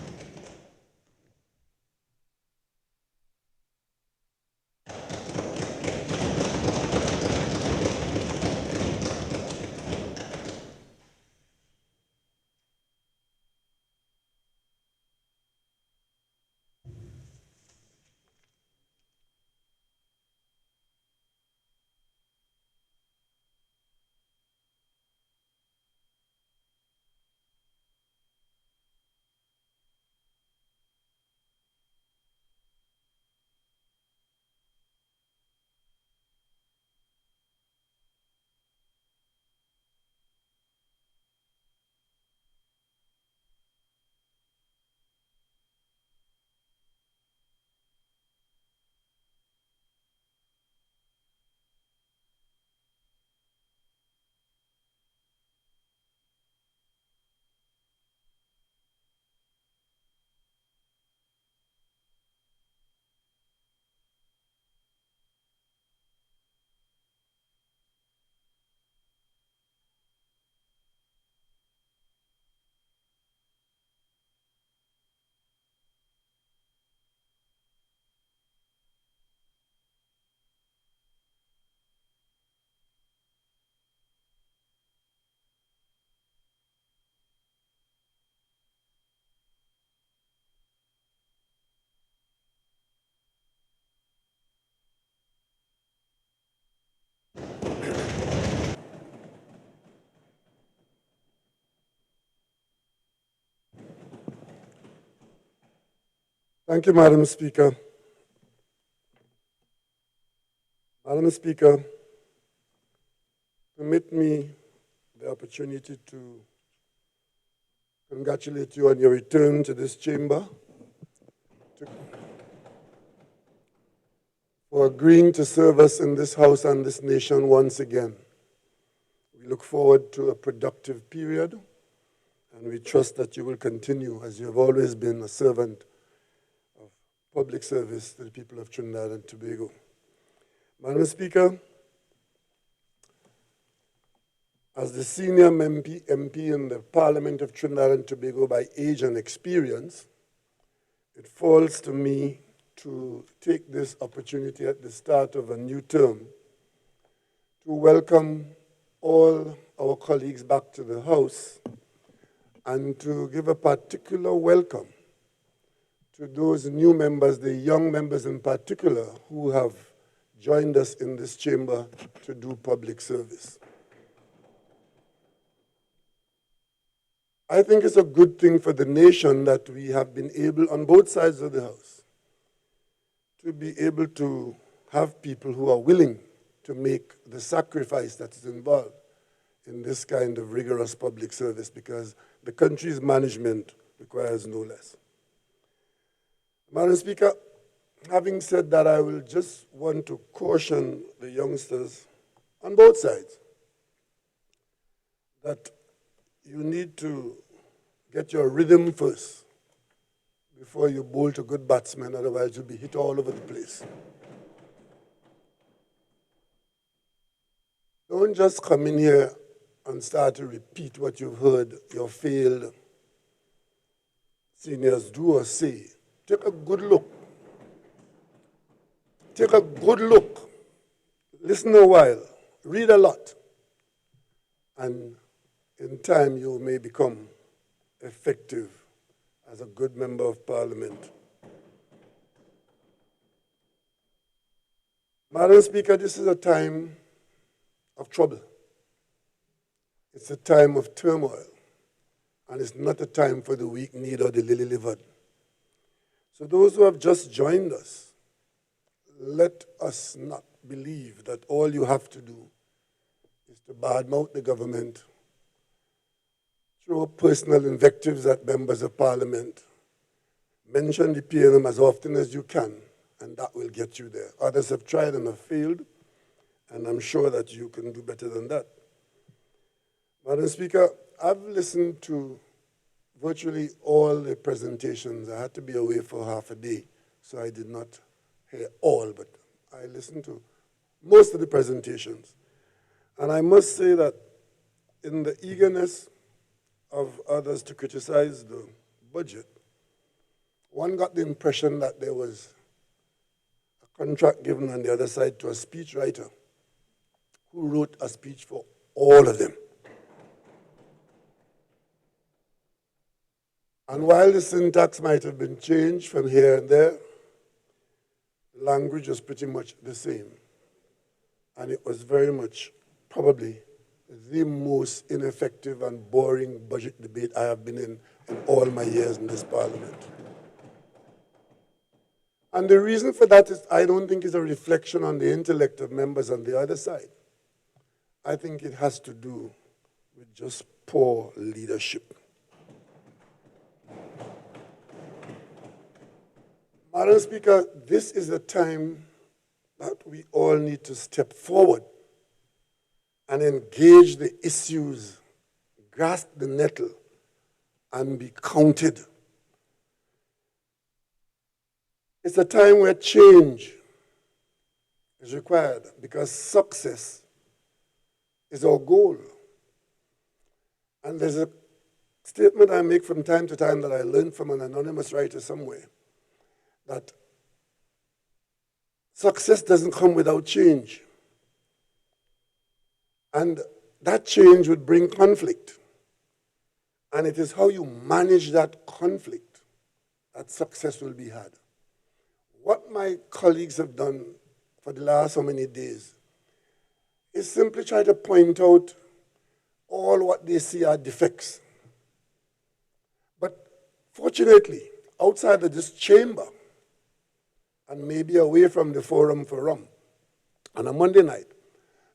Thank you, Madam Speaker. Madam Speaker, permit me the opportunity to congratulate you on your return to this chamber, for agreeing to serve us in this House and this nation once again. We look forward to a productive period, and we trust that you will continue, as you have always been, a servant of public service to the people of Trinidad and Tobago. Madam Speaker, as the senior MP in the Parliament of Trinidad and Tobago by age and experience, it falls to me to take this opportunity at the start of a new term to welcome all our colleagues back to the House and to give a particular welcome to those new members, the young members in particular, who have joined us in this chamber to do public service. I think it's a good thing for the nation that we have been able, on both sides of the House, to be able to have people who are willing to make the sacrifice that is involved in this kind of rigorous public service, because the country's management requires no less. Madam Speaker, having said that, I will just want to caution the youngsters on both sides that you need to get your rhythm first before you bowl to good batsmen, otherwise you'll be hit all over the place. Don't just come in here and start to repeat what you've heard your failed seniors do or say. Take a good look. Take a good look. Listen a while. Read a lot. And in time, you may become effective as a good member of Parliament. Madam Speaker, this is a time of of trouble. It's a time of turmoil, and it's not a time for the weak-kneed or the lily-livered. So those who have just joined us, let us not believe that all you have to do is to badmouth the government, throw personal invectives at members of parliament, mention the PNM as often as you can, and that will get you there. Others have tried and have failed, and I'm sure that you can do better than that. Madam Speaker, I've listened to virtually all the presentations. I had to be away for half a day, so I did not hear all, but I listened to most of the presentations. And I must say that in the eagerness of others to criticize the budget, one got the impression that there was a contract given on the other side to a speechwriter who wrote a speech for all of them. And while the syntax might have been changed from here and there, the language was pretty much the same. And it was very much probably the most ineffective and boring budget debate I have been in all my years in this parliament. And the reason for that is I don't think it's a reflection on the intellect of members on the other side. I think it has to do with just poor leadership. Madam Speaker, this is a time that we all need to step forward and engage the issues, grasp the nettle, and be counted. It's a time where change is required because success is our goal. And there's a statement I make from time to time that I learned from an anonymous writer somewhere, that success doesn't come without change. And that change would bring conflict. And it is how you manage that conflict that success will be had. What my colleagues have done for the last so many days is simply try to point out all what they see are defects. But fortunately, outside of this chamber, and maybe away from the forum for rum, on a Monday night,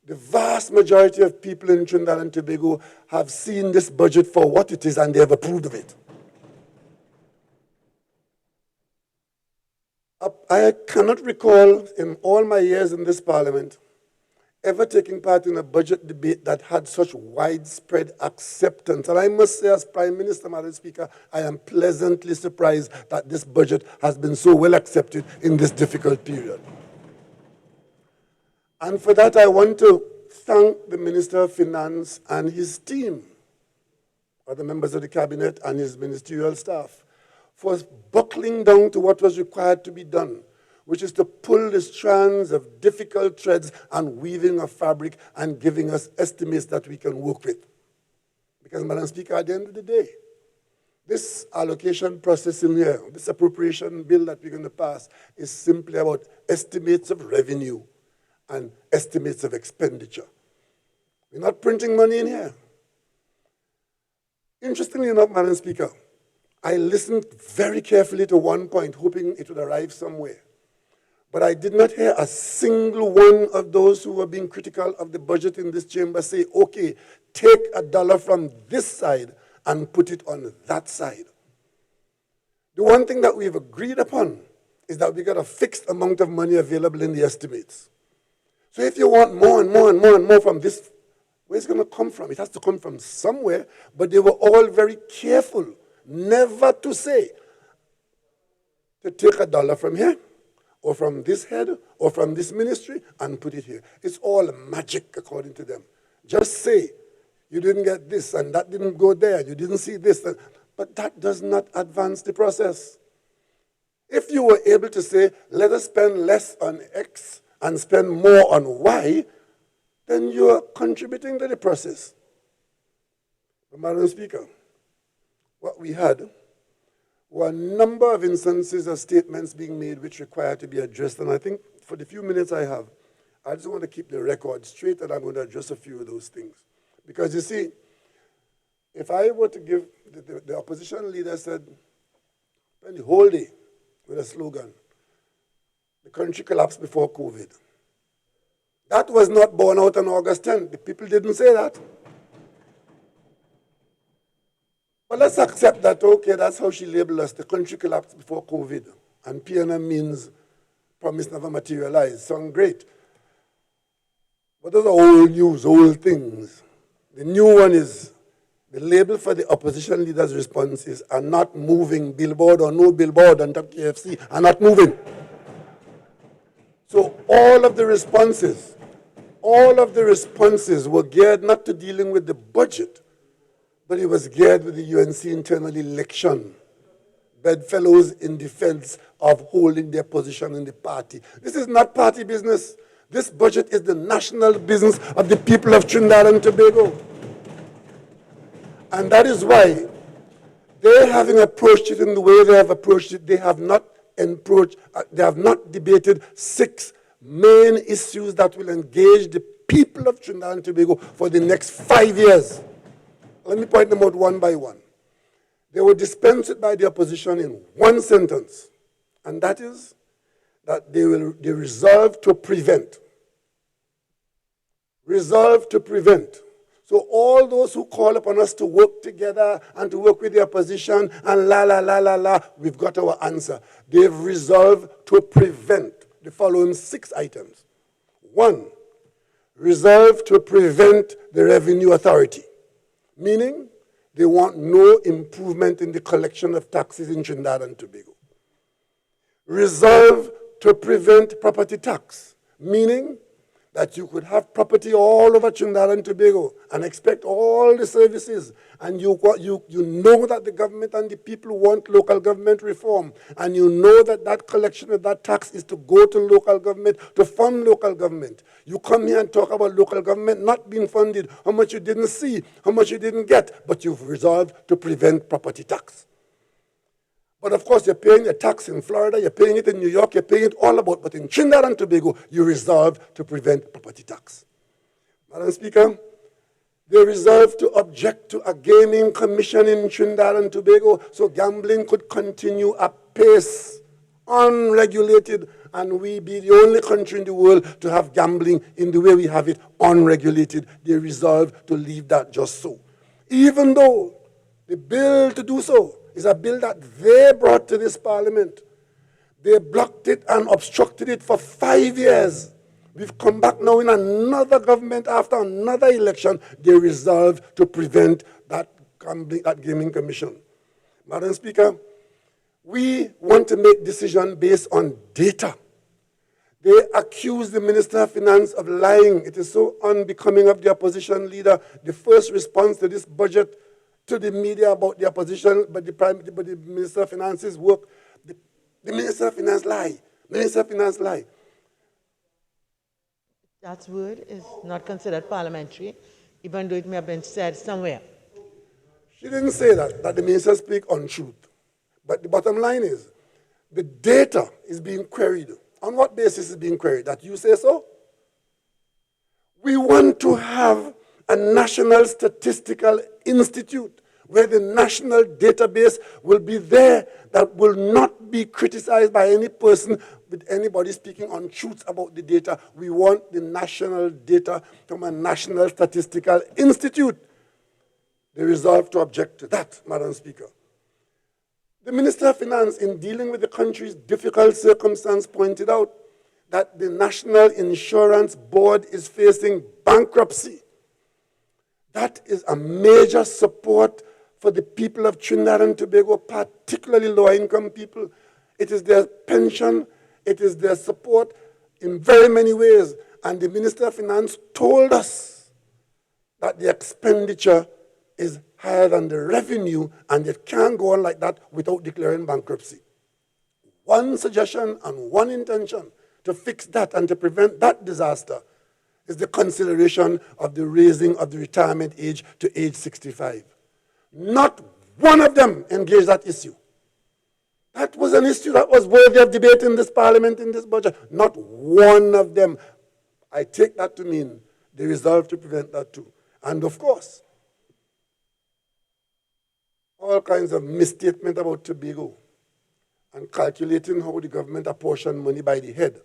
the vast majority of people in Trinidad and Tobago have seen this budget for what it is and they have approved of it. I cannot recall in all my years in this parliament ever taking part in a budget debate that had such widespread acceptance. And I must say, as Prime Minister, Madam Speaker, I am pleasantly surprised that this budget has been so well accepted in this difficult period. And for that, I want to thank the Minister of Finance and his team, or the members of the Cabinet and his ministerial staff, for buckling down to what was required to be done, which is to pull the strands of difficult threads and weaving a fabric and giving us estimates that we can work with. Because, Madam Speaker, at the end of the day, this allocation process in here, this appropriation bill that we're going to pass, is simply about estimates of revenue and estimates of expenditure. We're not printing money in here. Interestingly enough, Madam Speaker, I listened very carefully to one point, hoping it would arrive somewhere. But I did not hear a single one of those who were being critical of the budget in this chamber say, okay, take $1 from this side and put it on that side. The one thing that we've agreed upon is that we got a fixed amount of money available in the estimates. So if you want more and more and more and more from this, where's it going to come from? It has to come from somewhere, but they were all very careful never to say to take $1 from here, or from this head, or from this ministry, and put it here. It's all magic, according to them. Just say, you didn't get this, and that didn't go there, you didn't see this. But that does not advance the process. If you were able to say, let us spend less on X and spend more on Y, then you are contributing to the process. But, Madam Speaker, what we had were a number of instances of statements being made which require to be addressed. And I think for the few minutes I have, I just want to keep the record straight, and I'm going to address a few of those things. Because you see, if I were to give, the opposition leader said, spend the whole day with a slogan, the country collapsed before COVID. That was not born out on August 10th. The people didn't say that. But let's accept that, okay, that's how she labeled us, the country collapsed before COVID. And PNM means promise never materialized. Sound great. But those are old news, old things. The new one is, the label for the opposition leader's response is, are not moving, billboard or no billboard on top KFC, are not moving. So all of the responses were geared not to dealing with the budget, but it was geared with the UNC internal election. Bedfellows in defense of holding their position in the party. This is not party business. This budget is the national business of the people of Trinidad and Tobago. And that is why they, having approached it in the way they have approached it, they have not debated 6 main issues that will engage the people of Trinidad and Tobago for the next 5 years. Let me point them out one by one. They were dispensed by the opposition in one sentence, and that is that they resolve to prevent. Resolve to prevent. So all those who call upon us to work together and to work with the opposition and we've got our answer. They've resolved to prevent the following 6 items. 1, resolve to prevent the Revenue Authority, meaning they want no improvement in the collection of taxes in Trinidad and Tobago. Resolve to prevent property tax, meaning that you could have property all over Trinidad and Tobago and expect all the services, and you know that the government and the people want local government reform, and you know that that collection of that tax is to go to local government, to fund local government. You come here and talk about local government not being funded, how much you didn't see, how much you didn't get, but you've resolved to prevent property tax. But of course, you're paying a tax in Florida, you're paying it in New York, you're paying it all about, but in Trinidad and Tobago, you resolve to prevent property tax. Madam Speaker, they resolve to object to a gaming commission in Trinidad and Tobago so gambling could continue apace, unregulated, and we be the only country in the world to have gambling in the way we have it, unregulated. They resolve to leave that just so. Even though the bill to do so is a bill that they brought to this parliament. They blocked it and obstructed it for 5 years. We've come back now in another government after another election. They resolved to prevent that gaming commission. Madam Speaker, we want to make decisions based on data. They accuse the Minister of Finance of lying. It is so unbecoming of the opposition leader. The first response to this budget to the media about the opposition, but the Minister of Finance's work. The Minister of Finance lie. Minister of Finance lie. That word is not considered parliamentary, even though it may have been said somewhere. She didn't say that the minister speak untruth. But the bottom line is, the data is being queried. On what basis is it being queried? That you say so? We want to have a national statistical institute where the national database will be there that will not be criticized by any person with anybody speaking untruths about the data. We want the national data from a national statistical institute. They resolve to object to that, Madam Speaker. The Minister of Finance, in dealing with the country's difficult circumstance, pointed out that the National Insurance Board is facing bankruptcy. That is a major support for the people of Trinidad and Tobago, particularly low-income people. It is their pension, it is their support in very many ways. And the Minister of Finance told us that the expenditure is higher than the revenue, and it can't go on like that without declaring bankruptcy. One suggestion and one intention to fix that and to prevent that disaster is the consideration of the raising of the retirement age to age 65. Not one of them engaged that issue. That was an issue that was worthy of debate in this parliament, in this budget. Not one of them. I take that to mean they resolve to prevent that too. And of course, all kinds of misstatement about Tobago and calculating how the government apportion money by the head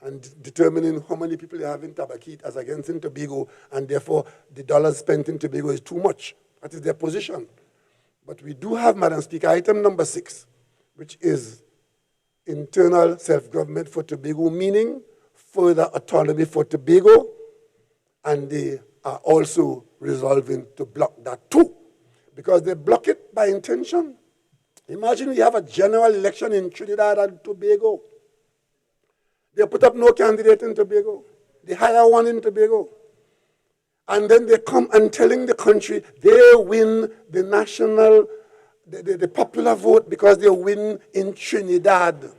and determining how many people they have in Tabakit as against in Tobago, and therefore the dollars spent in Tobago is too much. That is their position. But we do have, Madam Speaker, item number 6, which is internal self-government for Tobago, meaning further autonomy for Tobago, and they are also resolving to block that too, because they block it by intention. Imagine we have a general election in Trinidad and Tobago. They put up no candidate in Tobago. They hire one in Tobago. And then they come and telling the country they win the national, the popular vote because they win in Trinidad.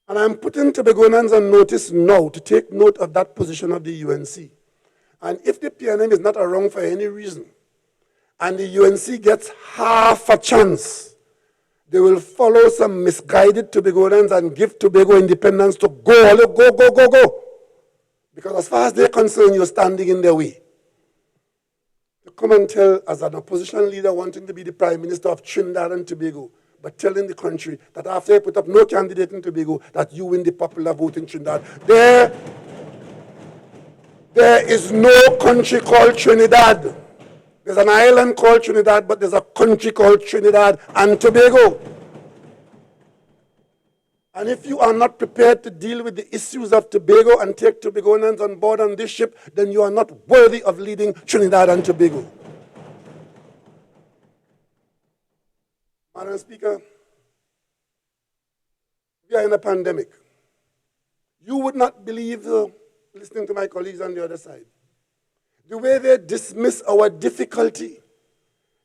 And I'm putting Tobagoans on notice now to take note of that position of the UNC. And if the PNM is not around for any reason, and the UNC gets half a chance, they will follow some misguided Tobagoans and give Tobago independence to go. Because as far as they're concerned, you're standing in their way. You come and tell, as an opposition leader wanting to be the Prime Minister of Trinidad and Tobago, but telling the country that after you put up no candidate in Tobago, that you win the popular vote in Trinidad. There is no country called Trinidad. There's an island called Trinidad, but there's a country called Trinidad and Tobago. And if you are not prepared to deal with the issues of Tobago and take Tobagoans on board on this ship, then you are not worthy of leading Trinidad and Tobago. Madam Speaker, we are in a pandemic. You would not believe, listening to my colleagues on the other side, the way they dismiss our difficulty.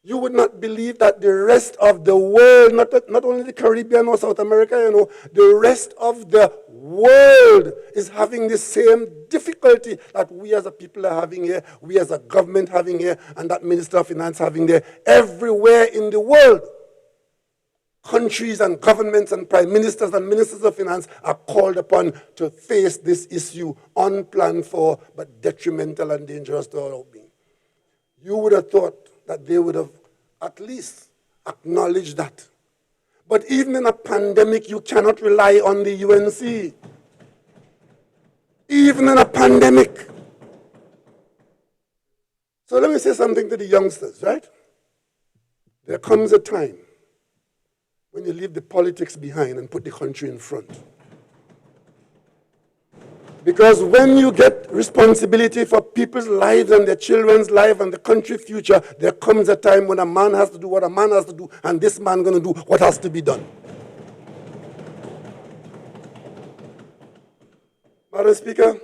You would not believe that the rest of the world, not only the Caribbean or South America, the rest of the world is having the same difficulty that we as a people are having here, we as a government having here, and that Minister of Finance having there. Everywhere in the world, countries and governments and prime ministers and ministers of finance are called upon to face this issue, unplanned for, but detrimental and dangerous to our being. You would have thought that they would have at least acknowledged that. But even in a pandemic, you cannot rely on the UNC. Even in a pandemic. So let me say something to the youngsters, right? There comes a time when you leave the politics behind and put the country in front. Because when you get responsibility for people's lives and their children's life and the country's future, there comes a time when a man has to do what a man has to do, and this man going to do what has to be done. Madam Speaker,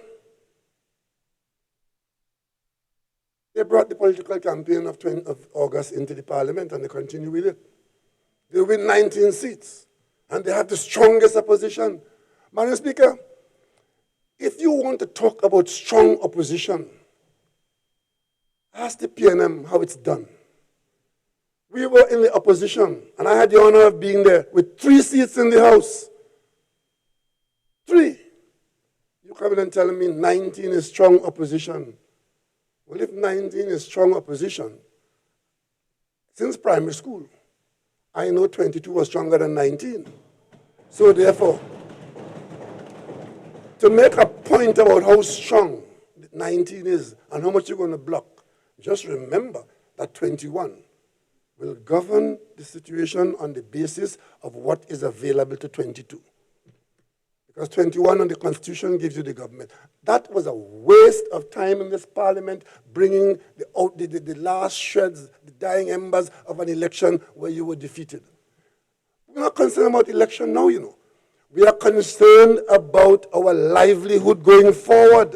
they brought the political campaign of 20 of August into the parliament, and they continue with it. They win 19 seats, and they have the strongest opposition. Madam Speaker, if you want to talk about strong opposition, ask the PNM how it's done. We were in the opposition, and I had the honor of being there with 3 seats in the House. 3. You come in and tell me 19 is strong opposition. Well, if 19 is strong opposition, since primary school, I know 22 was stronger than 19. So therefore, to make a point about how strong 19 is and how much you're going to block, just remember that 21 will govern the situation on the basis of what is available to 22. Because 21 on the Constitution gives you the government. That was a waste of time in this parliament, bringing the last shreds, the dying embers of an election where you were defeated. We're not concerned about election now, you know. We are concerned about our livelihood going forward.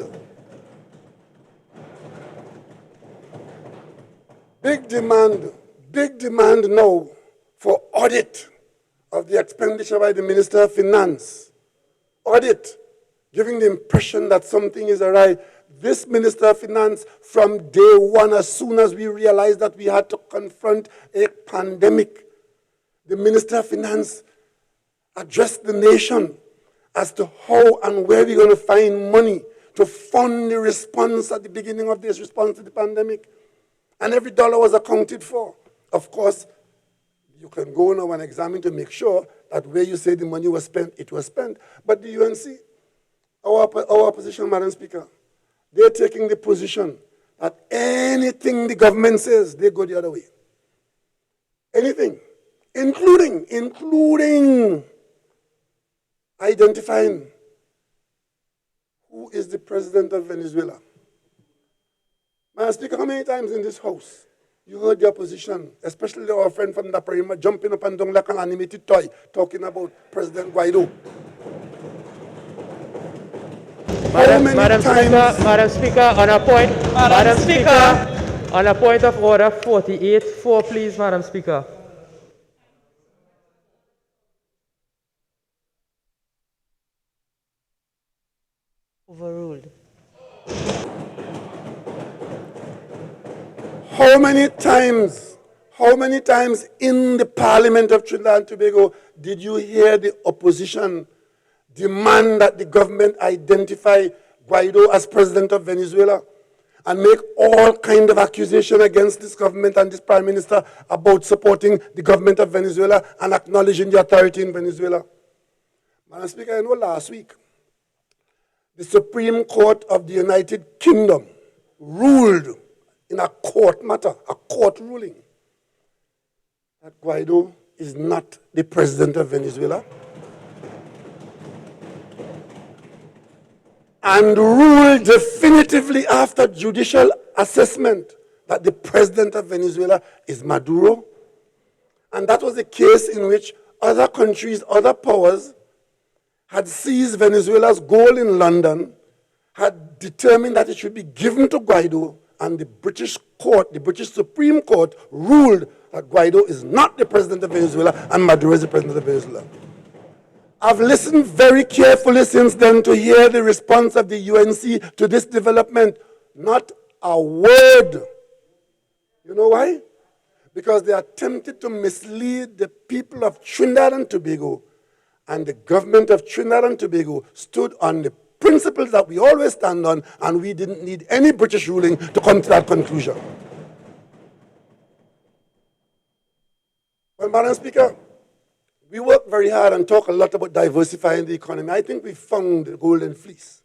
Big demand now for audit of the expenditure by the Minister of Finance. Audit, giving the impression that something is awry. This Minister of Finance, from day one, as soon as we realized that we had to confront a pandemic, the Minister of Finance addressed the nation as to how and where we're going to find money to fund the response at the beginning of this response to the pandemic. And every dollar was accounted for. Of course, you can go now and examine to make sure that where you say the money was spent, it was spent. But the UNC, our opposition, Madam Speaker, they're taking the position that anything the government says, they go the other way. Anything, including identifying who is the president of Venezuela. Madam Speaker, how many times in this house you heard the opposition, especially our friend from the Parima, jumping up and down like an animated toy, talking about President Guaido? Madam Speaker, on a point, Madam Speaker, on a point of order 48-4, please, Madam Speaker. Overruled. How many times in the Parliament of Trinidad and Tobago did you hear the opposition demand that the government identify Guaido as president of Venezuela and make all kinds of accusations against this government and this prime minister about supporting the government of Venezuela and acknowledging the authority in Venezuela? Madam Speaker, I know last week the Supreme Court of the United Kingdom ruled in a court matter, a court ruling, that Guaido is not the president of Venezuela, and ruled definitively after judicial assessment that the president of Venezuela is Maduro. And that was a case in which other countries, other powers, had seized Venezuela's gold in London, had determined that it should be given to Guaido, and the British court, the British Supreme Court, ruled that Guaido is not the president of Venezuela and Maduro is the president of Venezuela. I've listened very carefully since then to hear the response of the UNC to this development. Not a word. You know why? Because they attempted to mislead the people of Trinidad and Tobago, and the government of Trinidad and Tobago stood on the principles that we always stand on, and we didn't need any British ruling to come to that conclusion. Well, Madam Speaker, we work very hard and talk a lot about diversifying the economy. I think we found the golden fleece.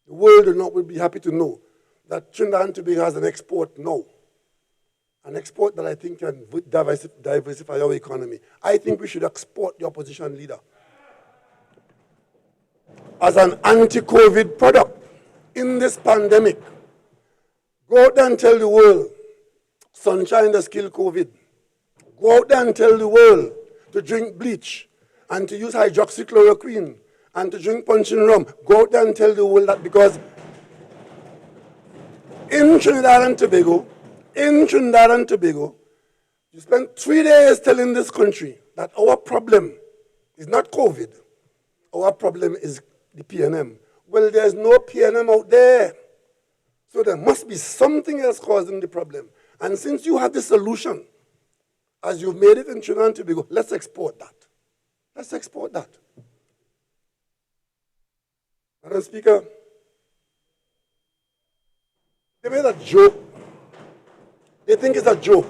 The world would be happy to know that Trinidad and Tobago has an export now. An export that I think can diversify our economy. I think we should export the opposition leader as an anti-COVID product in this pandemic. Go out there and tell the world, sunshine does kill COVID. Go out there and tell the world to drink bleach and to use hydroxychloroquine and to drink punching rum. Go out there and tell the world that, because in Trinidad and Tobago, you spent 3 days telling this country that our problem is not COVID. Our problem is the PNM. Well, there's no PNM out there. So there must be something else causing the problem. And since you have the solution, as you've made it in Trinidad and Tobago, let's export that. Let's export that. Madam Speaker, they made a joke. They think it's a joke.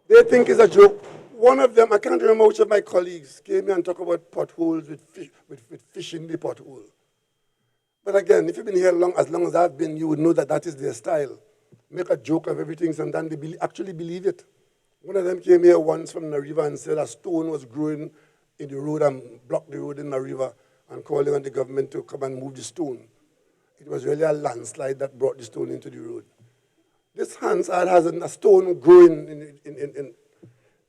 They think it's a joke. One of them, I can't remember which of my colleagues, came here and talked about potholes with fish in the pothole. But again, if you've been here as long as I've been, you would know that that is their style. Make a joke of everything, and then they actually believe it. One of them came here once from Nariva and said a stone was growing in the road and blocked the road in Nariva, and calling on the government to come and move the stone. It was really a landslide that brought the stone into the road. This Hansard has a stone growing in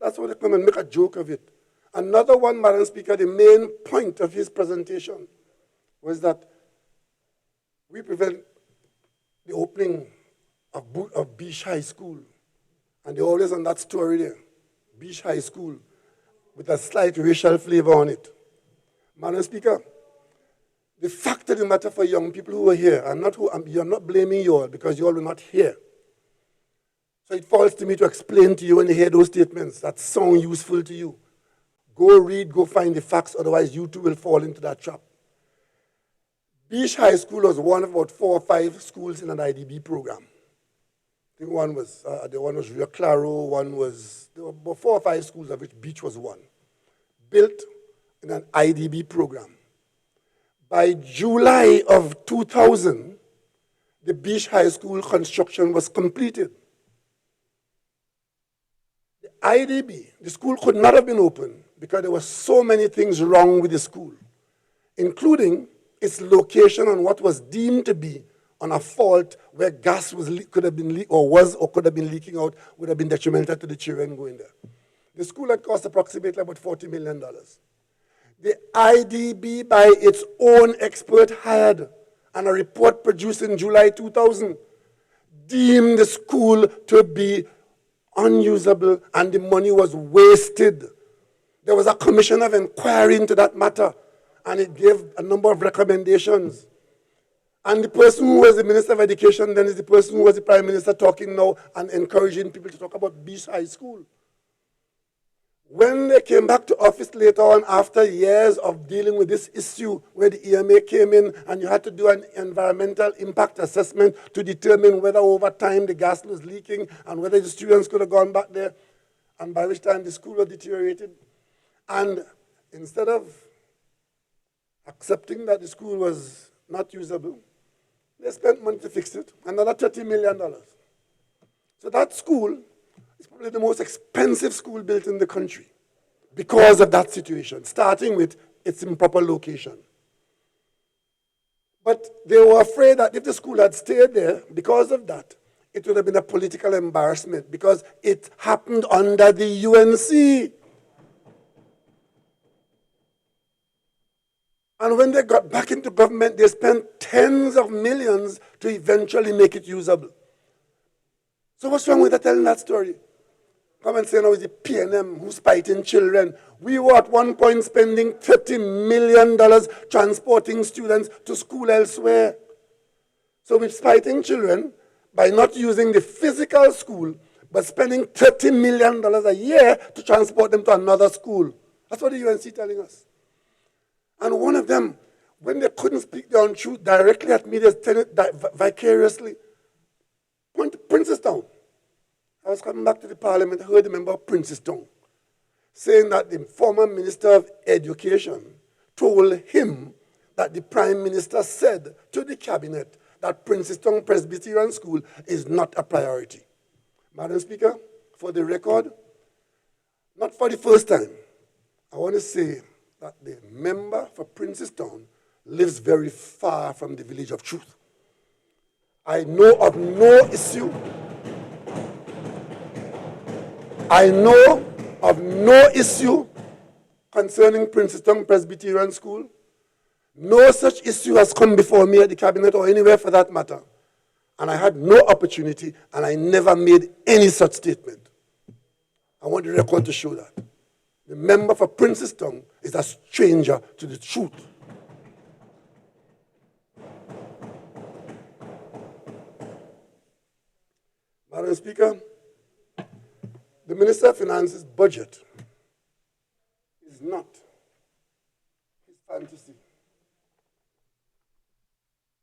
that's why they come and make a joke of it. Another one, Madam Speaker, the main point of his presentation was that we prevent the opening of Beach High School. And they're always on that story there, Beach High School, with a slight racial flavor on it. Madam Speaker, the fact of the matter for young people who are here, you're not blaming you all because you all were not here. So it falls to me to explain to you when you hear those statements that sound useful to you. Go read, go find the facts, otherwise you too will fall into that trap. Beach High School was one of about 4 or 5 schools in an IDB program. I think one was, Rio Claro, there were about 4 or 5 schools of which Beach was one, built in an IDB program. By July of 2000, the Beach High School construction was completed. The IDB, the school could not have been opened because there were so many things wrong with the school, including its location on what was deemed to be on a fault where gas could have been leaking out, would have been detrimental to the children going there. The school had cost approximately about $40 million. The IDB, by its own expert hired, and a report produced in July 2000, deemed the school to be unusable and the money was wasted. There was a commission of inquiry into that matter, and it gave a number of recommendations. And the person who was the Minister of Education then is the person who was the Prime Minister talking now and encouraging people to talk about Beach High School. When they came back to office later on, after years of dealing with this issue, where the EMA came in and you had to do an environmental impact assessment to determine whether over time the gas was leaking and whether the students could have gone back there, and by which time the school was deteriorated. And instead of accepting that the school was not usable, they spent money to fix it, another $30 million. So that school is probably the most expensive school built in the country because of that situation, starting with its improper location. But they were afraid that if the school had stayed there, because of that, it would have been a political embarrassment because it happened under the UNC. And when they got back into government, they spent tens of millions to eventually make it usable. So what's wrong with telling that story? Come and say now it's the PNM who's fighting children. We were at one point spending $30 million transporting students to school elsewhere. So we're fighting children by not using the physical school, but spending $30 million a year to transport them to another school. That's what the UNC telling us. And one of them, when they couldn't speak their own truth directly at me, they tell it vicariously. Point to Princestown. I was coming back to the parliament, I heard the member of Princestown saying that the former Minister of Education told him that the Prime Minister said to the cabinet that Princestown Presbyterian School is not a priority. Madam Speaker, for the record, not for the first time, I want to say that the member for Princestown lives very far from the village of truth. I know of no issue. I know of no issue concerning Princeton Presbyterian School. No such issue has come before me at the cabinet or anywhere for that matter. And I had no opportunity, and I never made any such statement. I want the record to show that. The member for Princeton is a stranger to the truth. Madam Speaker, the Minister of Finance's budget is not his fantasy.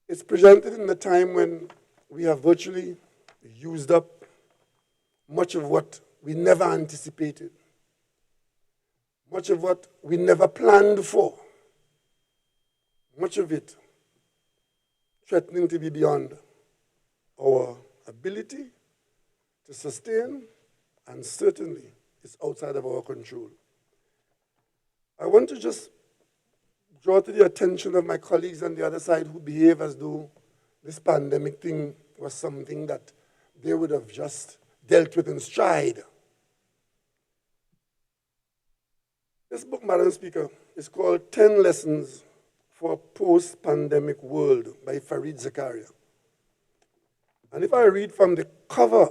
It's presented in a time when we have virtually used up much of what we never anticipated, much of what we never planned for, much of it threatening to be beyond our ability to sustain, and certainly it's outside of our control. I want to just draw to the attention of my colleagues on the other side who behave as though this pandemic thing was something that they would have just dealt with in stride. This book, Madam Speaker, is called 10 Lessons for a Post-Pandemic World by Fareed Zakaria. And if I read from the cover,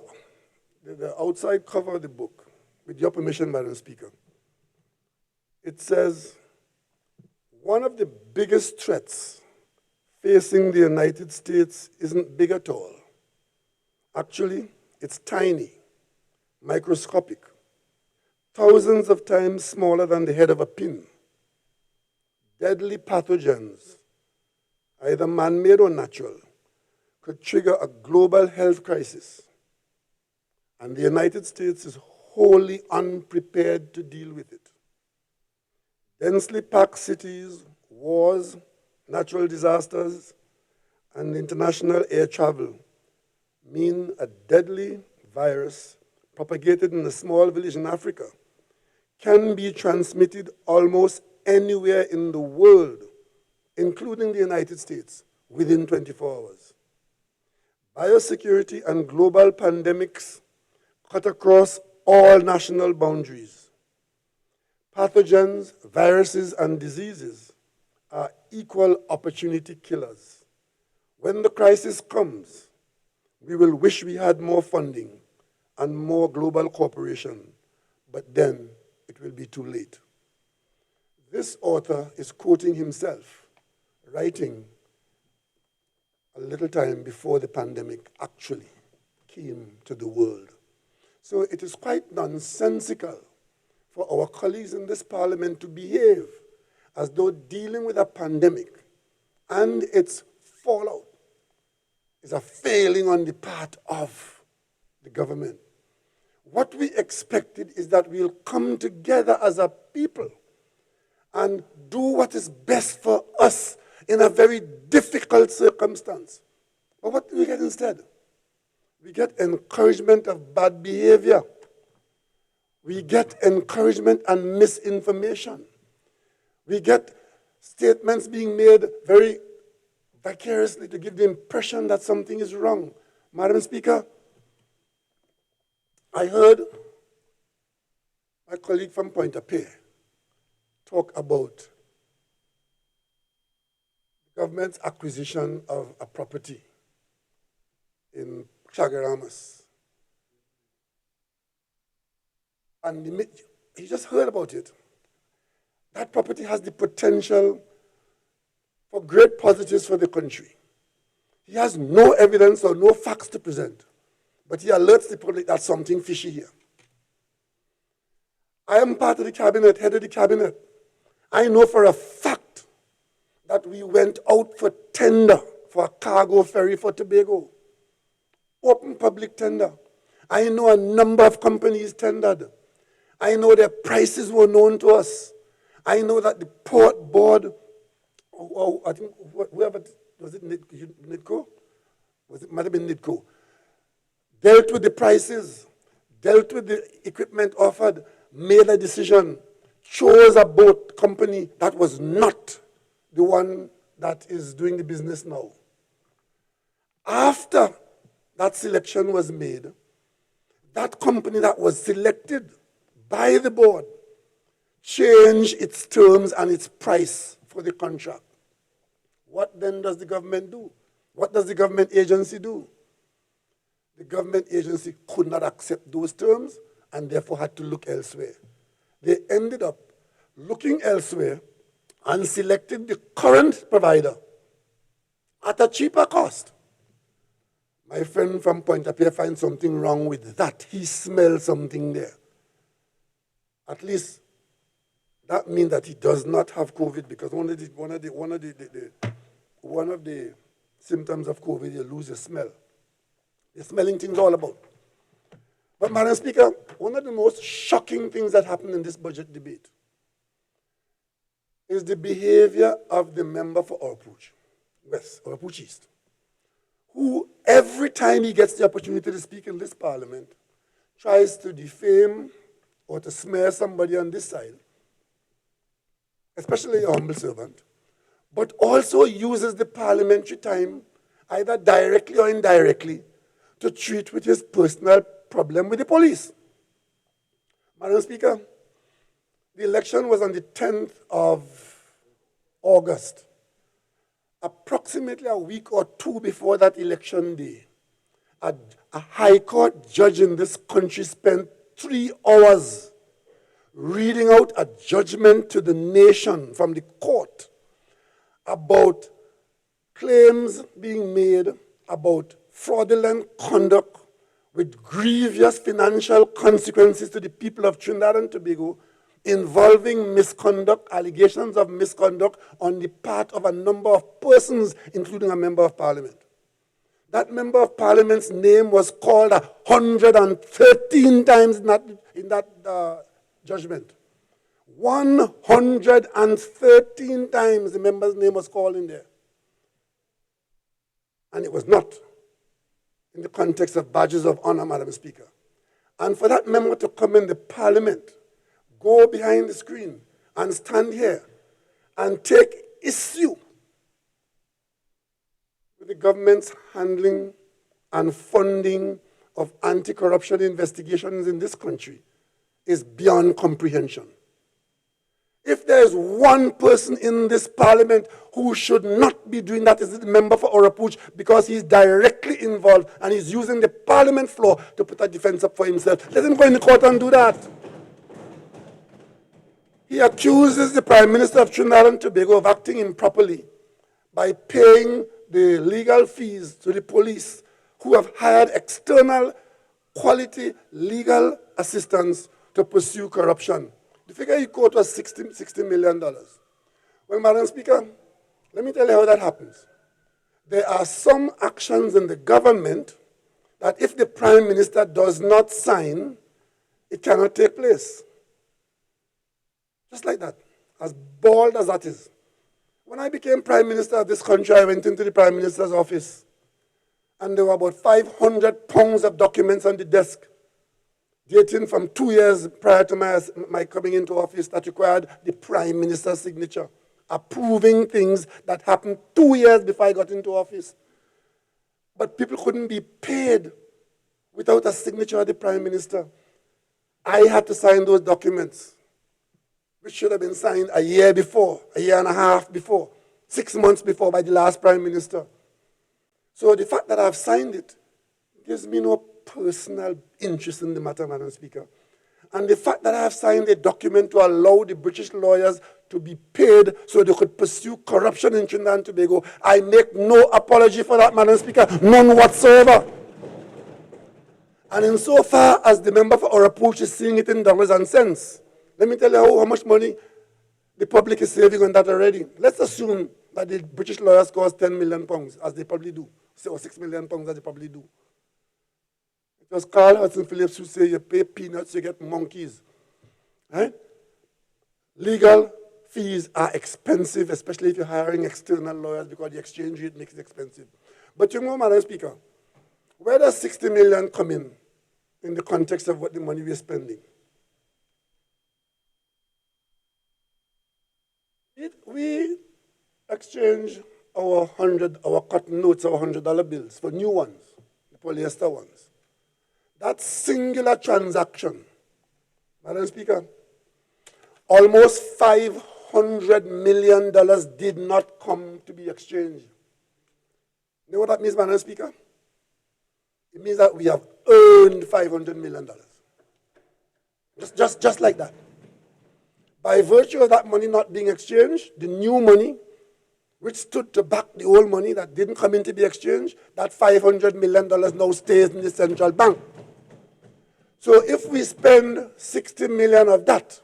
the outside cover of the book, with your permission, Madam Speaker, it says, one of the biggest threats facing the United States isn't big at all. Actually, it's tiny, microscopic, thousands of times smaller than the head of a pin. Deadly pathogens, either man-made or natural, could trigger a global health crisis. And the United States is wholly unprepared to deal with it. Densely packed cities, wars, natural disasters, and international air travel mean a deadly virus propagated in a small village in Africa can be transmitted almost anywhere in the world, including the United States, within 24 hours. Biosecurity and global pandemics cut across all national boundaries. Pathogens, viruses, and diseases are equal opportunity killers. When the crisis comes, we will wish we had more funding and more global cooperation, but then it will be too late. This author is quoting himself, writing a little time before the pandemic actually came to the world. So it is quite nonsensical for our colleagues in this parliament to behave as though dealing with a pandemic and its fallout is a failing on the part of the government. What we expected is that we'll come together as a people and do what is best for us in a very difficult circumstance. But what do we get instead? We get encouragement of bad behavior. We get encouragement and misinformation. We get statements being made very vicariously to give the impression that something is wrong. Madam Speaker, I heard my colleague from Pointe-à-Pitre talk about the government's acquisition of a property in Chagaramas. And he just heard about it. That property has the potential for great positives for the country. He has no evidence or no facts to present, but he alerts the public that something fishy here. I am part of the cabinet, head of the cabinet. I know for a fact that we went out for tender for a cargo ferry for Tobago. Open public tender. I know a number of companies tendered. I know their prices were known to us. I know that the port board, I think, whoever, was it NIDCO? It might have been NIDCO. Dealt with the prices, dealt with the equipment offered, made a decision, chose a boat company that was not the one that is doing the business now. After that selection was made, that company that was selected by the board changed its terms and its price for the contract. What then does the government do? What does the government agency do? The government agency could not accept those terms and therefore had to look elsewhere. They ended up looking elsewhere and selected the current provider at a cheaper cost. My friend from Pointe-à-Pitre finds something wrong with that. He smells something there. At least that means that he does not have COVID, because one of the symptoms of COVID, you lose your smell. The smelling thing's all about. But Madam Speaker, one of the most shocking things that happened in this budget debate is the behavior of the member for Approach West, or Approach East, who every time he gets the opportunity to speak in this parliament, tries to defame or to smear somebody on this side, especially a humble servant, but also uses the parliamentary time, either directly or indirectly, to treat with his personal problem with the police. Madam Speaker, the election was on the 10th of August. Approximately a week or two before that election day, a high court judge in this country spent 3 hours reading out a judgment to the nation from the court about claims being made about fraudulent conduct with grievous financial consequences to the people of Trinidad and Tobago, involving misconduct, allegations of misconduct on the part of a number of persons, including a member of parliament. That member of parliament's name was called 113 times in that judgment. 113 times the member's name was called in there. And it was not in the context of badges of honor, Madam Speaker. And for that member to come in the parliament, go behind the screen and stand here and take issue with the government's handling and funding of anti-corruption investigations in this country is beyond comprehension. If there is one person in this parliament who should not be doing that, is the member for Orapuch, because he's directly involved and he's using the parliament floor to put a defense up for himself. Let him go in the court and do that. He accuses the Prime Minister of Trinidad and Tobago of acting improperly by paying the legal fees to the police, who have hired external quality legal assistance to pursue corruption. The figure he quoted was $60 million. Well, Madam Speaker, let me tell you how that happens. There are some actions in the government that if the Prime Minister does not sign, it cannot take place. Just like that, as bold as that is. When I became Prime Minister of this country, I went into the Prime Minister's office, and there were about 500 pounds of documents on the desk, dating from 2 years prior to my coming into office, that required the Prime Minister's signature, approving things that happened 2 years before I got into office. But people couldn't be paid without a signature of the Prime Minister. I had to sign those documents, which should have been signed a year before, a year and a half before, 6 months before by the last Prime Minister. So the fact that I've signed it gives me no personal interest in the matter, Madam Speaker. And the fact that I have signed a document to allow the British lawyers to be paid so they could pursue corruption in Trinidad and Tobago, I make no apology for that, Madam Speaker, none whatsoever. And insofar as the member for Orapuch is seeing it in dollars and cents, let me tell you how much money the public is saving on that already. Let's assume that the British lawyers cost £10 million, as they probably do, or £6 million, as they probably do. It was Carl Hudson Phillips who said, you pay peanuts, you get monkeys. Right? Legal fees are expensive, especially if you're hiring external lawyers, because the exchange rate makes it expensive. But you know, Madam Speaker, where does 60 million come in the context of what the money we're spending? We exchange our cotton notes, our $100 bills for new ones, the polyester ones. That singular transaction, Madam Speaker, almost $500 million did not come to be exchanged. You know what that means, Madam Speaker? It means that we have earned $500 million. Just like that. By virtue of that money not being exchanged, the new money, which stood to back the old money that didn't come in to be exchanged, that $500 million now stays in the central bank. So if we spend 60 million of that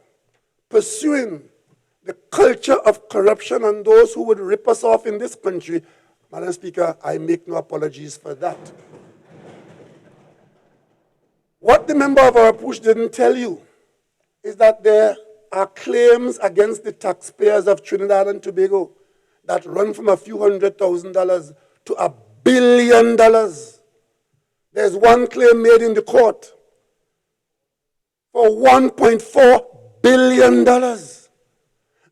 pursuing the culture of corruption and those who would rip us off in this country, Madam Speaker, I make no apologies for that. What the member of our push didn't tell you is that there are claims against the taxpayers of Trinidad and Tobago that run from a few $100,000 to $1 billion. There's one claim made in the court for $1.4 billion.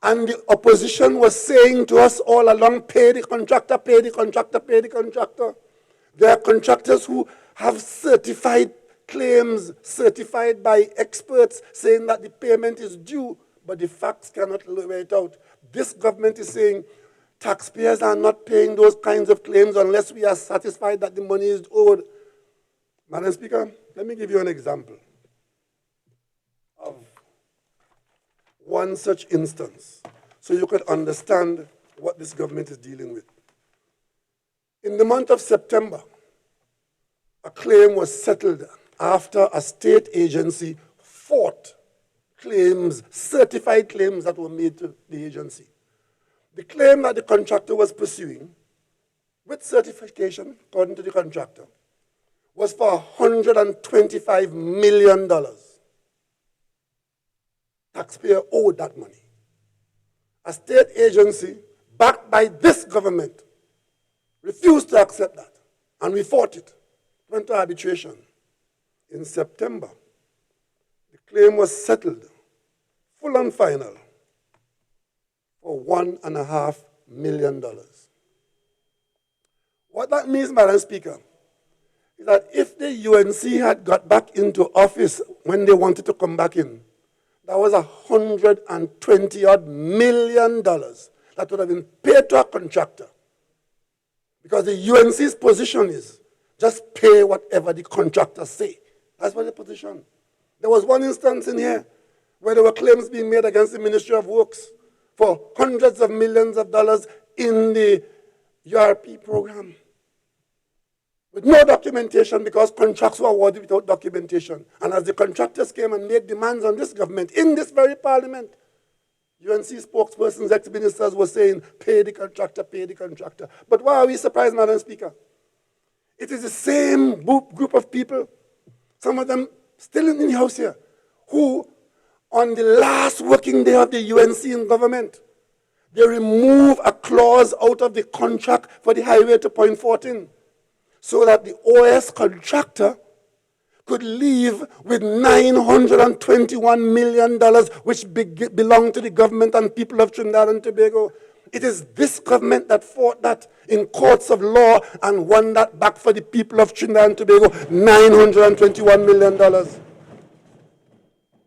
And the opposition was saying to us all along, pay the contractor, pay the contractor, pay the contractor. There are contractors who have certified claims, certified by experts, saying that the payment is due, but the facts cannot weigh it out. This government is saying taxpayers are not paying those kinds of claims unless we are satisfied that the money is owed. Madam Speaker, let me give you an example of one such instance so you could understand what this government is dealing with. In the month of September, a claim was settled after a state agency fought claims, certified claims that were made to the agency. The claim that the contractor was pursuing, with certification, according to the contractor, was for $125 million. Taxpayer owed that money. A state agency, backed by this government, refused to accept that, and we fought it. Went to arbitration. In September, the claim was settled, full and final, for $1.5 million. What that means, Madam Speaker, is that if the UNC had got back into office when they wanted to come back in, that was $120 million that would have been paid to a contractor. Because the UNC's position is just pay whatever the contractors say. That's what the position. There was one instance in here where there were claims being made against the Ministry of Works for hundreds of millions of dollars in the URP program, with no documentation, because contracts were awarded without documentation. And as the contractors came and made demands on this government, in this very parliament, UNC spokespersons, ex-ministers were saying, pay the contractor, pay the contractor. But why are we surprised, Madam Speaker? It is the same group of people, some of them still in the House here, who, on the last working day of the UNC in government, they remove a clause out of the contract for the highway to Point 14, so that the OS contractor could leave with $921 million, which belonged to the government and people of Trinidad and Tobago. It is this government that fought that in courts of law and won that back for the people of Trinidad and Tobago, $921 million.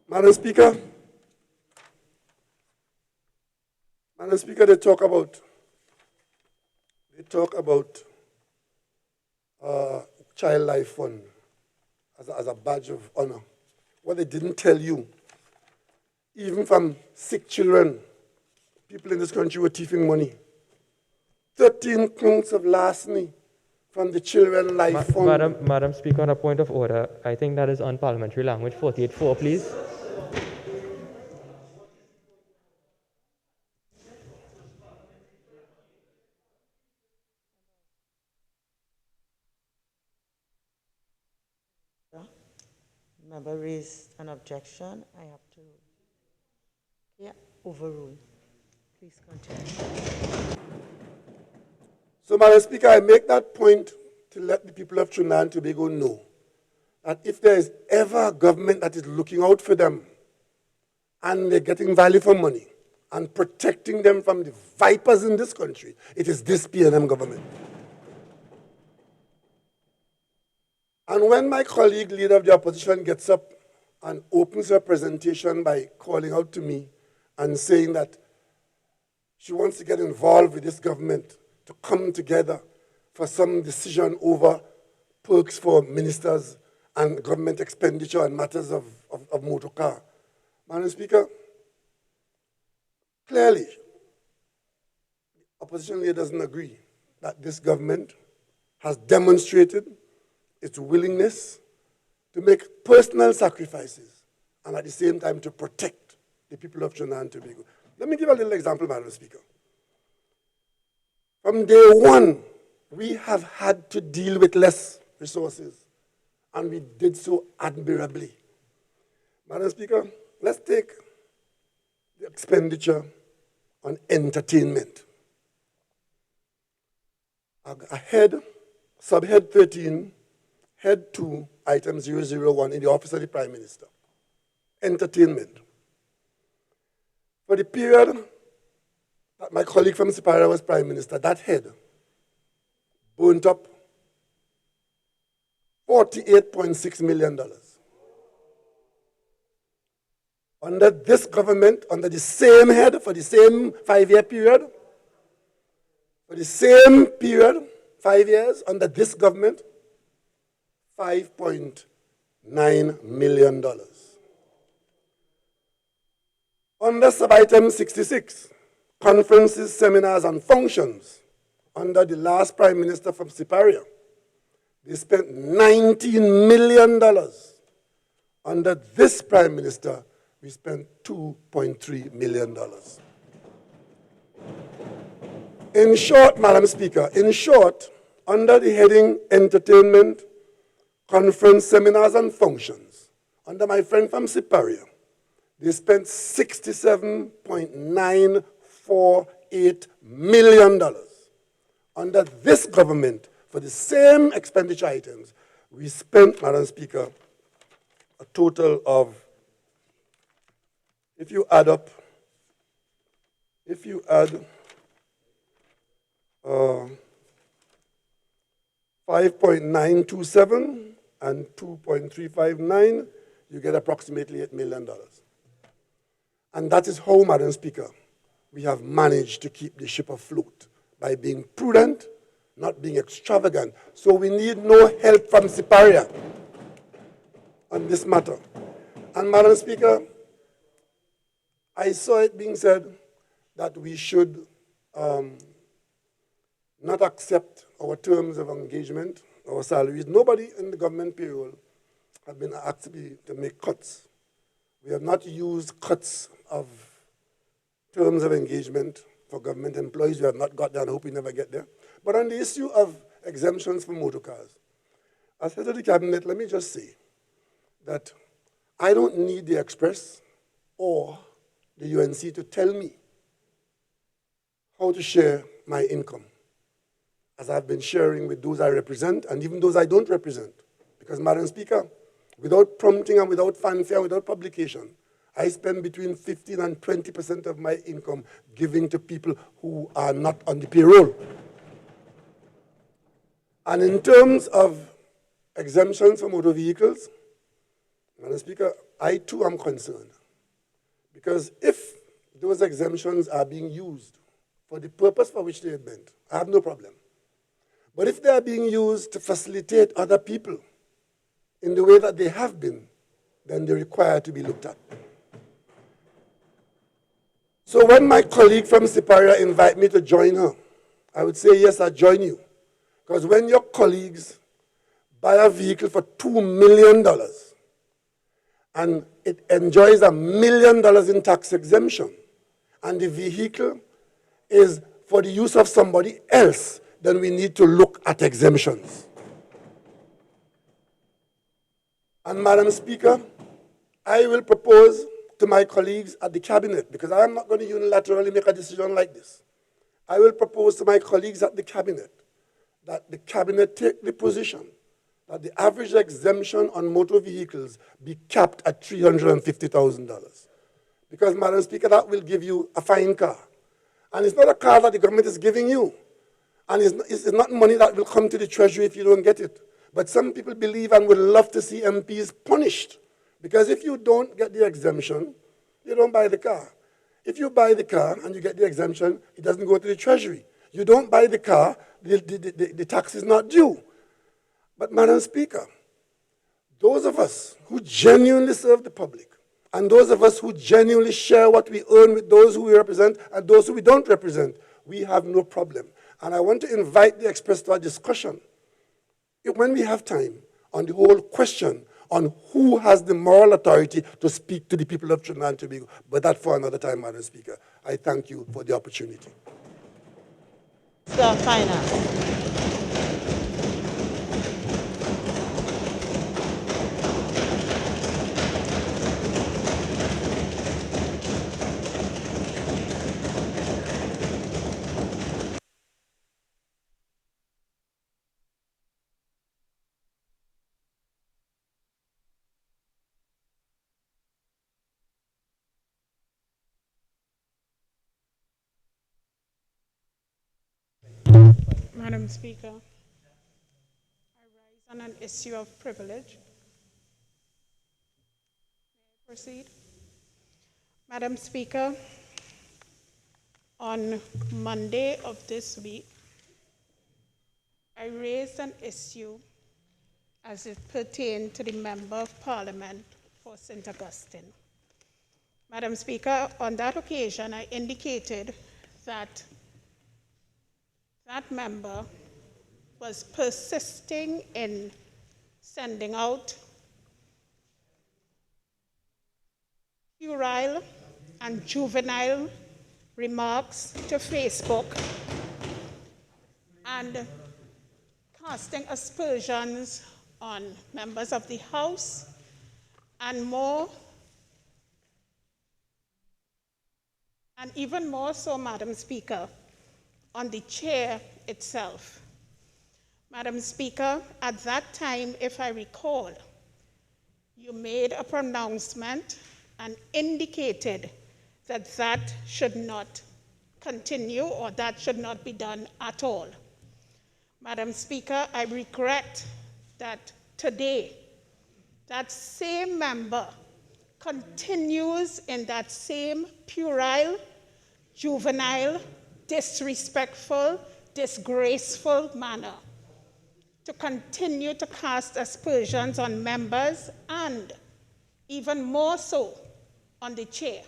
Madam Speaker, they talk about Child Life Fund as a badge of honor. What they didn't tell you, even from sick children, people in this country were thieving money. 13 counts of larceny from the Children Life Fund. Madam Speaker, on a point of order, I think that is unparliamentary language. 48.4, please. Member raised an objection. I have to overrule. Please continue. So, Madam Speaker, I make that point to let the people of Trinidad and Tobago know that if there is ever a government that is looking out for them and they're getting value for money and protecting them from the vipers in this country, it is this PNM government. And when my colleague, leader of the opposition, gets up and opens her presentation by calling out to me and saying that she wants to get involved with this government to come together for some decision over perks for ministers and government expenditure and matters of motor car. Madam Speaker, clearly, the opposition leader doesn't agree that this government has demonstrated its willingness to make personal sacrifices and at the same time to protect the people of Trinidad and Tobago. Let me give a little example, Madam Speaker. From day one, we have had to deal with less resources, and we did so admirably. Madam Speaker, let's take the expenditure on entertainment. Ahead, subhead 13, Head 2, item 001 in the Office of the Prime Minister. Entertainment. For the period that my colleague from Siparia was Prime Minister, that head burnt up $48.6 million. Under this government, under the same head, for the same 5-year period, for the same period, 5 years, under this government, $5.9 million. Under sub-item 66, conferences, seminars, and functions, under the last Prime Minister from Siparia, They spent $19 million. Under this Prime Minister, we spent $2.3 million. In short, Madam Speaker, in short, under the heading Entertainment, Conference, Seminars and Functions, under my friend from Siparia, they spent $67.948 million. Under this government, for the same expenditure items, we spent, Madam Speaker, a total of, if you add 5.927 and 2.359, you get approximately $8 million. And that is how, Madam Speaker, we have managed to keep the ship afloat, by being prudent, not being extravagant. So we need no help from Siparia on this matter. And Madam Speaker, I saw it being said that we should not accept our terms of engagement, our salaries. Nobody in the government payroll have been asked to make cuts. We have not used cuts of terms of engagement for government employees. We have not got there, and I hope we never get there. But on the issue of exemptions for motor cars, as head of the cabinet, let me just say that I don't need the Express or the UNC to tell me how to share my income, as I've been sharing with those I represent and even those I don't represent. Because, Madam Speaker, without prompting and without fanfare, without publication, I spend between 15 and 20% of my income giving to people who are not on the payroll. And in terms of exemptions for motor vehicles, Madam Speaker, I too am concerned. Because if those exemptions are being used for the purpose for which they are meant, I have no problem. But if they are being used to facilitate other people in the way that they have been, then they require to be looked at. So when my colleague from Siparia invite me to join her, I would say, yes, I'll join you. Because when your colleagues buy a vehicle for $2 million and it enjoys $1 million in tax exemption, and the vehicle is for the use of somebody else, then we need to look at exemptions. And Madam Speaker, I will propose to my colleagues at the cabinet, because I am not going to unilaterally make a decision like this. I will propose to my colleagues at the cabinet that the cabinet take the position that the average exemption on motor vehicles be capped at $350,000. Because, Madam Speaker, that will give you a fine car. And it's not a car that the government is giving you. And it's not money that will come to the treasury if you don't get it. But some people believe and would love to see MPs punished. Because if you don't get the exemption, you don't buy the car. If you buy the car and you get the exemption, it doesn't go to the treasury. You don't buy the car, the tax is not due. But, Madam Speaker, those of us who genuinely serve the public, and those of us who genuinely share what we earn with those who we represent and those who we don't represent, we have no problem. And I want to invite the Express to a discussion, when we have time, on the whole question on who has the moral authority to speak to the people of Trinidad and Tobago. But that for another time, Madam Speaker. I thank you for the opportunity. Sir, Finance. Madam Speaker, I rise on an issue of privilege. May I proceed? Madam Speaker, on Monday of this week, I raised an issue as it pertained to the Member of Parliament for St. Augustine. Madam Speaker, on that occasion, I indicated that that member was persisting in sending out puerile and juvenile remarks to Facebook and casting aspersions on members of the House and even more so, Madam Speaker, on the chair itself. Madam Speaker, at that time, if I recall, you made a pronouncement and indicated that that should not continue or that should not be done at all. Madam Speaker, I regret that today that same member continues in that same puerile, juvenile, disrespectful, disgraceful manner to continue to cast aspersions on members and even more so on the chair.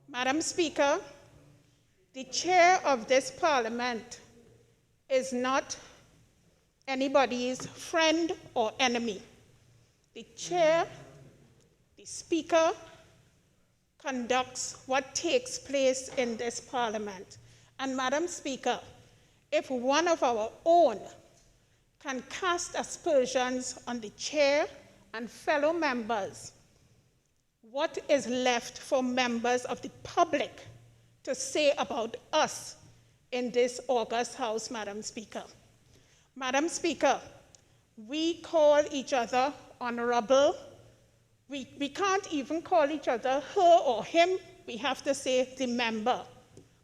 Madam Speaker, the chair of this parliament is not anybody's friend or enemy. The chair, the speaker, conducts what takes place in this parliament. And Madam Speaker, if one of our own can cast aspersions on the chair and fellow members, what is left for members of the public to say about us in this august House, Madam Speaker? Madam Speaker, we call each other honorable. We can't even call each other her or him. We have to say the member.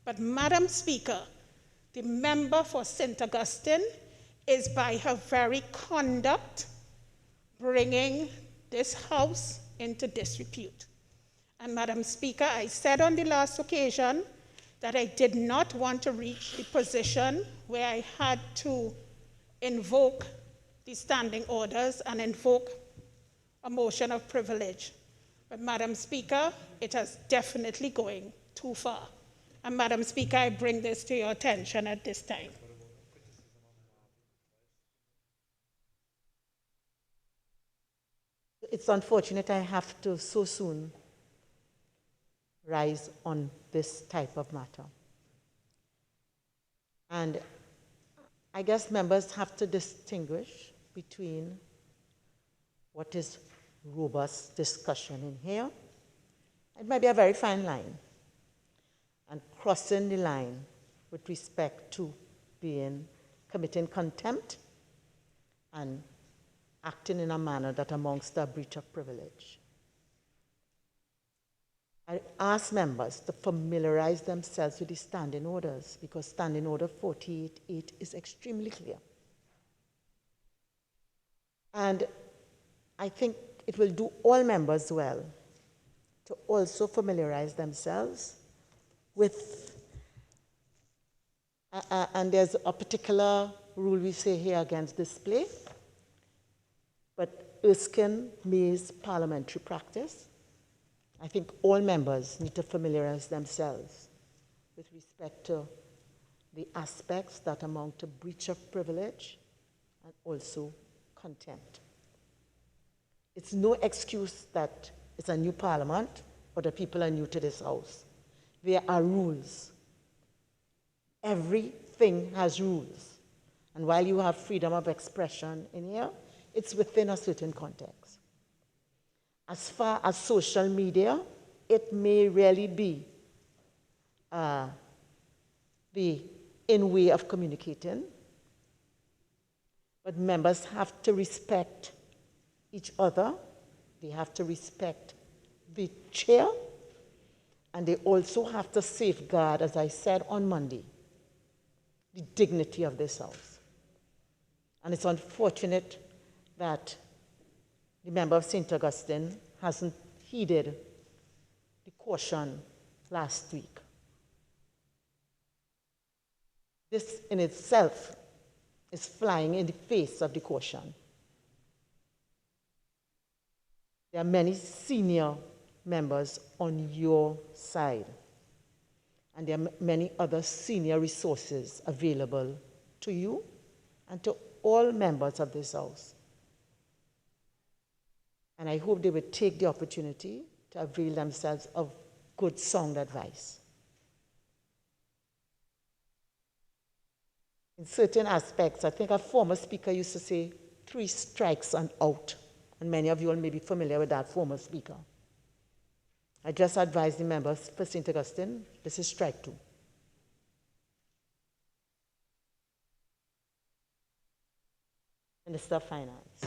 But Madam Speaker, the member for St. Augustine is by her very conduct bringing this House into disrepute. And Madam Speaker, I said on the last occasion that I did not want to reach the position where I had to invoke the standing orders and invoke a motion of privilege. But Madam Speaker, it is definitely going too far. And Madam Speaker, I bring this to your attention at this time. It's unfortunate I have to so soon rise on this type of matter. And I guess members have to distinguish between what is robust discussion in here. It might be a very fine line, and crossing the line with respect to committing contempt and acting in a manner that amounts to a breach of privilege. I ask members to familiarize themselves with the standing orders, because Standing Order 48.8 is extremely clear. And I think it will do all members well to also familiarize themselves with, and there's a particular rule we say here against display, but Erskine May's parliamentary practice. I think all members need to familiarize themselves with respect to the aspects that amount to breach of privilege and also contempt. It's no excuse that it's a new parliament or the people are new to this House. There are rules. Everything has rules. And while you have freedom of expression in here, it's within a certain context. As far as social media, it may really be the in way of communicating, but members have to respect each other, they have to respect the chair, and they also have to safeguard, as I said on Monday, the dignity of this House. And it's unfortunate that the member of St. Augustine hasn't heeded the caution last week. This in itself is flying in the face of the caution. There are many senior members on your side, and there are many other senior resources available to you and to all members of this House. And I hope they will take the opportunity to avail themselves of good, sound advice. In certain aspects, I think a former speaker used to say, 3 strikes and out. And many of you all may be familiar with that former speaker. I just advise the members for St. Augustine, this is strike 2. Minister of Finance.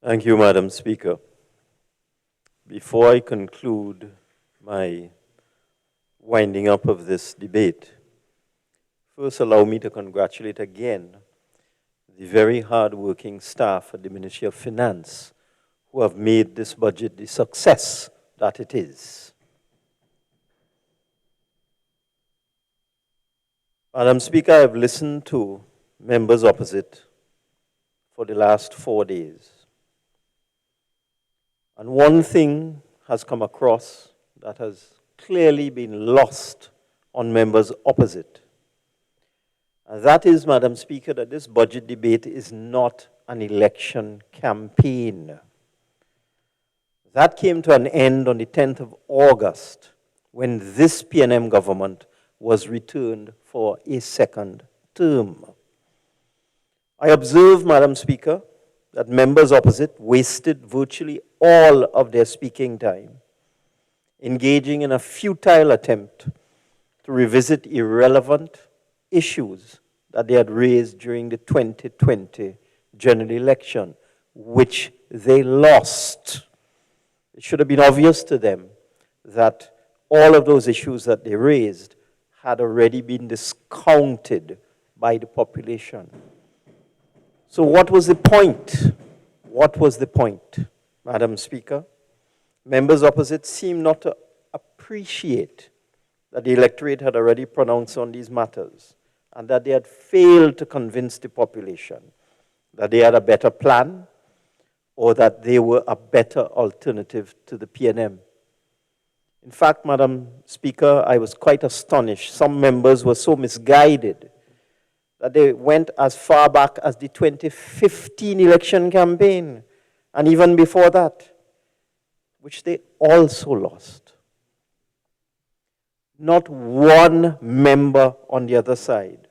Thank you, Madam Speaker. Before I conclude my winding up of this debate, first allow me to congratulate again the very hard-working staff at the Ministry of Finance who have made this budget the success that it is. Madam Speaker, I have listened to members opposite for the last 4 days. And one thing has come across that has clearly been lost on members opposite. And that is, Madam Speaker, that this budget debate is not an election campaign. That came to an end on the 10th of August when this PNM government was returned for a second term. I observe, Madam Speaker, that members opposite wasted virtually all of their speaking time engaging in a futile attempt to revisit irrelevant issues that they had raised during the 2020 general election, which they lost. It should have been obvious to them that all of those issues that they raised had already been discounted by the population. So what was the point? What was the point, Madam Speaker? Members opposite seem not to appreciate that the electorate had already pronounced on these matters and that they had failed to convince the population that they had a better plan or that they were a better alternative to the PNM. In fact, Madam Speaker, I was quite astonished. Some members were so misguided that they went as far back as the 2015 election campaign, and even before that, which they also lost. Not one member on the other side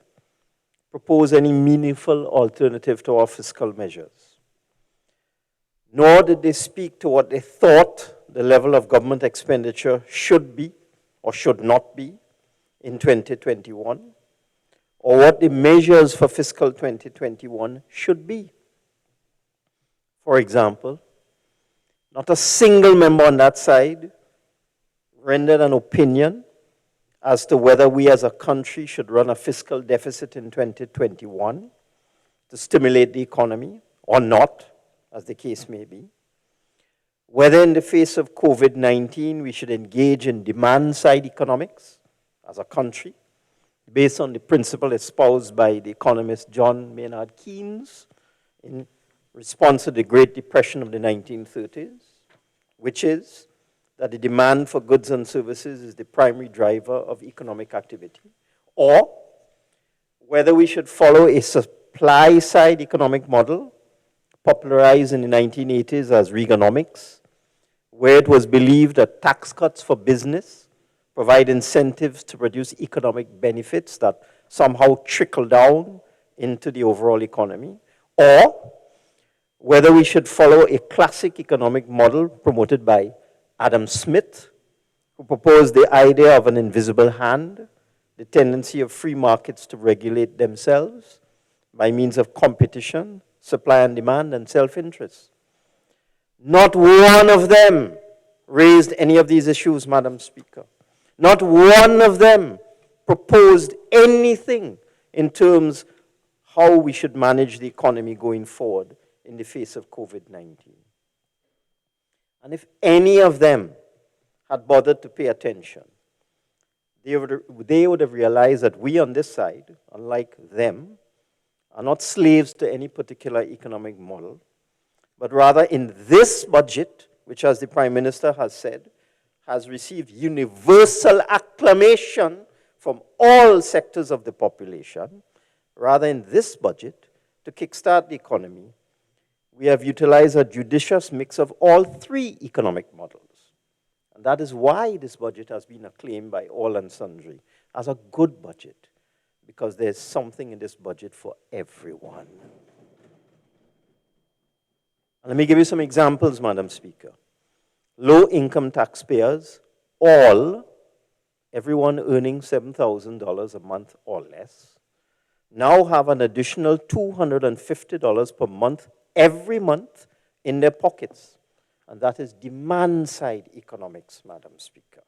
proposed any meaningful alternative to our fiscal measures. Nor did they speak to what they thought the level of government expenditure should be or should not be in 2021, or what the measures for fiscal 2021 should be. For example, not a single member on that side rendered an opinion as to whether we as a country should run a fiscal deficit in 2021 to stimulate the economy or not, as the case may be. Whether in the face of COVID-19 we should engage in demand-side economics as a country, based on the principle espoused by the economist John Maynard Keynes in response to the Great Depression of the 1930s, which is that the demand for goods and services is the primary driver of economic activity, or whether we should follow a supply-side economic model popularized in the 1980s as Reaganomics, where it was believed that tax cuts for business provide incentives to produce economic benefits that somehow trickle down into the overall economy, or whether we should follow a classic economic model promoted by Adam Smith, who proposed the idea of an invisible hand, the tendency of free markets to regulate themselves by means of competition, supply and demand, and self-interest. Not one of them raised any of these issues, Madam Speaker. Not one of them proposed anything in terms of how we should manage the economy going forward in the face of COVID-19. And if any of them had bothered to pay attention, they would have realized that we on this side, unlike them, are not slaves to any particular economic model, but rather in this budget, which as the Prime Minister has said, has received universal acclamation from all sectors of the population. Rather, in this budget, to kickstart the economy, we have utilized a judicious mix of all three economic models. And that is why this budget has been acclaimed by all and sundry as a good budget, because there's something in this budget for everyone. And let me give you some examples, Madam Speaker. Low-income taxpayers, everyone earning $7,000 a month or less, now have an additional $250 per month every month in their pockets. And that is demand-side economics, Madam Speaker.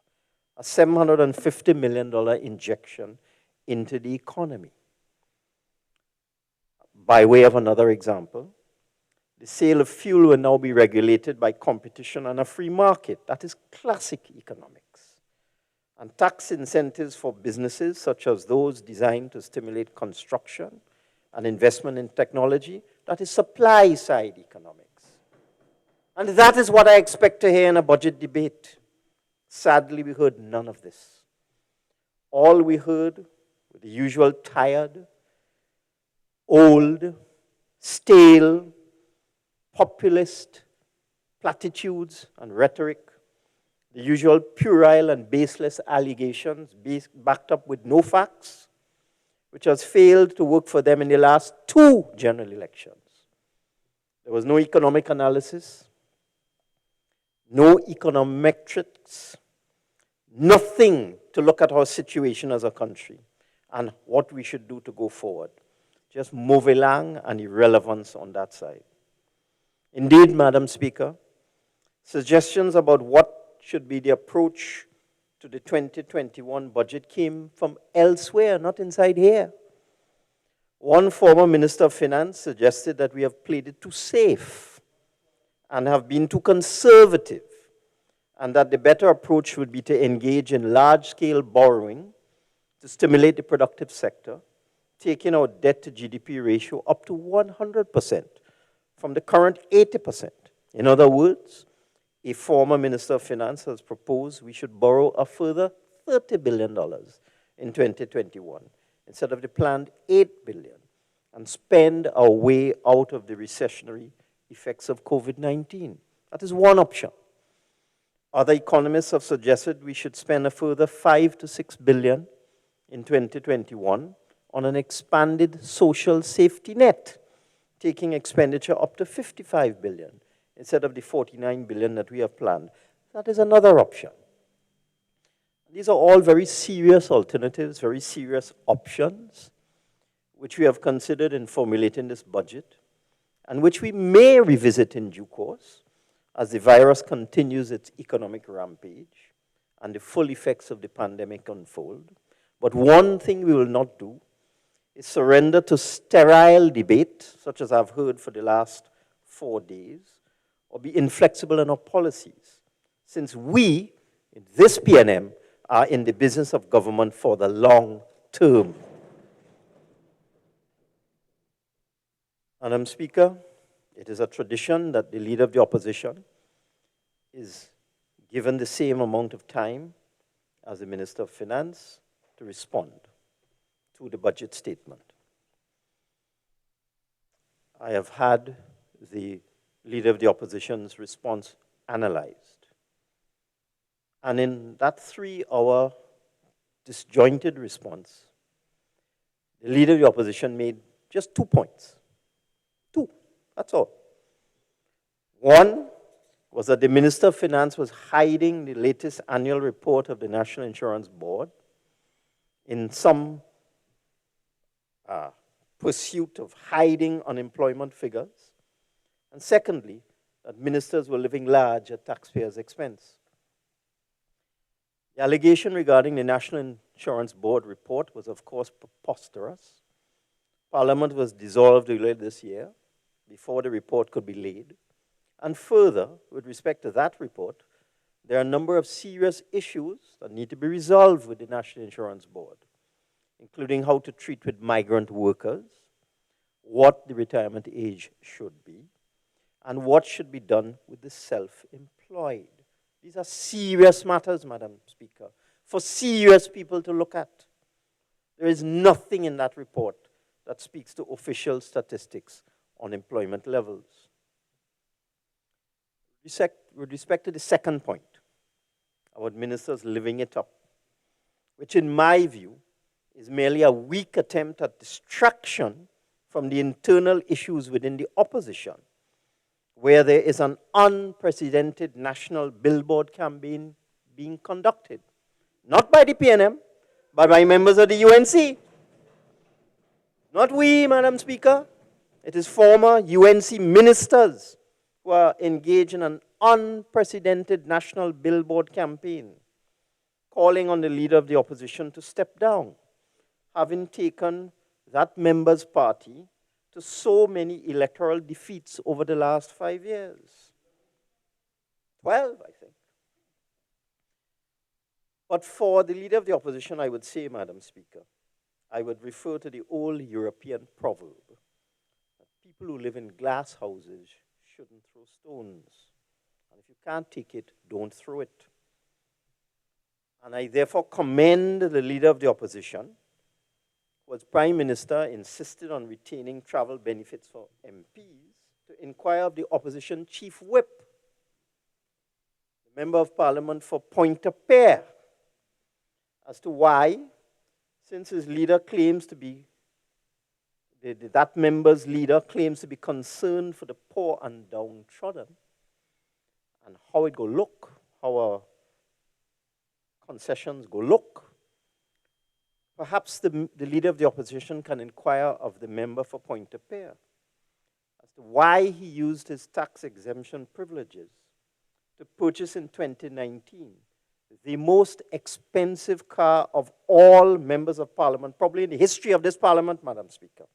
A $750 million injection into the economy. By way of another example, the sale of fuel will now be regulated by competition and a free market. That is classic economics. And tax incentives for businesses, such as those designed to stimulate construction and investment in technology, that is supply-side economics. And that is what I expect to hear in a budget debate. Sadly, we heard none of this. All we heard were the usual tired, old, stale, populist platitudes and rhetoric, the usual puerile and baseless allegations backed up with no facts, which has failed to work for them in the last 2 general elections. There was no economic analysis, no econometrics, nothing to look at our situation as a country and what we should do to go forward. Just movelang and irrelevance on that side. Indeed, Madam Speaker, suggestions about what should be the approach to the 2021 budget came from elsewhere, not inside here. One former Minister of Finance suggested that we have played it too safe and have been too conservative, and that the better approach would be to engage in large-scale borrowing to stimulate the productive sector, taking our debt to GDP ratio up to 100%. From the current 80%. In other words, a former Minister of Finance has proposed we should borrow a further $30 billion in 2021 instead of the planned $8 billion and spend our way out of the recessionary effects of COVID-19. That is one option. Other economists have suggested we should spend a further $5 to $6 billion in 2021 on an expanded social safety net, taking expenditure up to $55 billion instead of the $49 billion that we have planned. That is another option. These are all very serious alternatives, very serious options, which we have considered in formulating this budget, and which we may revisit in due course as the virus continues its economic rampage and the full effects of the pandemic unfold. But one thing we will not do is surrender to sterile debate, such as I've heard for the last 4 days, or be inflexible in our policies, since we, in this PNM, are in the business of government for the long term. Madam Speaker, it is a tradition that the Leader of the Opposition is given the same amount of time as the Minister of Finance to respond to the budget statement. I have had the Leader of the Opposition's response analyzed. And in that 3-hour disjointed response, the Leader of the Opposition made just 2 points. 2, that's all. One was that the Minister of Finance was hiding the latest annual report of the National Insurance Board in some pursuit of hiding unemployment figures. And secondly, that ministers were living large at taxpayers' expense. The allegation regarding the National Insurance Board report was, of course, preposterous. Parliament was dissolved earlier this year before the report could be laid. And further, with respect to that report, there are a number of serious issues that need to be resolved with the National Insurance Board, including how to treat with migrant workers, what the retirement age should be, and what should be done with the self-employed. These are serious matters, Madam Speaker, for serious people to look at. There is nothing in that report that speaks to official statistics on employment levels. With respect to the second point, about ministers living it up, which in my view is merely a weak attempt at distraction from the internal issues within the opposition, where there is an unprecedented national billboard campaign being conducted, not by the PNM, but by members of the UNC. Not we, Madam Speaker. It is former UNC ministers who are engaged in an unprecedented national billboard campaign, calling on the leader of the opposition to step down, having taken that member's party to so many electoral defeats over the last 5 years. 12, I think. But for the leader of the opposition, I would say, Madam Speaker, I would refer to the old European proverb that people who live in glass houses shouldn't throw stones. And if you can't take it, don't throw it. And I therefore commend the leader of the opposition, who as Prime Minister insisted on retaining travel benefits for MPs, to inquire of the opposition chief whip, the Member of Parliament for Pointe-à-Pierre, as to why, since his leader claims to be, that member's leader claims to be concerned for the poor and downtrodden, and how it go look, how our concessions go look. Perhaps the leader of the opposition can inquire of the member for Pointe-à-Pierre as to why he used his tax exemption privileges to purchase in 2019 the most expensive car of all members of Parliament, probably in the history of this Parliament, Madam Speaker.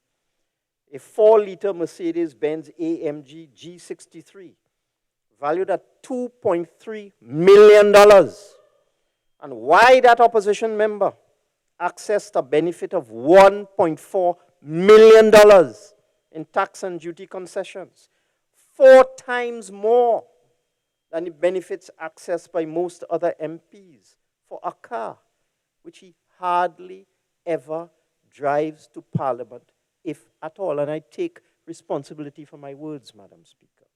A 4-liter Mercedes-Benz AMG G63, valued at $2.3 million. And why that opposition member accessed a benefit of $1.4 million in tax and duty concessions, 4 times more than the benefits accessed by most other MPs for a car, which he hardly ever drives to Parliament, if at all. And I take responsibility for my words, Madam Speaker.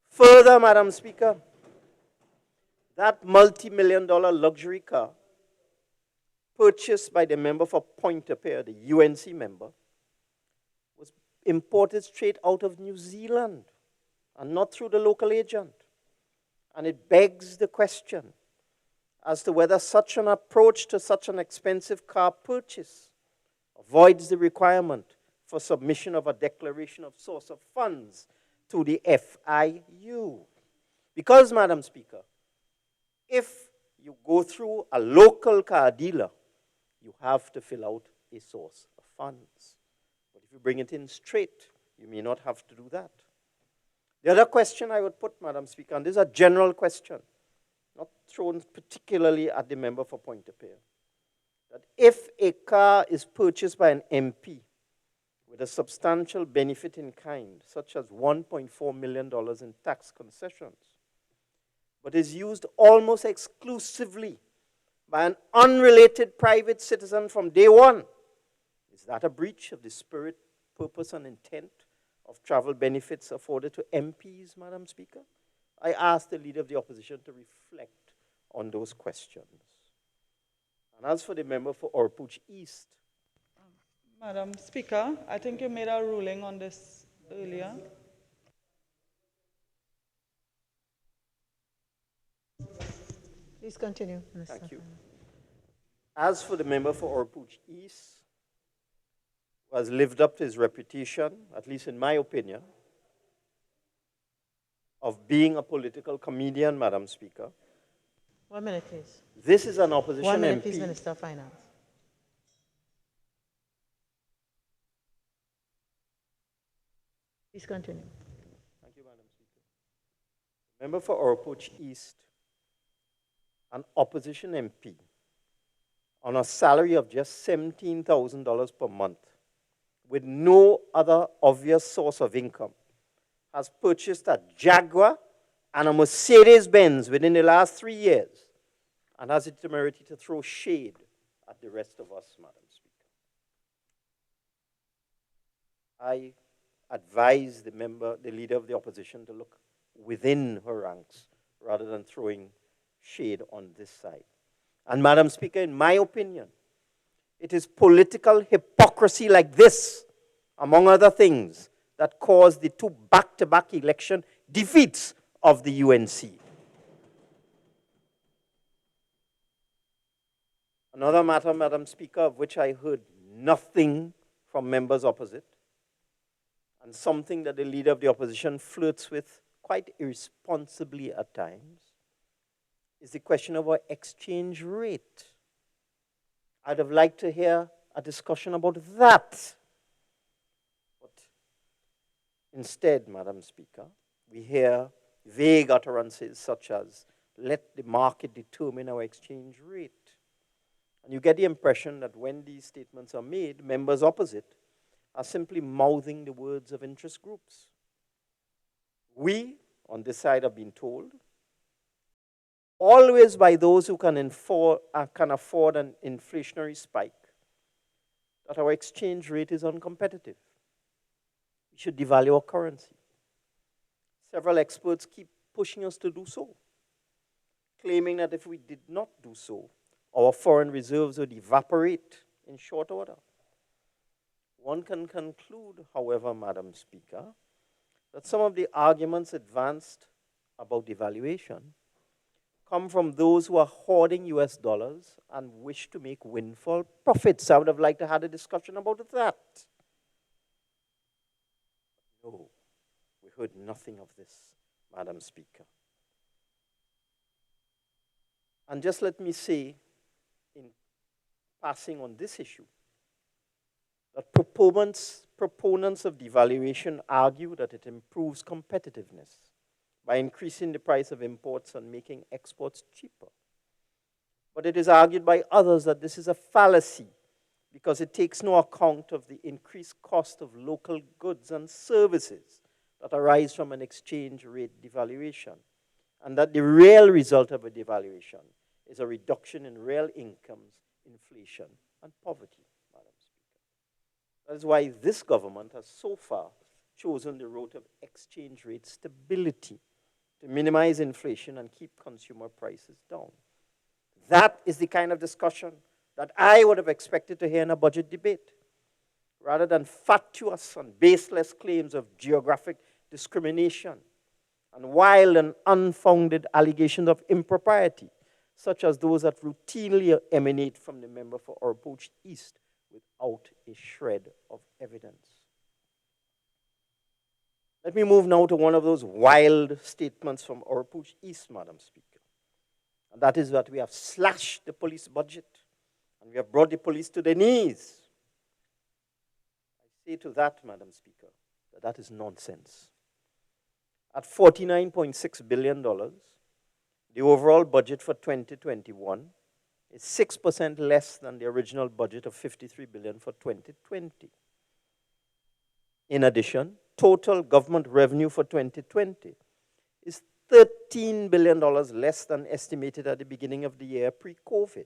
Further, Madam Speaker, that multi-million-dollar luxury car purchased by the member for Pointe-à-Pierre, the UNC member, was imported straight out of New Zealand and not through the local agent. And it begs the question as to whether such an approach to such an expensive car purchase avoids the requirement for submission of a declaration of source of funds to the FIU. Because, Madam Speaker, if you go through a local car dealer, you have to fill out a source of funds. But if you bring it in straight, you may not have to do that. The other question I would put, Madam Speaker, and this is a general question, not thrown particularly at the member for Pointe-à-Pierre, that if a car is purchased by an MP with a substantial benefit in kind, such as $1.4 million in tax concessions, but is used almost exclusively by an unrelated private citizen from day one, is that a breach of the spirit, purpose, and intent of travel benefits afforded to MPs, Madam Speaker? I ask the leader of the opposition to reflect on those questions. And as for the member for Orpooch East. Madam Speaker, I think you made a ruling on this earlier. Please continue, Minister. Thank you. As for the member for Orpooch East, who has lived up to his reputation, at least in my opinion, of being a political comedian, Madam Speaker. 1 minute, please. This is an opposition 1 minute, MP. please, Minister of Finance. Please continue. Thank you, Madam Speaker. Member for Orpooch East, an opposition MP, on a salary of just $17,000 per month, with no other obvious source of income, has purchased a Jaguar and a Mercedes-Benz within the last 3 years and has the temerity to throw shade at the rest of us, Madam Speaker. I advise the leader of the opposition to look within her ranks rather than throwing shade on this side. And Madam Speaker, in my opinion, it is political hypocrisy like this, among other things, that caused the 2 back-to-back election defeats of the UNC. Another matter, Madam Speaker, of which I heard nothing from members opposite, and something that the leader of the opposition flirts with quite irresponsibly at times, is the question of our exchange rate. I'd have liked to hear a discussion about that. But instead, Madam Speaker, we hear vague utterances such as, let the market determine our exchange rate. And you get the impression that when these statements are made, members opposite are simply mouthing the words of interest groups. We, on this side, have been told, always by those who can afford an inflationary spike, that our exchange rate is uncompetitive. We should devalue our currency. Several experts keep pushing us to do so, claiming that if we did not do so, our foreign reserves would evaporate in short order. One can conclude, however, Madam Speaker, that some of the arguments advanced about devaluation come from those who are hoarding US dollars and wish to make windfall profits. I would have liked to have a discussion about that. No, we heard nothing of this, Madam Speaker. And just let me say, in passing on this issue, that proponents of devaluation argue that it improves competitiveness by increasing the price of imports and making exports cheaper. But it is argued by others that this is a fallacy because it takes no account of the increased cost of local goods and services that arise from an exchange rate devaluation, and that the real result of a devaluation is a reduction in real incomes, inflation, and poverty, Madam Speaker. That is why this government has so far chosen the road of exchange rate stability to minimize inflation and keep consumer prices down. That is the kind of discussion that I would have expected to hear in a budget debate, rather than fatuous and baseless claims of geographic discrimination and wild and unfounded allegations of impropriety, such as those that routinely emanate from the member for Orpoch East without a shred of evidence. Let me move now to one of those wild statements from Orpoch East, Madam Speaker. And that is that we have slashed the police budget and we have brought the police to their knees. I say to that, Madam Speaker, that that is nonsense. At $49.6 billion, the overall budget for 2021 is 6% less than the original budget of $53 billion for 2020. In addition, total government revenue for 2020 is $13 billion less than estimated at the beginning of the year pre-COVID.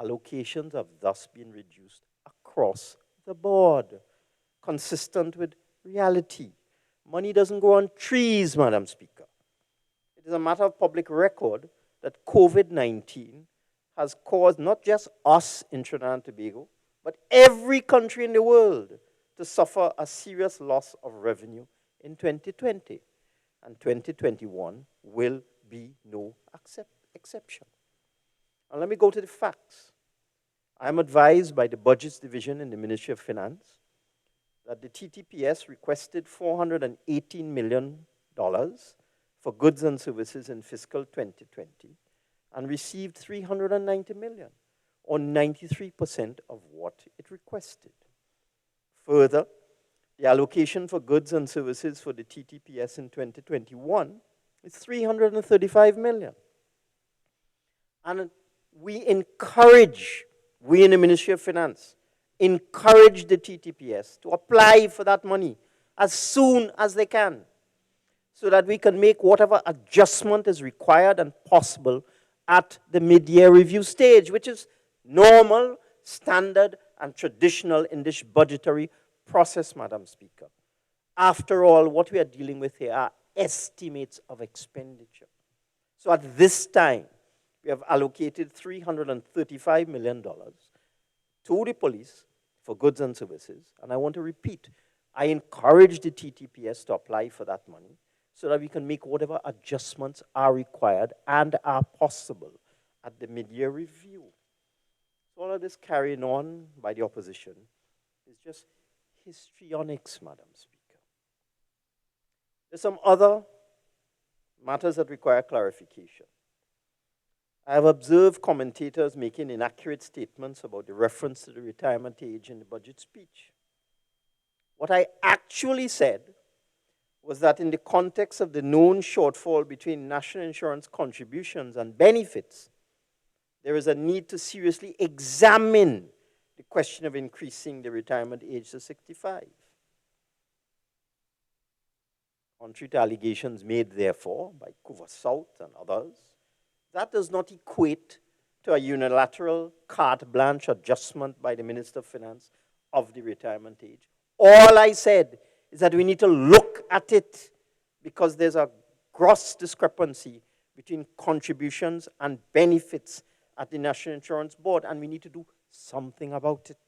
Allocations have thus been reduced across the board, consistent with reality. Money doesn't grow on trees, Madam Speaker. It is a matter of public record that COVID-19 has caused not just us in Trinidad and Tobago, but every country in the world to suffer a serious loss of revenue in 2020. And 2021 will be no exception. And let me go to the facts. I am advised by the Budgets Division in the Ministry of Finance that the TTPS requested $418 million for goods and services in fiscal 2020 and received $390 million, or 93% of what it requested. Further, the allocation for goods and services for the TTPS in 2021 is $335 million. And we in the Ministry of Finance, encourage the TTPS to apply for that money as soon as they can, so that we can make whatever adjustment is required and possible at the mid-year review stage, which is normal, standard, and traditional in this budgetary process, Madam Speaker. After all, what we are dealing with here are estimates of expenditure. So at this time, we have allocated $335 million to the police for goods and services. And I want to repeat, I encourage the TTPS to apply for that money so that we can make whatever adjustments are required and are possible at the mid-year review. So all of this carrying on by the opposition is just histrionics, Madam Speaker. There's some other matters that require clarification. I have observed commentators making inaccurate statements about the reference to the retirement age in the budget speech. What I actually said was that in the context of the known shortfall between national insurance contributions and benefits, there is a need to seriously examine the question of increasing the retirement age to 65. Contrary to allegations made, therefore, by Couva South and others, that does not equate to a unilateral carte blanche adjustment by the Minister of Finance of the retirement age. All I said is that we need to look at it because there's a gross discrepancy between contributions and benefits at the National Insurance Board, and we need to do something about it.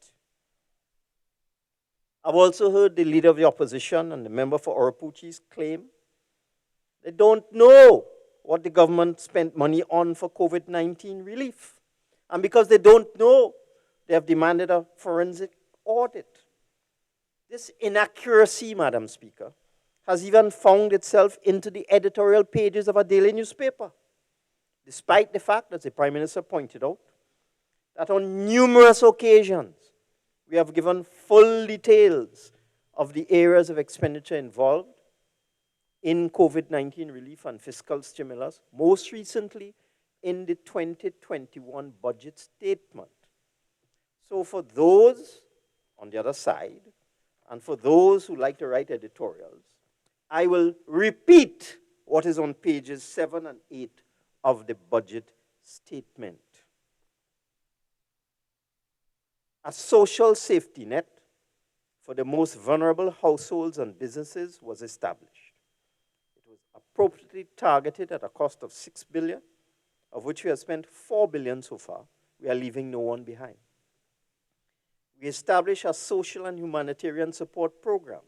I've also heard the leader of the opposition and the member for Orapuchi's claim they don't know what the government spent money on for COVID-19 relief. And because they don't know, they have demanded a forensic audit. This inaccuracy, Madam Speaker, has even found itself into the editorial pages of a daily newspaper, despite the fact, as the Prime Minister pointed out, that on numerous occasions, we have given full details of the areas of expenditure involved in COVID-19 relief and fiscal stimulus, most recently in the 2021 budget statement. So for those on the other side, and for those who like to write editorials, I will repeat what is on pages 7 and 8 of the budget statement. A social safety net for the most vulnerable households and businesses was established. It was appropriately targeted at a cost of $6 billion, of which we have spent $4 billion so far. We are leaving no one behind. We established a social and humanitarian support program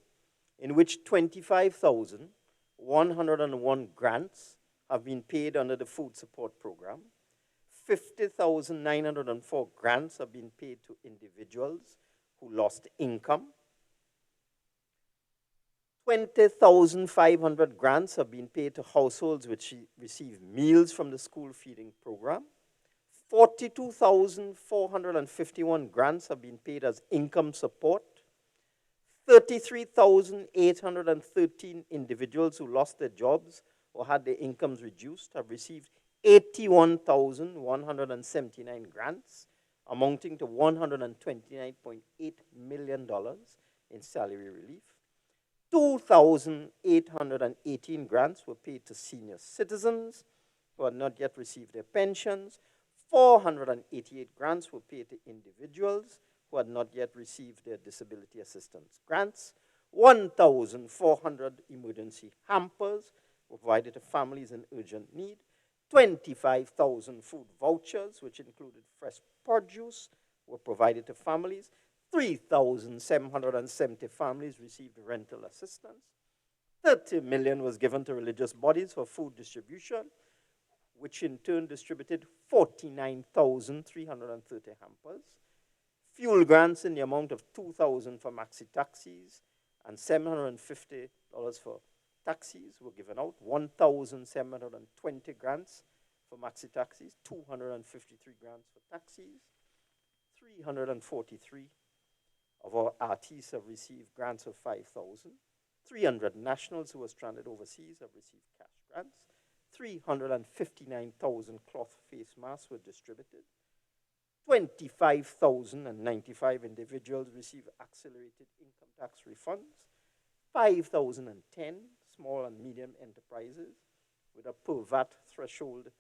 in which 25,101 grants have been paid under the food support program. 50,904 grants have been paid to individuals who lost income. 20,500 grants have been paid to households which receive meals from the school feeding program. 42,451 grants have been paid as income support. 33,813 individuals who lost their jobs or had their incomes reduced have received 81,179 grants, amounting to $129.8 million in salary relief. 2,818 grants were paid to senior citizens who had not yet received their pensions. 488 grants were paid to individuals who had not yet received their disability assistance grants. 1,400 emergency hampers were provided to families in urgent need. 25,000 food vouchers, which included fresh produce, were provided to families. 3,770 families received rental assistance. 30 million was given to religious bodies for food distribution, which in turn distributed 49,330 hampers. Fuel grants in the amount of 2,000 for maxi taxis and $750 for taxis were given out. 1,720 grants for maxi taxis, 253 grants for taxis. 343 of our artists have received grants of 5,000. 300 nationals who were stranded overseas have received cash grants. 359,000 cloth face masks were distributed. 25,095 individuals received accelerated income tax refunds. 5,010 small and medium enterprises with a per VAT threshold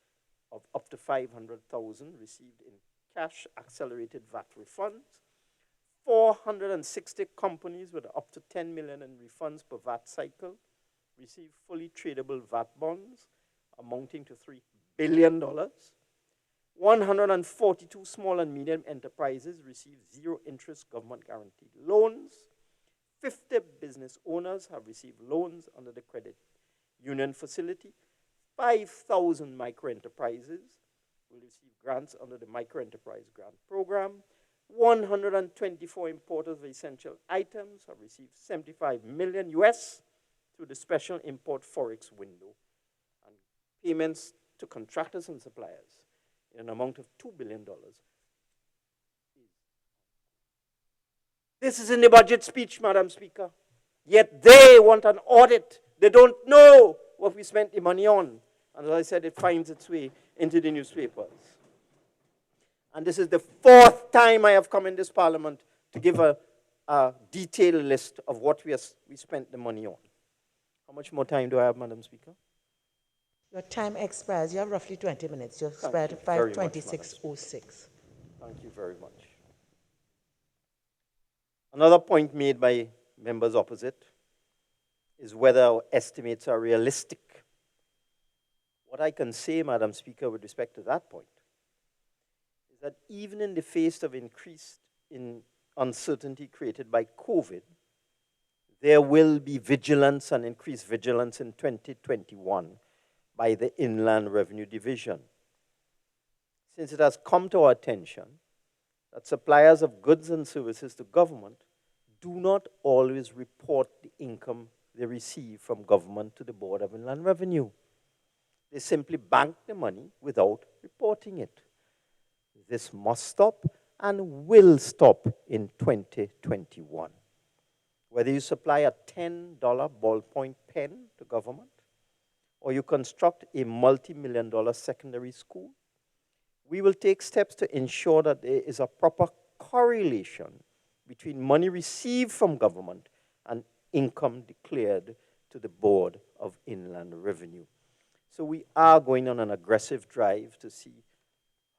of up to 500,000 received in cash accelerated VAT refunds. 460 companies with up to 10 million in refunds per VAT cycle received fully tradable VAT bonds amounting to $3 billion. 142 small and medium enterprises received zero interest government guaranteed loans. 50 business owners have received loans under the credit union facility. 5,000 microenterprises will receive grants under the Microenterprise Grant Program. 124 importers of essential items have received $75 million US through the special import forex window, and payments to contractors and suppliers in an amount of $2 billion. This is in the budget speech, Madam Speaker. Yet they want an audit. They don't know what we spent the money on. And as I said, it finds its way into the newspapers. And this is the fourth time I have come in this parliament to give a detailed list of what we spent the money on. How much more time do I have, Madam Speaker? Your time expires. You have roughly 20 minutes. You've spared 5:26:06. Thank you very much. Another point made by members opposite is whether our estimates are realistic. What I can say, Madam Speaker, with respect to that point, is that even in the face of increased uncertainty created by COVID, there will be vigilance and increased vigilance in 2021 by the Inland Revenue Division. Since it has come to our attention that suppliers of goods and services to government do not always report the income they receive from government to the Board of Inland Revenue. They simply bank the money without reporting it. This must stop and will stop in 2021. Whether you supply a $10 ballpoint pen to government, or you construct a multi-million-dollar secondary school, we will take steps to ensure that there is a proper correlation between money received from government and income declared to the Board of Inland Revenue. So we are going on an aggressive drive to see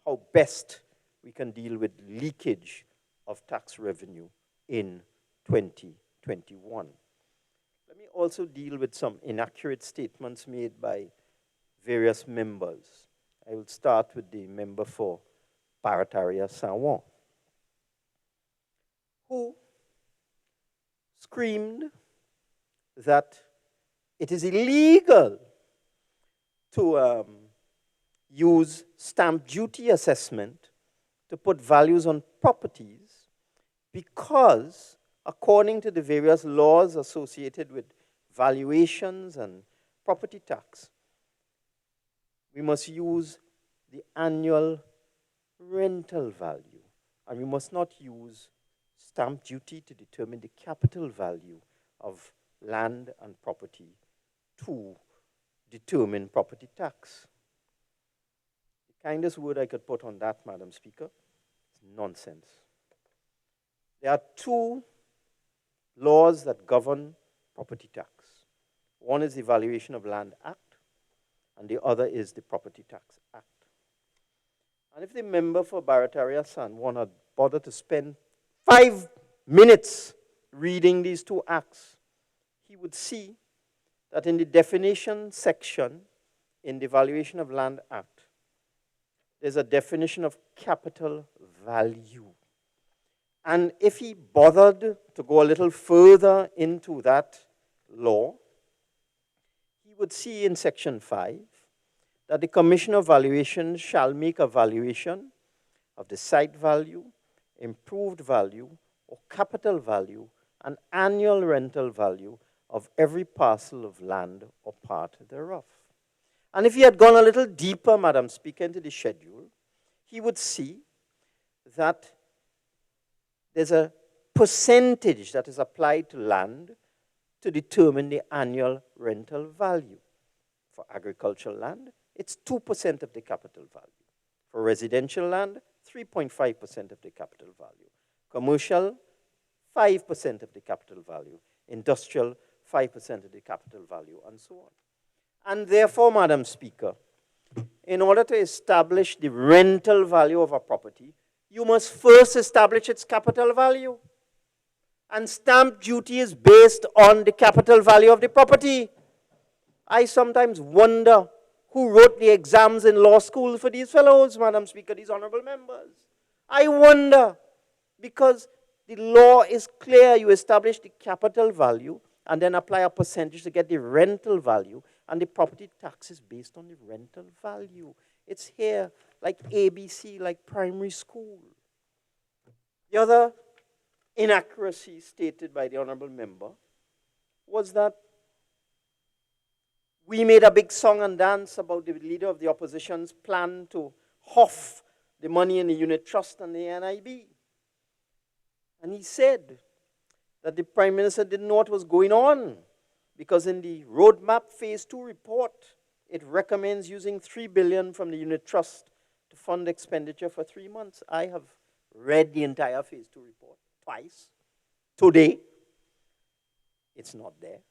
how best we can deal with leakage of tax revenue in 2021. Let me also deal with some inaccurate statements made by various members. I will start with the member for Barataria San Juan, who screamed that it is illegal to use stamp duty assessment to put values on properties because, according to the various laws associated with valuations and property tax, we must use the annual rental value, and we must not use stamp duty to determine the capital value of land and property to determine property tax. The kindest word I could put on that, Madam Speaker, is nonsense. There are two laws that govern property tax. One is the Valuation of Land Act, and the other is the Property Tax Act. And if the member for Barataria San Juan had bothered to spend 5 minutes reading these two acts, he would see that in the definition section in the Valuation of Land Act, there's a definition of capital value. And if he bothered to go a little further into that law, he would see in section 5 that the Commission of Valuation shall make a valuation of the site value, improved value, or capital value, and annual rental value of every parcel of land or part thereof. And if he had gone a little deeper, Madam Speaker, into the schedule, he would see that there's a percentage that is applied to land to determine the annual rental value. For agricultural land, it's 2% of the capital value. For residential land, 3.5% of the capital value. Commercial, 5% of the capital value. Industrial, 5% of the capital value, and so on. And therefore, Madam Speaker, in order to establish the rental value of a property, you must first establish its capital value. And stamp duty is based on the capital value of the property. I sometimes wonder who wrote the exams in law school for these fellows, Madam Speaker, these honorable members. I wonder, because the law is clear. You establish the capital value and then apply a percentage to get the rental value, and the property tax is based on the rental value. It's here, like ABC, like primary school. The other inaccuracy stated by the honorable member was that we made a big song and dance about the leader of the opposition's plan to huff the money in the unit trust and the NIB. And he said that the Prime Minister didn't know what was going on, because in the Roadmap Phase 2 report, it recommends using $3 billion from the unit trust to fund expenditure for 3 months. I have read the entire Phase 2 report twice. Today, it's not there.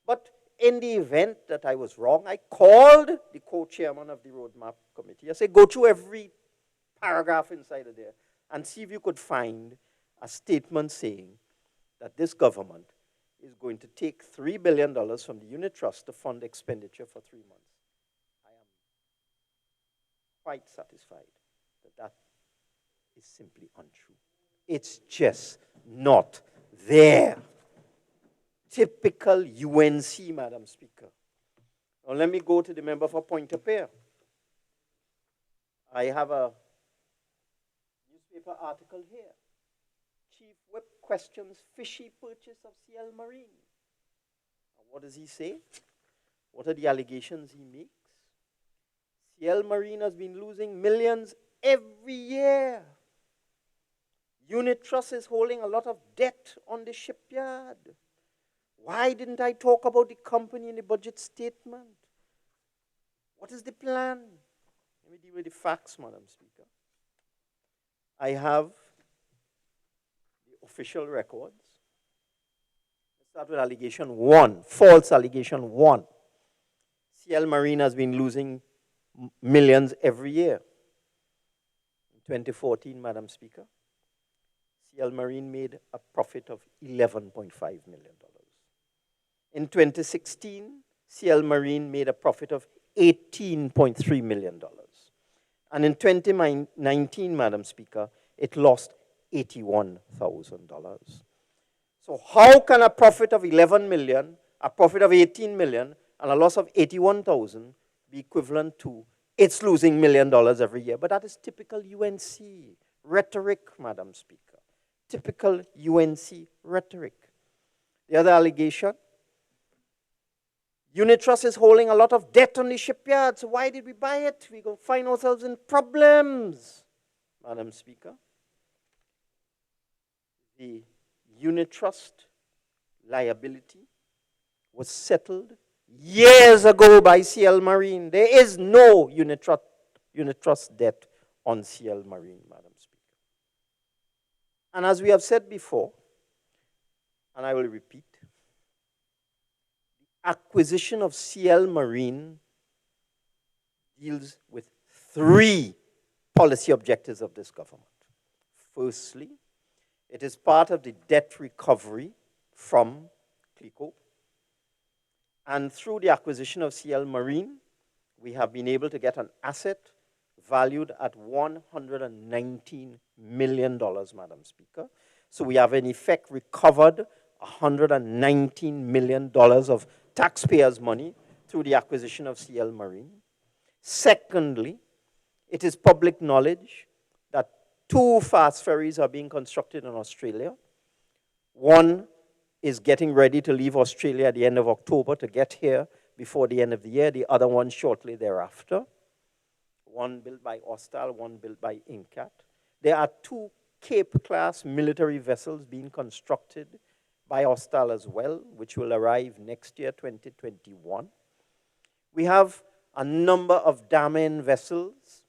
But in the event that I was wrong, I called the co-chairman of the Roadmap Committee. I said, go through every paragraph inside of there and see if you could find a statement saying that this government is going to take $3 billion from the unit trust to fund expenditure for 3 months. I am quite satisfied that that is simply untrue. It's just not there. Typical UNC, Madam Speaker. Now let me go to the member for Pointe-a-Pierre. I have a newspaper article here. Chief Whip questions fishy purchase of CL Marine. Now, what does he say? What are the allegations he makes? CL Marine has been losing millions every year. Unit Trust is holding a lot of debt on the shipyard. Why didn't I talk about the company in the budget statement? What is the plan? Let me deal with the facts, Madam Speaker. I have the official records. Let's start with allegation 1, false allegation 1. CL Marine has been losing millions every year. In 2014, Madam Speaker, CL Marine made a profit of $11.5 million. In 2016, CL Marine made a profit of $18.3 million. And in 2019, Madam Speaker, it lost $81,000. So how can a profit of 11 million, a profit of 18 million, and a loss of 81,000 be equivalent to it's losing $1 million every year? But that is typical UNC rhetoric, Madam Speaker. Typical UNC rhetoric. The other allegation, Unit Trust is holding a lot of debt on the shipyard, so why did we buy it? We're going to find ourselves in problems, Madam Speaker. The Unit Trust liability was settled years ago by CL Marine. There is no Unit Trust debt on CL Marine, Madam Speaker. And as we have said before, and I will repeat, acquisition of CL Marine deals with 3 policy objectives of this government. Firstly, it is part of the debt recovery from CLICO. And through the acquisition of CL Marine, we have been able to get an asset valued at $119 million, Madam Speaker. So we have in effect recovered $119 million of taxpayers' money through the acquisition of CL Marine. Secondly, it is public knowledge that 2 fast ferries are being constructed in Australia. One is getting ready to leave Australia at the end of October to get here before the end of the year, the other one shortly thereafter. One built by Austal, one built by Incat. There are 2 Cape-class military vessels being constructed by Austal as well, which will arrive next year, 2021. We have a number of Damen vessels.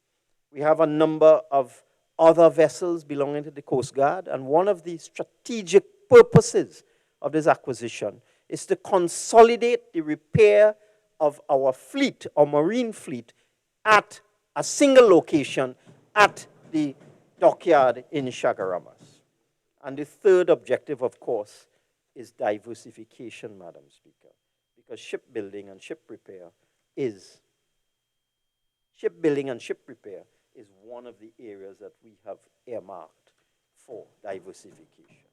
We have a number of other vessels belonging to the Coast Guard. And one of the strategic purposes of this acquisition is to consolidate the repair of our fleet, our marine fleet, at a single location at the dockyard in Chagaramas. And the third objective, of course, is diversification, Madam Speaker, because shipbuilding and ship repair is one of the areas that we have earmarked for diversification.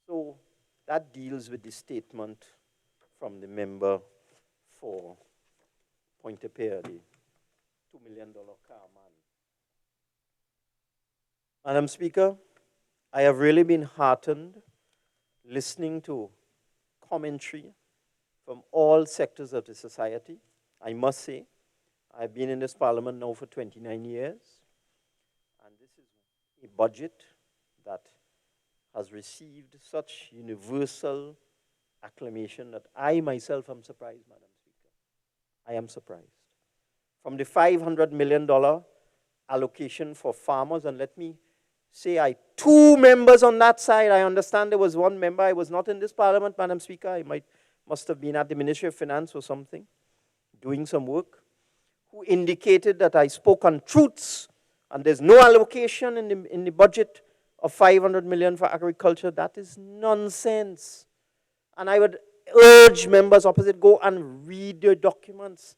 So that deals with the statement from the member for Pointe-a-Pierre, the $2 million car man. Madam Speaker, I have really been heartened listening to commentary from all sectors of the society. I must say, I've been in this parliament now for 29 years, and this is a budget that has received such universal acclamation that I myself am surprised, Madam Speaker. I am surprised. From the $500 million allocation for farmers, and let me say two members on that side. I understand there was one member. I was not in this parliament, Madam Speaker. I must have been at the Ministry of Finance or something, doing some work, who indicated that I spoke untruths and there's no allocation in the budget of $500 million for agriculture. That is nonsense. And I would urge members opposite, go and read your documents.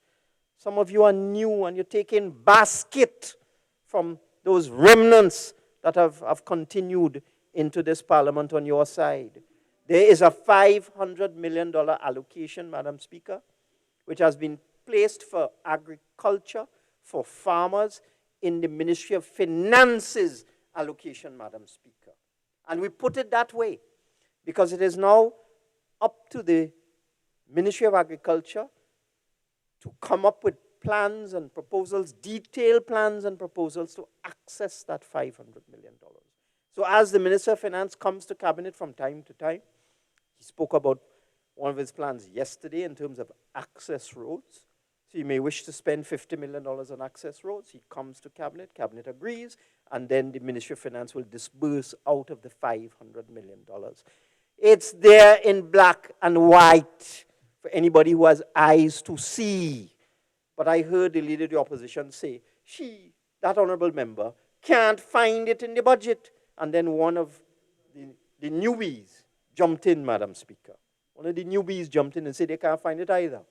Some of you are new and you're taking basket from those remnants that have continued into this parliament on your side. There is a $500 million allocation, Madam Speaker, which has been placed for agriculture, for farmers, in the Ministry of Finance's allocation, Madam Speaker. And we put it that way because it is now up to the Ministry of Agriculture to come up with plans and proposals, detailed plans and proposals to access that $500 million. So as the Minister of Finance comes to Cabinet from time to time, he spoke about one of his plans yesterday in terms of access roads. So you may wish to spend $50 million on access roads. He comes to Cabinet, Cabinet agrees, and then the Ministry of Finance will disburse out of the $500 million. It's there in black and white for anybody who has eyes to see. But I heard the leader of the opposition say, that honorable member, can't find it in the budget. And then one of the newbies jumped in, Madam Speaker. One of the newbies jumped in and said they can't find it either.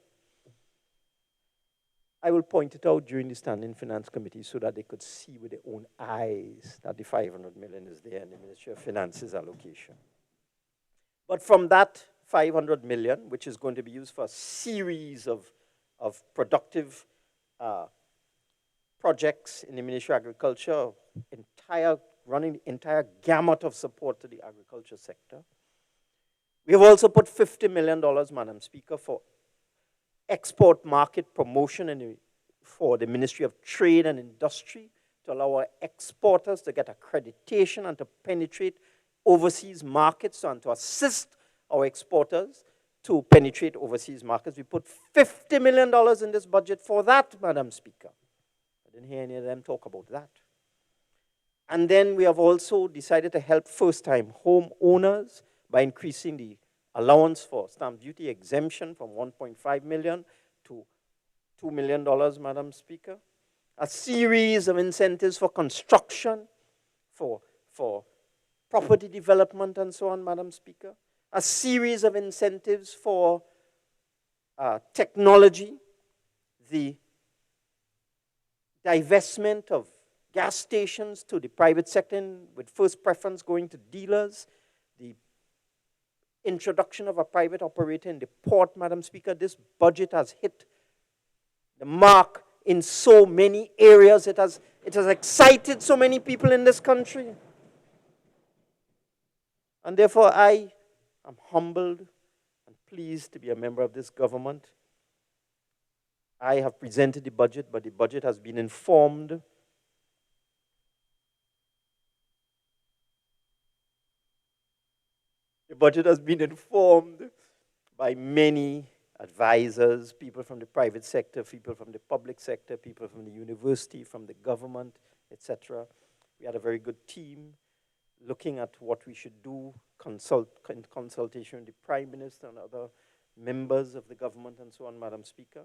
I will point it out during the Standing Finance Committee so that they could see with their own eyes that the $500 million is there in the Ministry of Finance's allocation. But from that $500 million, which is going to be used for a series of productive projects in the Ministry of Agriculture, running the entire gamut of support to the agriculture sector. We have also put $50 million, Madam Speaker, for export market promotion for the Ministry of Trade and Industry to allow our exporters to get accreditation and to penetrate overseas markets and to assist our exporters to penetrate overseas markets. We put $50 million in this budget for that, Madam Speaker. I didn't hear any of them talk about that. And then we have also decided to help first-time homeowners by increasing the allowance for stamp duty exemption from $1.5 million to $2 million, Madam Speaker. A series of incentives for construction, for property development and so on, Madam Speaker. A series of incentives for technology, the divestment of gas stations to the private sector with first preference going to dealers, the introduction of a private operator in the port, Madam Speaker. This budget has hit the mark in so many areas. It has excited so many people in this country. And therefore, I am humbled and pleased to be a member of this government. I have presented the budget, but the budget has been informed by many advisors, people from the private sector, people from the public sector, people from the university, from the government, etc. We had a very good team. looking at what we should do, in consultation with the Prime Minister and other members of the government and so on, Madam Speaker.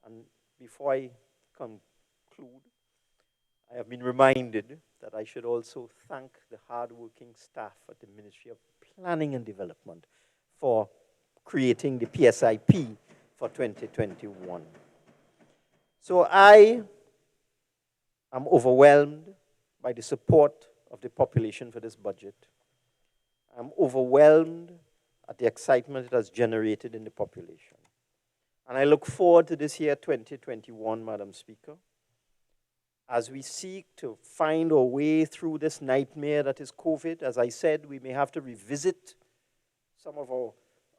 And before I conclude, I have been reminded that I should also thank the hard-working staff at the Ministry of Planning and Development for creating the PSIP for 2021. So I am overwhelmed by the support of the population for this budget. I'm overwhelmed at the excitement it has generated in the population. And I look forward to this year 2021, Madam Speaker, as we seek to find our way through this nightmare that is COVID. As I said, we may have to revisit some of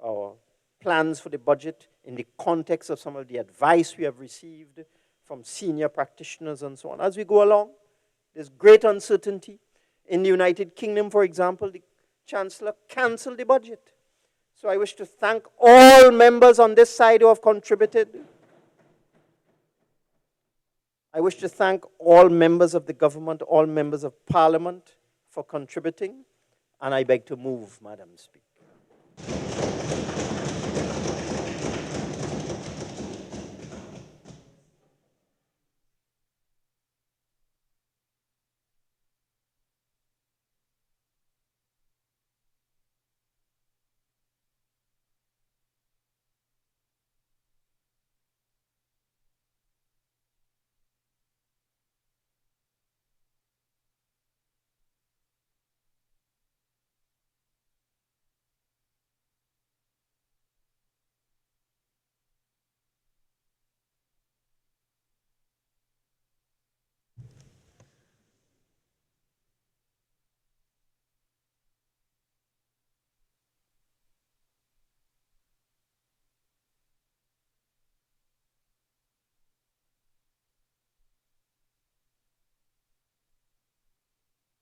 our plans for the budget in the context of some of the advice we have received from senior practitioners and so on. As we go along, there's great uncertainty. In the United Kingdom, for example, the Chancellor cancelled the budget. So I wish to thank all members on this side who have contributed. I wish to thank all members of the government, all members of Parliament for contributing, and I beg to move, Madam Speaker.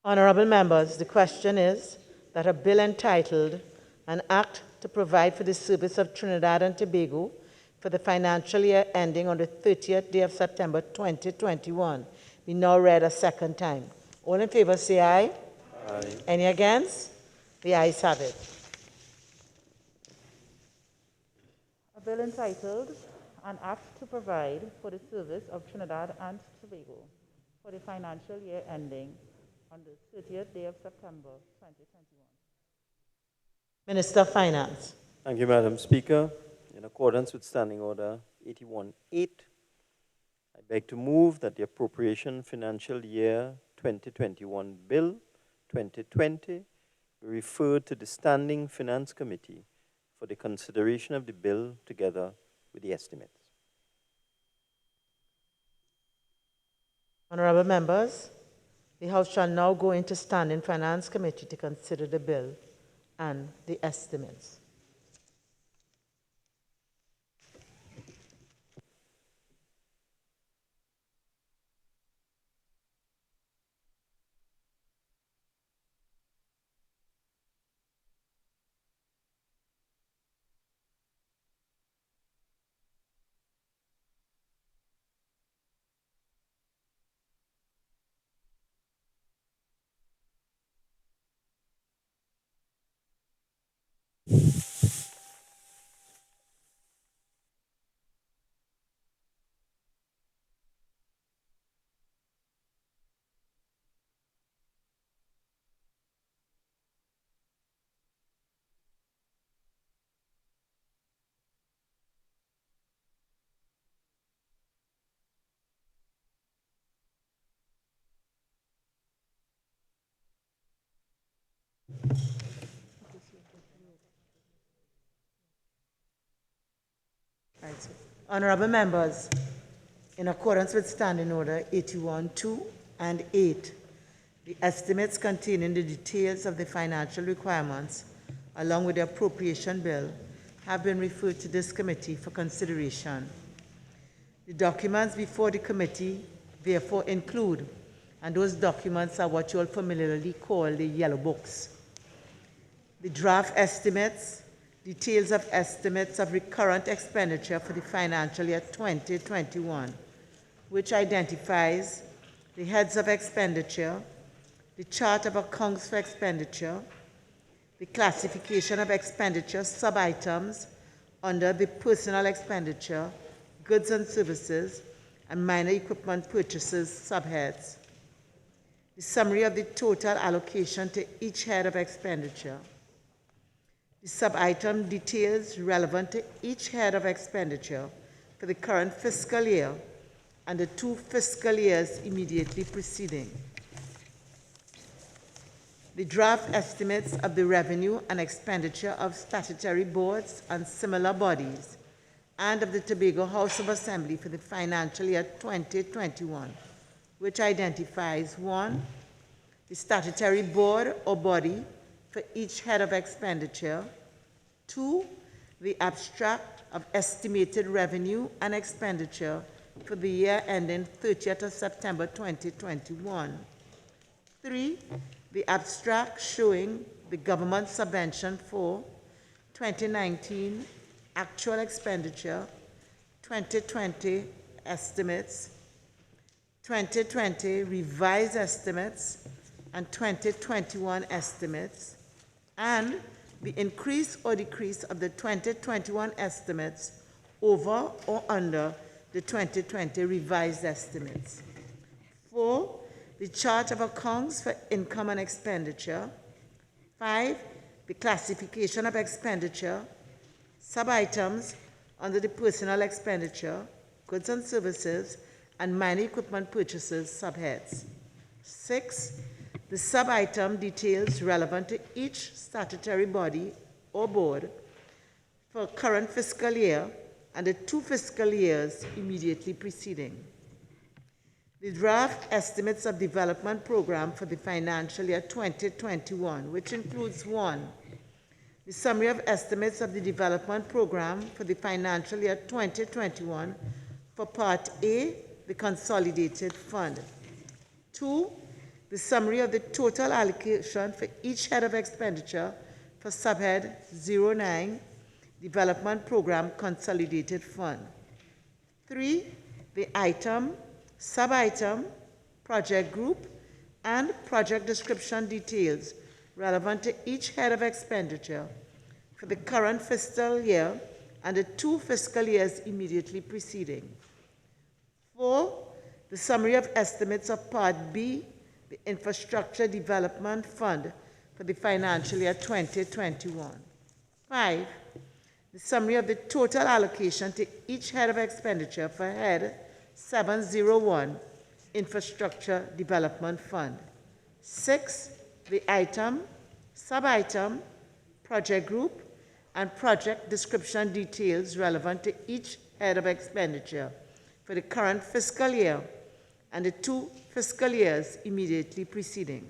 Honorable members, the question is that a bill entitled An Act to Provide for the Service of Trinidad and Tobago for the financial year ending on the 30th day of September 2021 be now read a second time. All in favor say aye. Aye. Any against? The ayes have it. A bill entitled An Act to Provide for the Service of Trinidad and Tobago for the financial year ending on the 30th day of September 2021. Minister of Finance. Thank you, Madam Speaker. In accordance with Standing Order 81.8, I beg to move that the Appropriation Financial Year 2021 Bill 2020 be referred to the Standing Finance Committee for the consideration of the bill together with the estimates. Honorable members, the House shall now go into Standing Finance Committee to consider the bill and the estimates. Honorable members, in accordance with Standing Order 81.2 and 8, the estimates containing the details of the financial requirements, along with the appropriation bill, have been referred to this committee for consideration. The documents before the committee therefore include, and those documents are what you all familiarly call the yellow books, the draft estimates, details of estimates of recurrent expenditure for the financial year 2021, which identifies the heads of expenditure the chart of accounts for expenditure, the classification of expenditure sub-items under the personal expenditure, goods and services, and minor equipment purchases subheads, the summary of the total allocation to each head of expenditure, the sub-item details relevant to each head of expenditure for the current fiscal year and the 2 fiscal years immediately preceding, the draft estimates of the revenue and expenditure of statutory boards and similar bodies and of the Tobago House of Assembly for the financial year 2021, which identifies 1, the statutory board or body for each head of expenditure, 2, the abstract of estimated revenue and expenditure for the year ending 30th of September 2021, 3, the abstract showing the government subvention for 2019 actual expenditure, 2020 estimates, 2020 revised estimates, and 2021 estimates, and the increase or decrease of the 2021 estimates over or under the 2020 revised estimates. 4, the chart of accounts for income and expenditure. 5, the classification of expenditure, sub-items under the personal expenditure, goods and services, and minor equipment purchases subheads. 6, the sub-item details relevant to each statutory body or board for current fiscal year and the 2 fiscal years immediately preceding. The draft estimates of development program for the financial year 2021, which includes 1, the summary of estimates of the development program for the financial year 2021 for Part A, the Consolidated Fund. 2, the summary of the total allocation for each head of expenditure for subhead 09, Development Program Consolidated Fund. 3, the item, sub-item, project group, and project description details relevant to each head of expenditure for the current fiscal year and the 2 fiscal years immediately preceding. 4, the summary of estimates of Part B, the Infrastructure Development Fund for the financial year 2021. 5, the summary of the total allocation to each head of expenditure for head 701, Infrastructure Development Fund. 6, the item, sub-item, project group, and project description details relevant to each head of expenditure for the current fiscal year and the 2 fiscal years immediately preceding.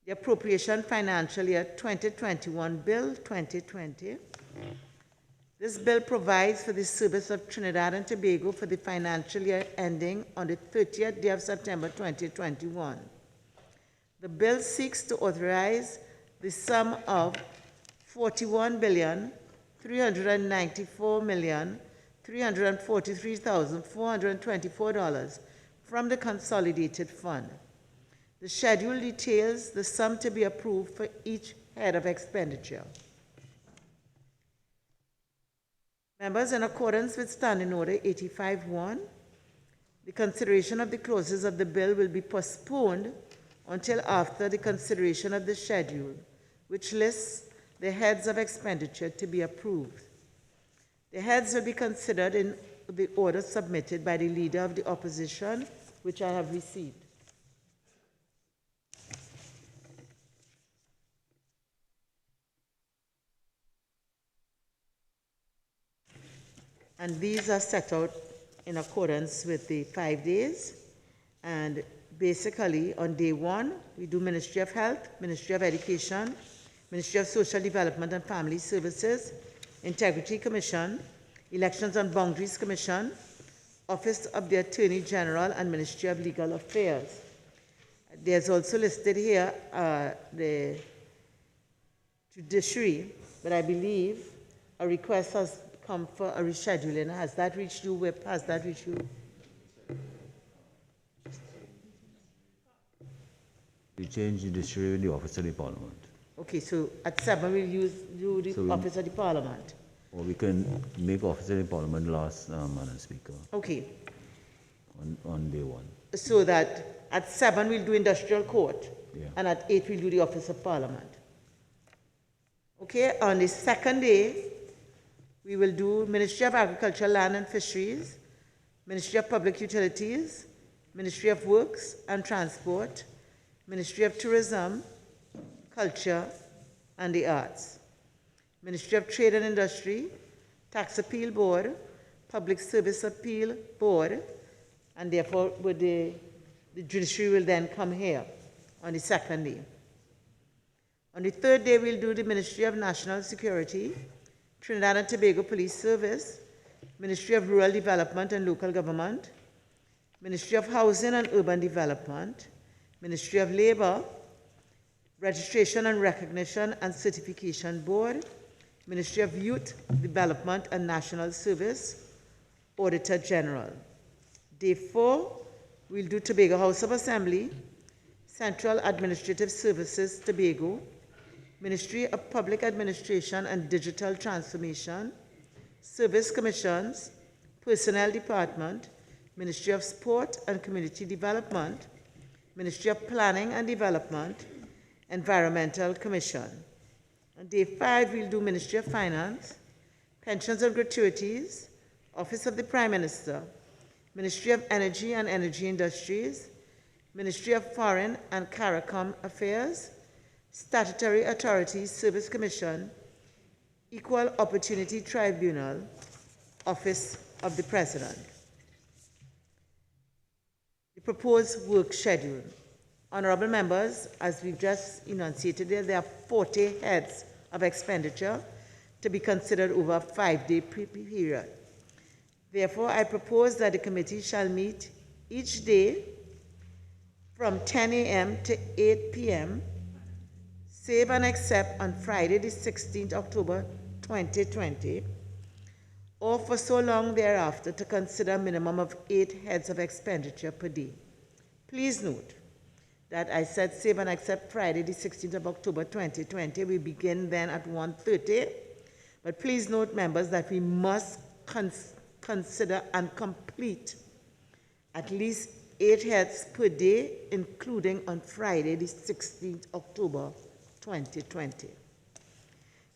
The Appropriation Financial Year 2021 Bill 2020. This bill provides for the service of Trinidad and Tobago for the financial year ending on the 30th day of September 2021. The bill seeks to authorize the sum of $41,394,343,424 from the Consolidated Fund. The schedule details the sum to be approved for each head of expenditure. Members, in accordance with Standing Order 85-1, the consideration of the clauses of the bill will be postponed until after the consideration of the schedule, which lists the heads of expenditure to be approved. The heads will be considered in the order submitted by the Leader of the Opposition, which I have received. And these are set out in accordance with the 5 days. And basically, on day 1, we do Ministry of Health, Ministry of Education, Ministry of Social Development and Family Services, Integrity Commission, Elections and Boundaries Commission, Office of the Attorney General, and Ministry of Legal Affairs. There's also listed here the Judiciary, but I believe a request has come for a rescheduling. Has that reached you, Whip? Has that reached you? We change judiciary in the office of the parliament. Okay, so at 7 we'll do the office of the parliament. Or we can make office of the parliament last, Madam Speaker, Okay, on day one. so that at 7 we'll do industrial court, Yeah. and at 8 we'll do the office of parliament. Okay, on the second day, we will do Ministry of Agriculture, Land and Fisheries, Ministry of Public Utilities, Ministry of Works and Transport, Ministry of Tourism, Culture and the Arts, Ministry of Trade and Industry, Tax Appeal Board, Public Service Appeal Board, and therefore the judiciary will then come here on the second day. On the third day, we'll do the Ministry of National Security, Trinidad and Tobago Police Service, Ministry of Rural Development and Local Government, Ministry of Housing and Urban Development, Ministry of Labor, Registration and Recognition and Certification Board, Ministry of Youth Development and National Service, Auditor General. Day 4, we'll do Tobago House of Assembly, Central Administrative Services Tobago, Ministry of Public Administration and Digital Transformation, Service Commissions, Personnel Department, Ministry of Sport and Community Development, Ministry of Planning and Development, Environmental Commission. On day 5, we'll do Ministry of Finance, Pensions and Gratuities, Office of the Prime Minister, Ministry of Energy and Energy Industries, Ministry of Foreign and CARICOM Affairs, Statutory Authorities Service Commission, Equal Opportunity Tribunal, Office of the President. The proposed work schedule. Honorable members, as we've just enunciated there are 40 heads of expenditure to be considered over a 5-day period. Therefore, I propose that the committee shall meet each day from 10 a.m. to 8 p.m., save and except on Friday, the 16th October 2020, or for so long thereafter to consider a minimum of 8 heads of expenditure per day. Please note that I said save and except Friday, the 16th of October 2020. We begin then at 1:30. But please note, members, that we must consider and complete at least 8 heads per day, including on Friday, the 16th October 2020.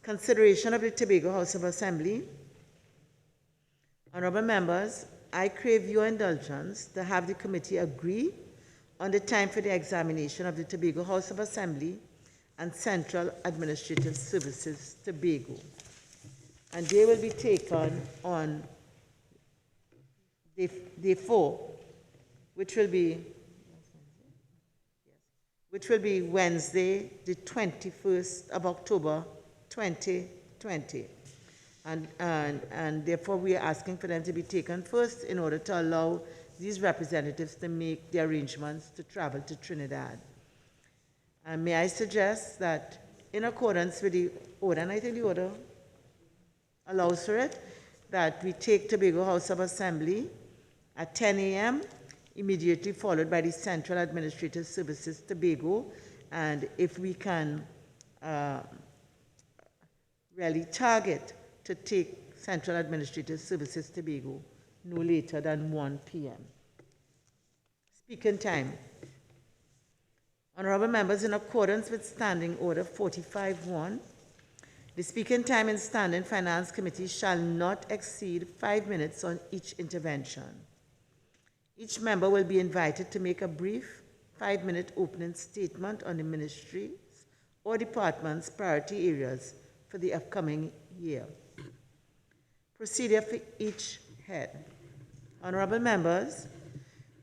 Consideration of the Tobago House of Assembly. Honorable members, I crave your indulgence to have the committee agree on the time for the examination of the Tobago House of Assembly and Central Administrative Services Tobago. And they will be taken on day 4, which will be Wednesday, the 21st of October, 2020. And therefore, we are asking for them to be taken first in order to allow these representatives to make the arrangements to travel to Trinidad. And may I suggest that in accordance with the order, and I think the order allows for it, that we take Tobago House of Assembly at 10 a.m., immediately followed by the Central Administrative Services Tobago, and if we can really target to take Central Administrative Services Tobago no later than 1 p.m. Speaking time. Honorable members, in accordance with Standing Order 45-1, the speaking time in Standing Finance Committee shall not exceed 5 minutes on each intervention. Each member will be invited to make a brief 5-minute opening statement on the ministries or departments' priority areas for the upcoming year. Procedure for each head. Honorable members,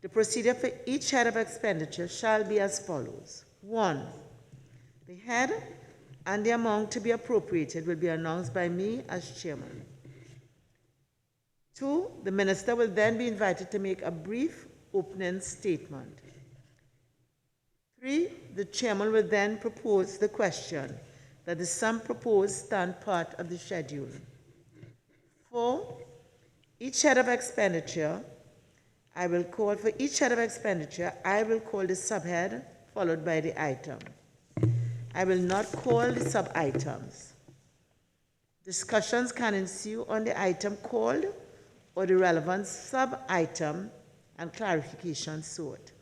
the procedure for each head of expenditure shall be as follows. 1, the head and the amount to be appropriated will be announced by me as chairman. 2, the minister will then be invited to make a brief opening statement. 3, the chairman will then propose the question that the sum proposed stand part of the schedule. 4, each head of expenditure, I will call the subhead followed by the item. I will not call the sub-items. Discussions can ensue on the item called or the relevant sub-item and clarification sought.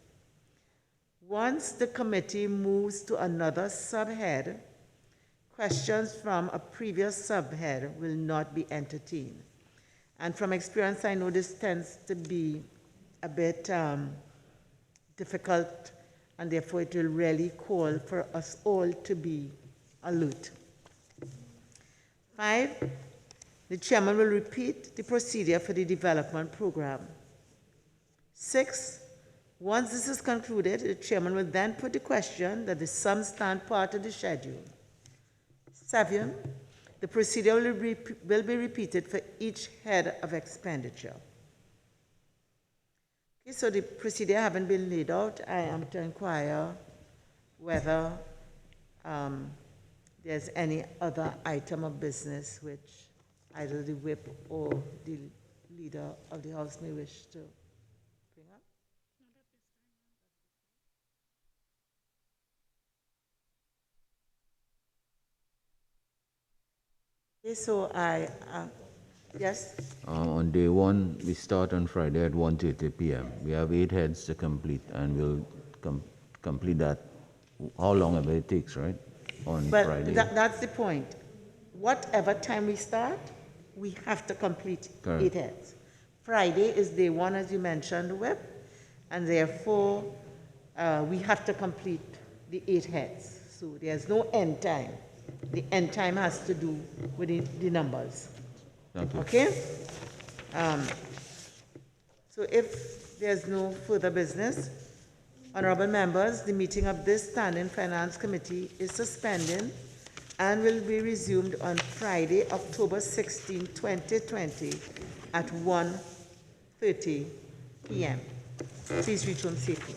Once the committee moves to another subhead, questions from a previous subhead will not be entertained. And from experience, I know this tends to be a bit difficult, and therefore it will really call for us all to be alert. 5, the chairman will repeat the procedure for the development program. 6, once this is concluded, the chairman will then put the question that the sum stand part of the schedule. 7, the procedure will be repeated for each head of expenditure. Okay, so the procedure haven't been laid out. I am to inquire whether there's any other item of business which either the whip or the leader of the House may wish to bring up. Okay, so yes? On day one, we start on Friday at 1:30 p.m. We have 8 heads to complete, and we'll complete that how long ever it takes, right? On Friday. That's the point. Whatever time we start, we have to complete Correct. 8 heads. Friday is day 1, as you mentioned, Whip, and therefore we have to complete the 8 heads. So there's no end time. The end time has to do with the numbers. Thank you. Okay? So if there's no further business, honorable members, the meeting of this Standing Finance Committee is suspended and will be resumed on Friday, October 16, 2020 at 1:30 p.m. Please reach home safely.